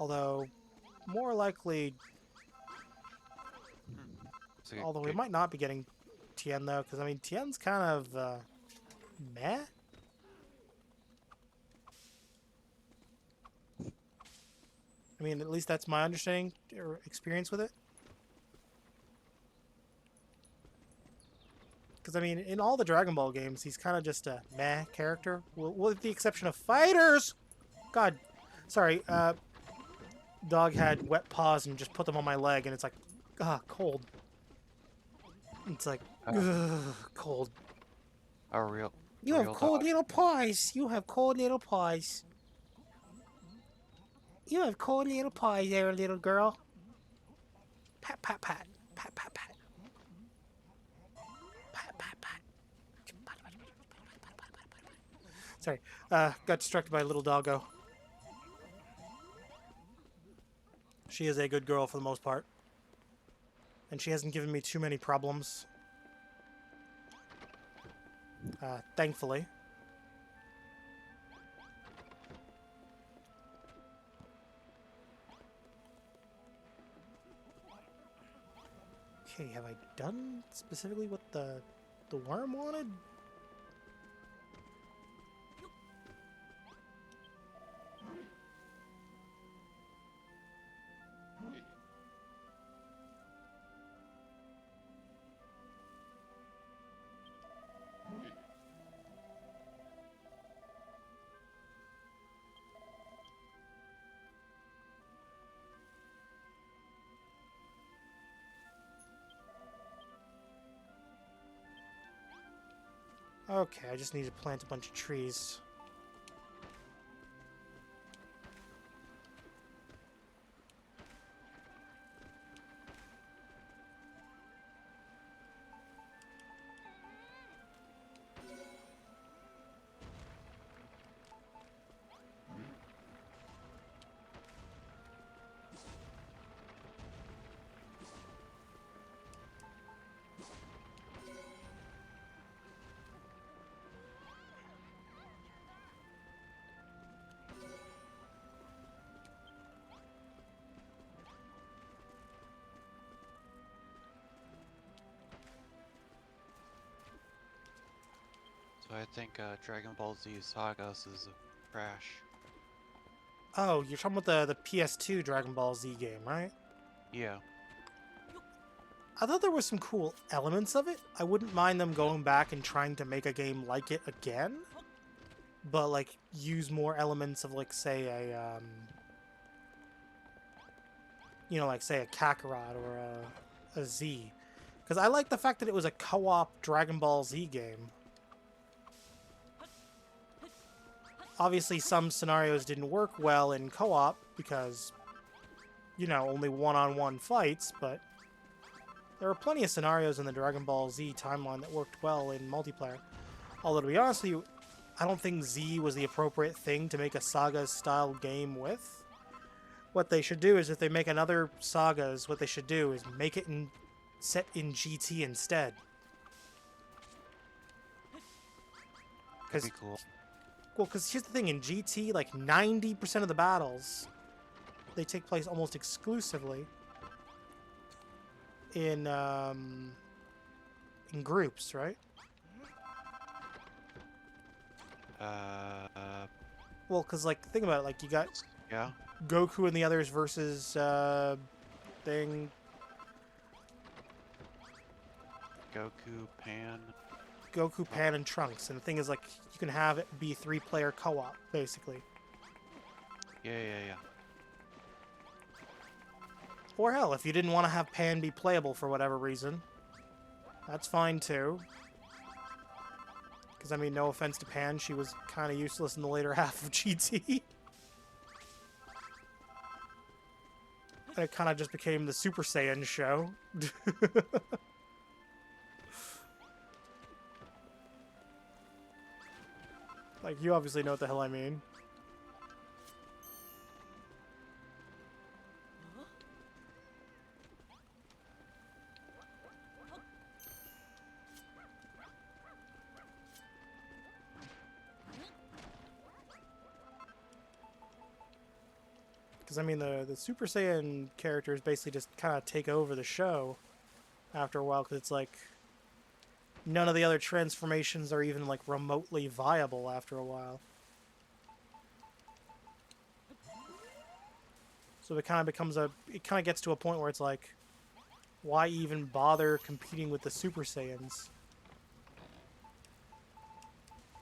Although more likely, It's a although we good- might not be getting Tien though, because I mean Tien's kind of meh. I mean, at least that's my understanding or experience with it. Because, I mean, in all the Dragon Ball games, he's kind of just a meh character. With the exception of fighters! God. Sorry, dog had wet paws and just put them on my leg, and it's like, cold. It's like, cold. A real. You have real cold dog. little paws. You have cold little paws. You have cold little paws there, little girl. Pat, pat, pat. Pat, pat, pat. Pat, pat, pat. Sorry, got distracted by a little doggo. She is a good girl for the most part. And she hasn't given me too many problems. Thankfully. Okay, have I done specifically what the worm wanted? Okay, I just need to plant a bunch of trees. So I think Dragon Ball Z Sagas is a crash. Oh, you're talking about the PS2 Dragon Ball Z game, right? Yeah. I thought there were some cool elements of it. I wouldn't mind them going back and trying to make a game like it again. But, like, use more elements of, like, say, a, you know, like, say, a Kakarot or a Z. Because I like the fact that it was a co-op Dragon Ball Z game. Obviously, some scenarios didn't work well in co-op because, you know, only one-on-one fights, but there were plenty of scenarios in the Dragon Ball Z timeline that worked well in multiplayer. Although, to be honest with you, I don't think Z was the appropriate thing to make a Saga-style game with. What they should do is, if they make another Sagas, what they should do is make it set in GT instead. That'd be cool. Well, because here's the thing, in GT, like 90% of the battles, they take place almost exclusively in groups, right? Uh, Well, because, like, think about it, like, you got yeah. Goku and the others versus thing. Goku, Pan. Goku, Pan, and Trunks. And the thing is, like, you can have it be 3-player co-op, basically. Yeah. Or hell, if you didn't want to have Pan be playable for whatever reason, that's fine too. Because, I mean, no offense to Pan, she was kind of useless in the later half of GT. And it kind of just became the Super Saiyan show. Like, you obviously know what the hell I mean. Because, I mean, the Super Saiyan characters basically just kind of take over the show after a while, because it's like none of the other transformations are even, like, remotely viable after a while. So it kind of becomes it kind of gets to a point where it's like, why even bother competing with the Super Saiyans?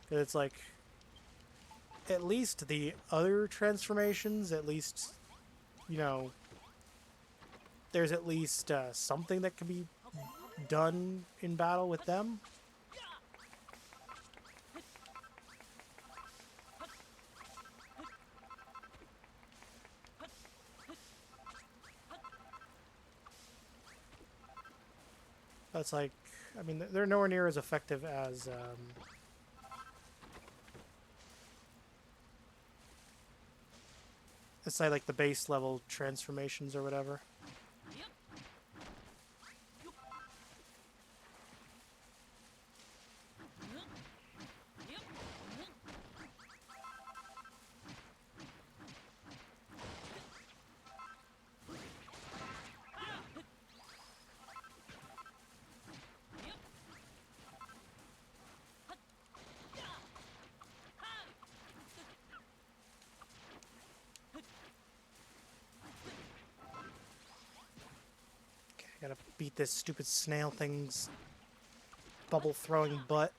Because it's like, at least the other transformations, at least, you know, there's at least something that can be done in battle with them. That's like, I mean, they're nowhere near as effective as say, like, the base level transformations or whatever. Gotta beat this stupid snail thing's bubble throwing butt.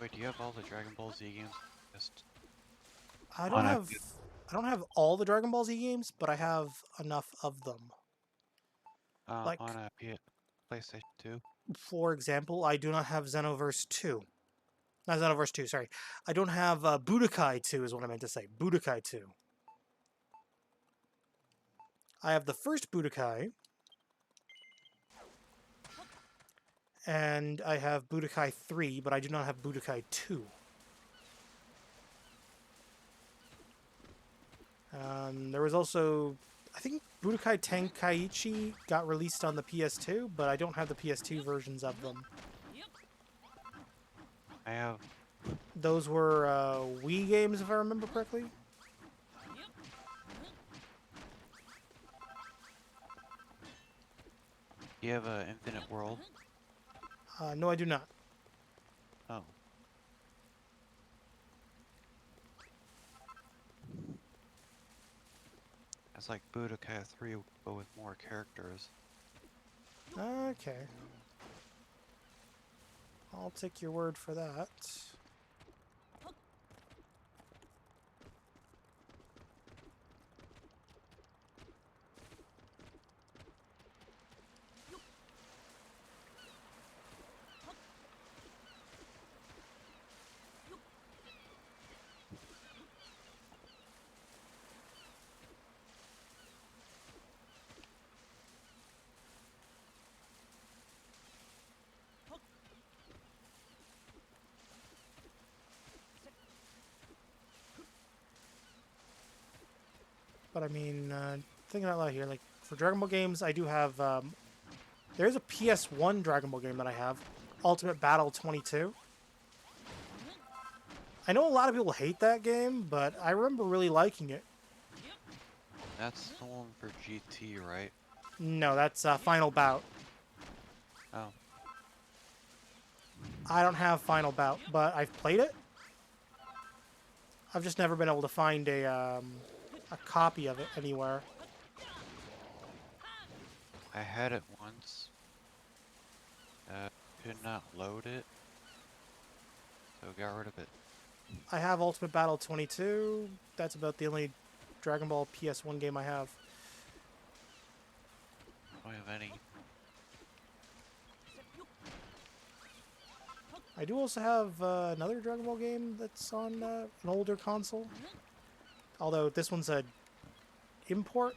Wait, do you have all the Dragon Ball Z games? Just I on don't have all the Dragon Ball Z games, but I have enough of them. Like, on a PlayStation 2. for example, I do not have Xenoverse 2. Not Xenoverse 2, sorry. I don't have Budokai 2 is what I meant to say. Budokai 2. I have the first Budokai. And I have Budokai 3, but I do not have Budokai 2. There was also, I think Budokai Tenkaichi got released on the PS2, but I don't have the PS2 versions of them. I have. Those were Wii games, if I remember correctly. You have a Infinite World. No, I do not. Oh. It's like Budokai 3, but with more characters. Okay. I'll take your word for that. But I mean, thinking out loud here, like, for Dragon Ball games, I do have, there's a PS1 Dragon Ball game that I have, Ultimate Battle 22. I know a lot of people hate that game, but I remember really liking it. That's the one for GT, right? No, that's Final Bout. Oh. I don't have Final Bout, but I've played it. I've just never been able to find a copy of it anywhere. I had it once. Could not load it, so got rid of it. I have Ultimate Battle 22. That's about the only Dragon Ball PS1 game I have. I don't have any. I do also have another Dragon Ball game that's on an older console. Although this one's a import.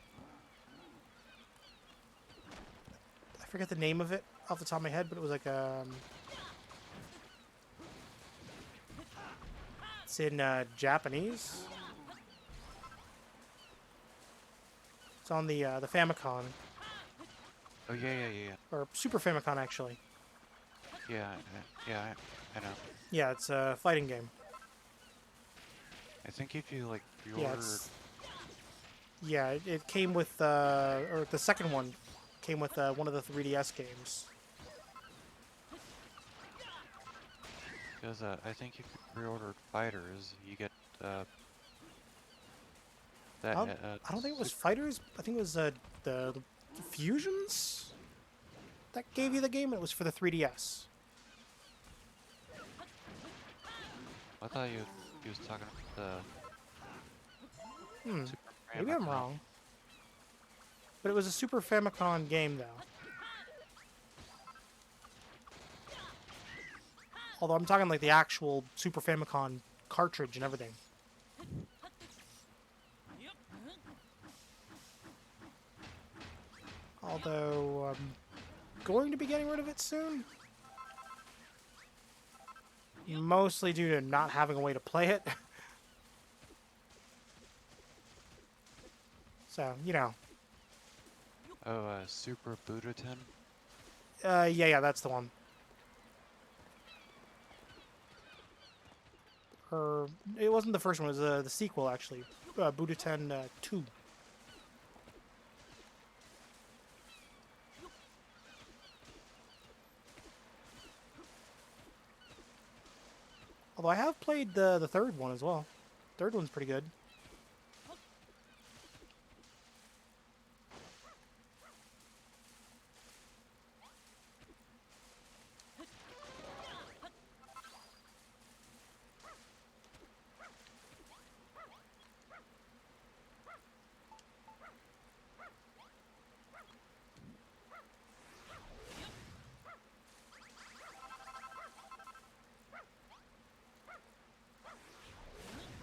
I forget the name of it off the top of my head, but it was like it's in Japanese. It's on the Famicom, Oh yeah. or Super Famicom actually. Yeah, I know. Yeah, it's a fighting game. I think if you like Yeah, pre-order, it came with or the second one came with one of the 3DS games. because I think if you pre-ordered Fighters, you get that. I don't think it was Fighters. I think it was the Fusions that gave you the game. It was for the 3DS. I thought you was talking about the Super Maybe I'm Famicom. wrong. But it was a Super Famicom game, though. Although I'm talking like the actual Super Famicom cartridge and everything. Although I'm going to be getting rid of it soon. Mostly due to not having a way to play it. So, you know. Oh, Super Budokan. Yeah, that's the one. Or it wasn't the first one. It was the sequel, actually. Budokan 2. Although I have played the third one as well. Third one's pretty good.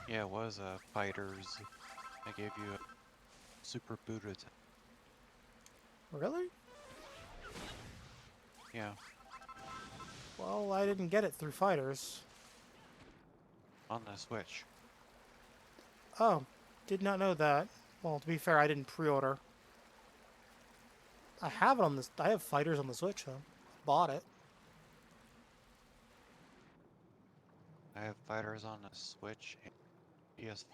Yeah, it was Fighters. I gave you a Super Budokan. Really? Yeah, Well, I didn't get it through Fighters. on the Switch. Oh, did not know that. Well, to be fair, I didn't pre-order. I have it on this. I have Fighters on the Switch though. Bought it. I have Fighters on the Switch and PS.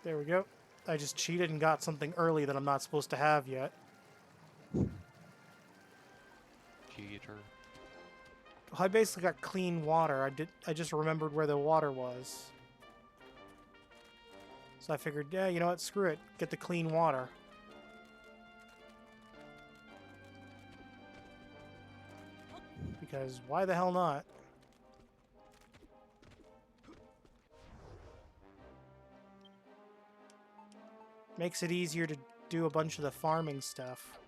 There we go. I just cheated and got something early that I'm not supposed to have yet. Cheater. I basically got clean water. I just remembered where the water was. So I figured, yeah, you know what? Screw it. Get the clean water. Because why the hell not? Makes it easier to do a bunch of the farming stuff.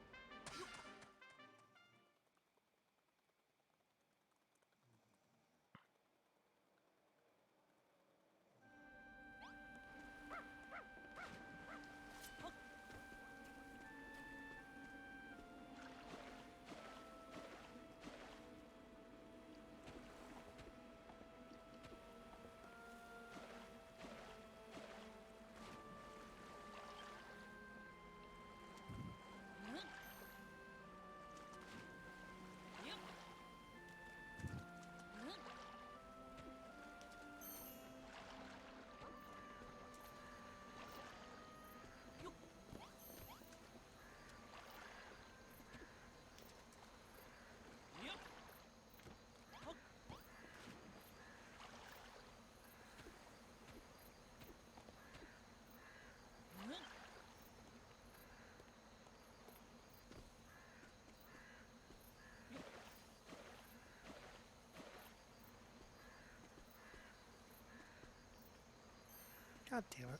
God damn it.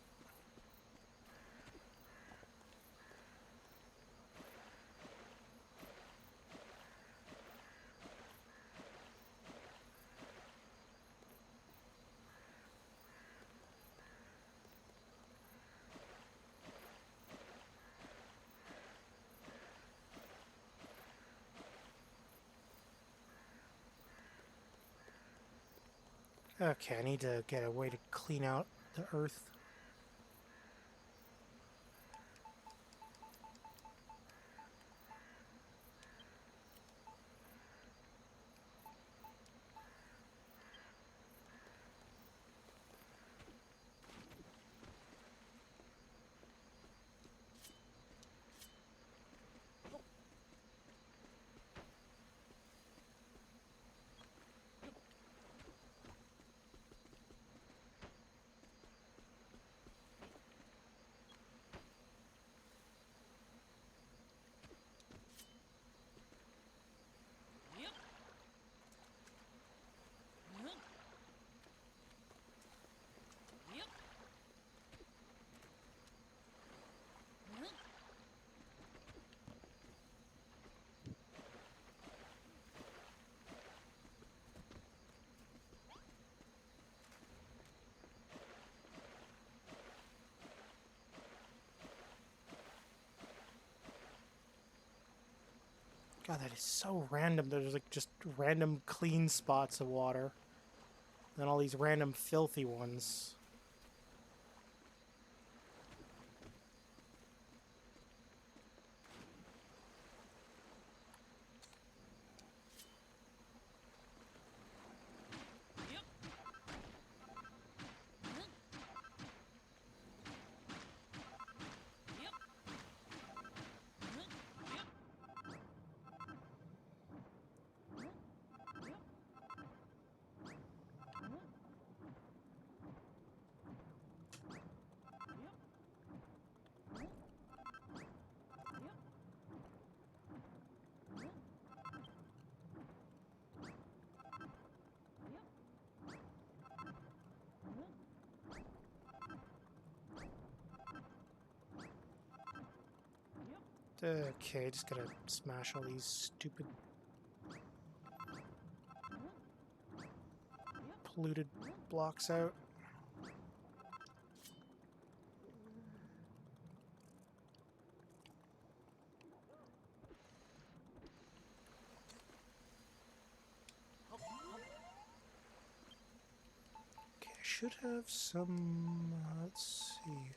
Okay, I need to get a way to clean out the earth. God, that is so random. There's like just random clean spots of water. And all these random filthy ones. Okay, just gotta smash all these stupid polluted blocks out. Okay, I should have some, let's see.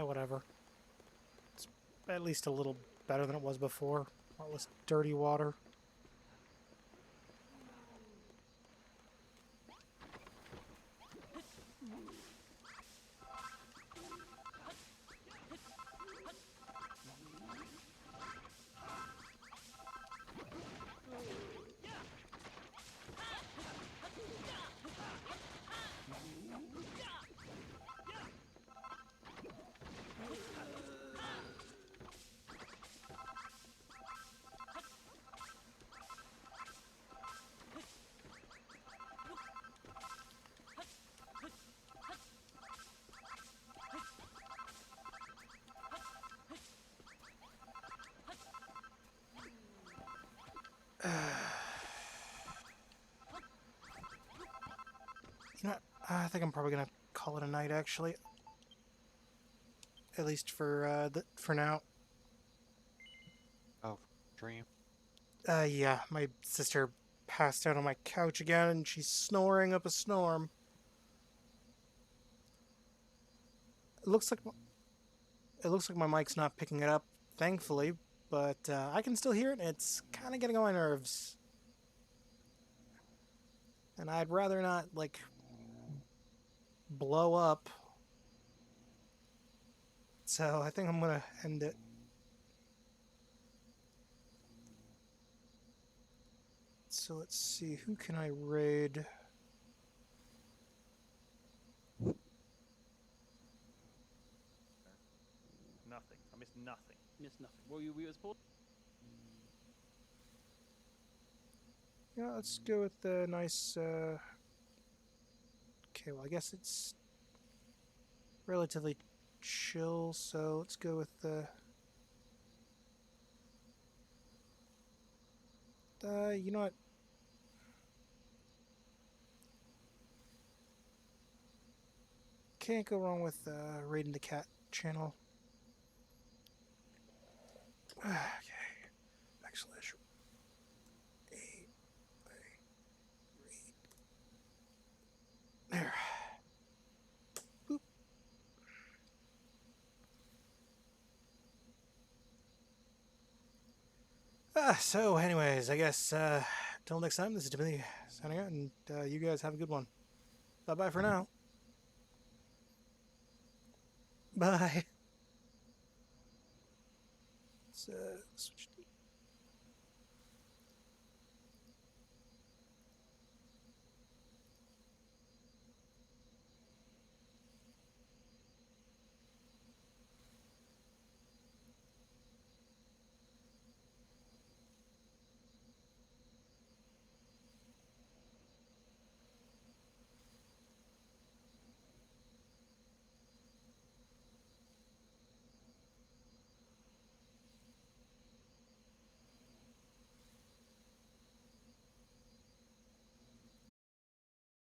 Whatever. It's at least a little better than it was before. All this dirty water. I think I'm probably gonna call it a night, actually. At least for now. Oh, dream. Yeah, my sister passed out on my couch again, and she's snoring up a storm. It looks like my mic's not picking it up, thankfully, but I can still hear it, and it's kind of getting on my nerves. And I'd rather not, like, blow up. So I think I'm gonna end it. So let's see, who can I raid? Nothing. I missed nothing. Missed nothing. Well, we were supposed. Yeah, let's go with the nice, okay, well, I guess it's relatively chill, so let's go with the... you know what? Can't go wrong with raiding the cat channel. Okay. Backslash there. Boop. So anyways, I guess till next time, this is Timothy signing out, and you guys have a good one. Bye bye for now. Bye. Let's switch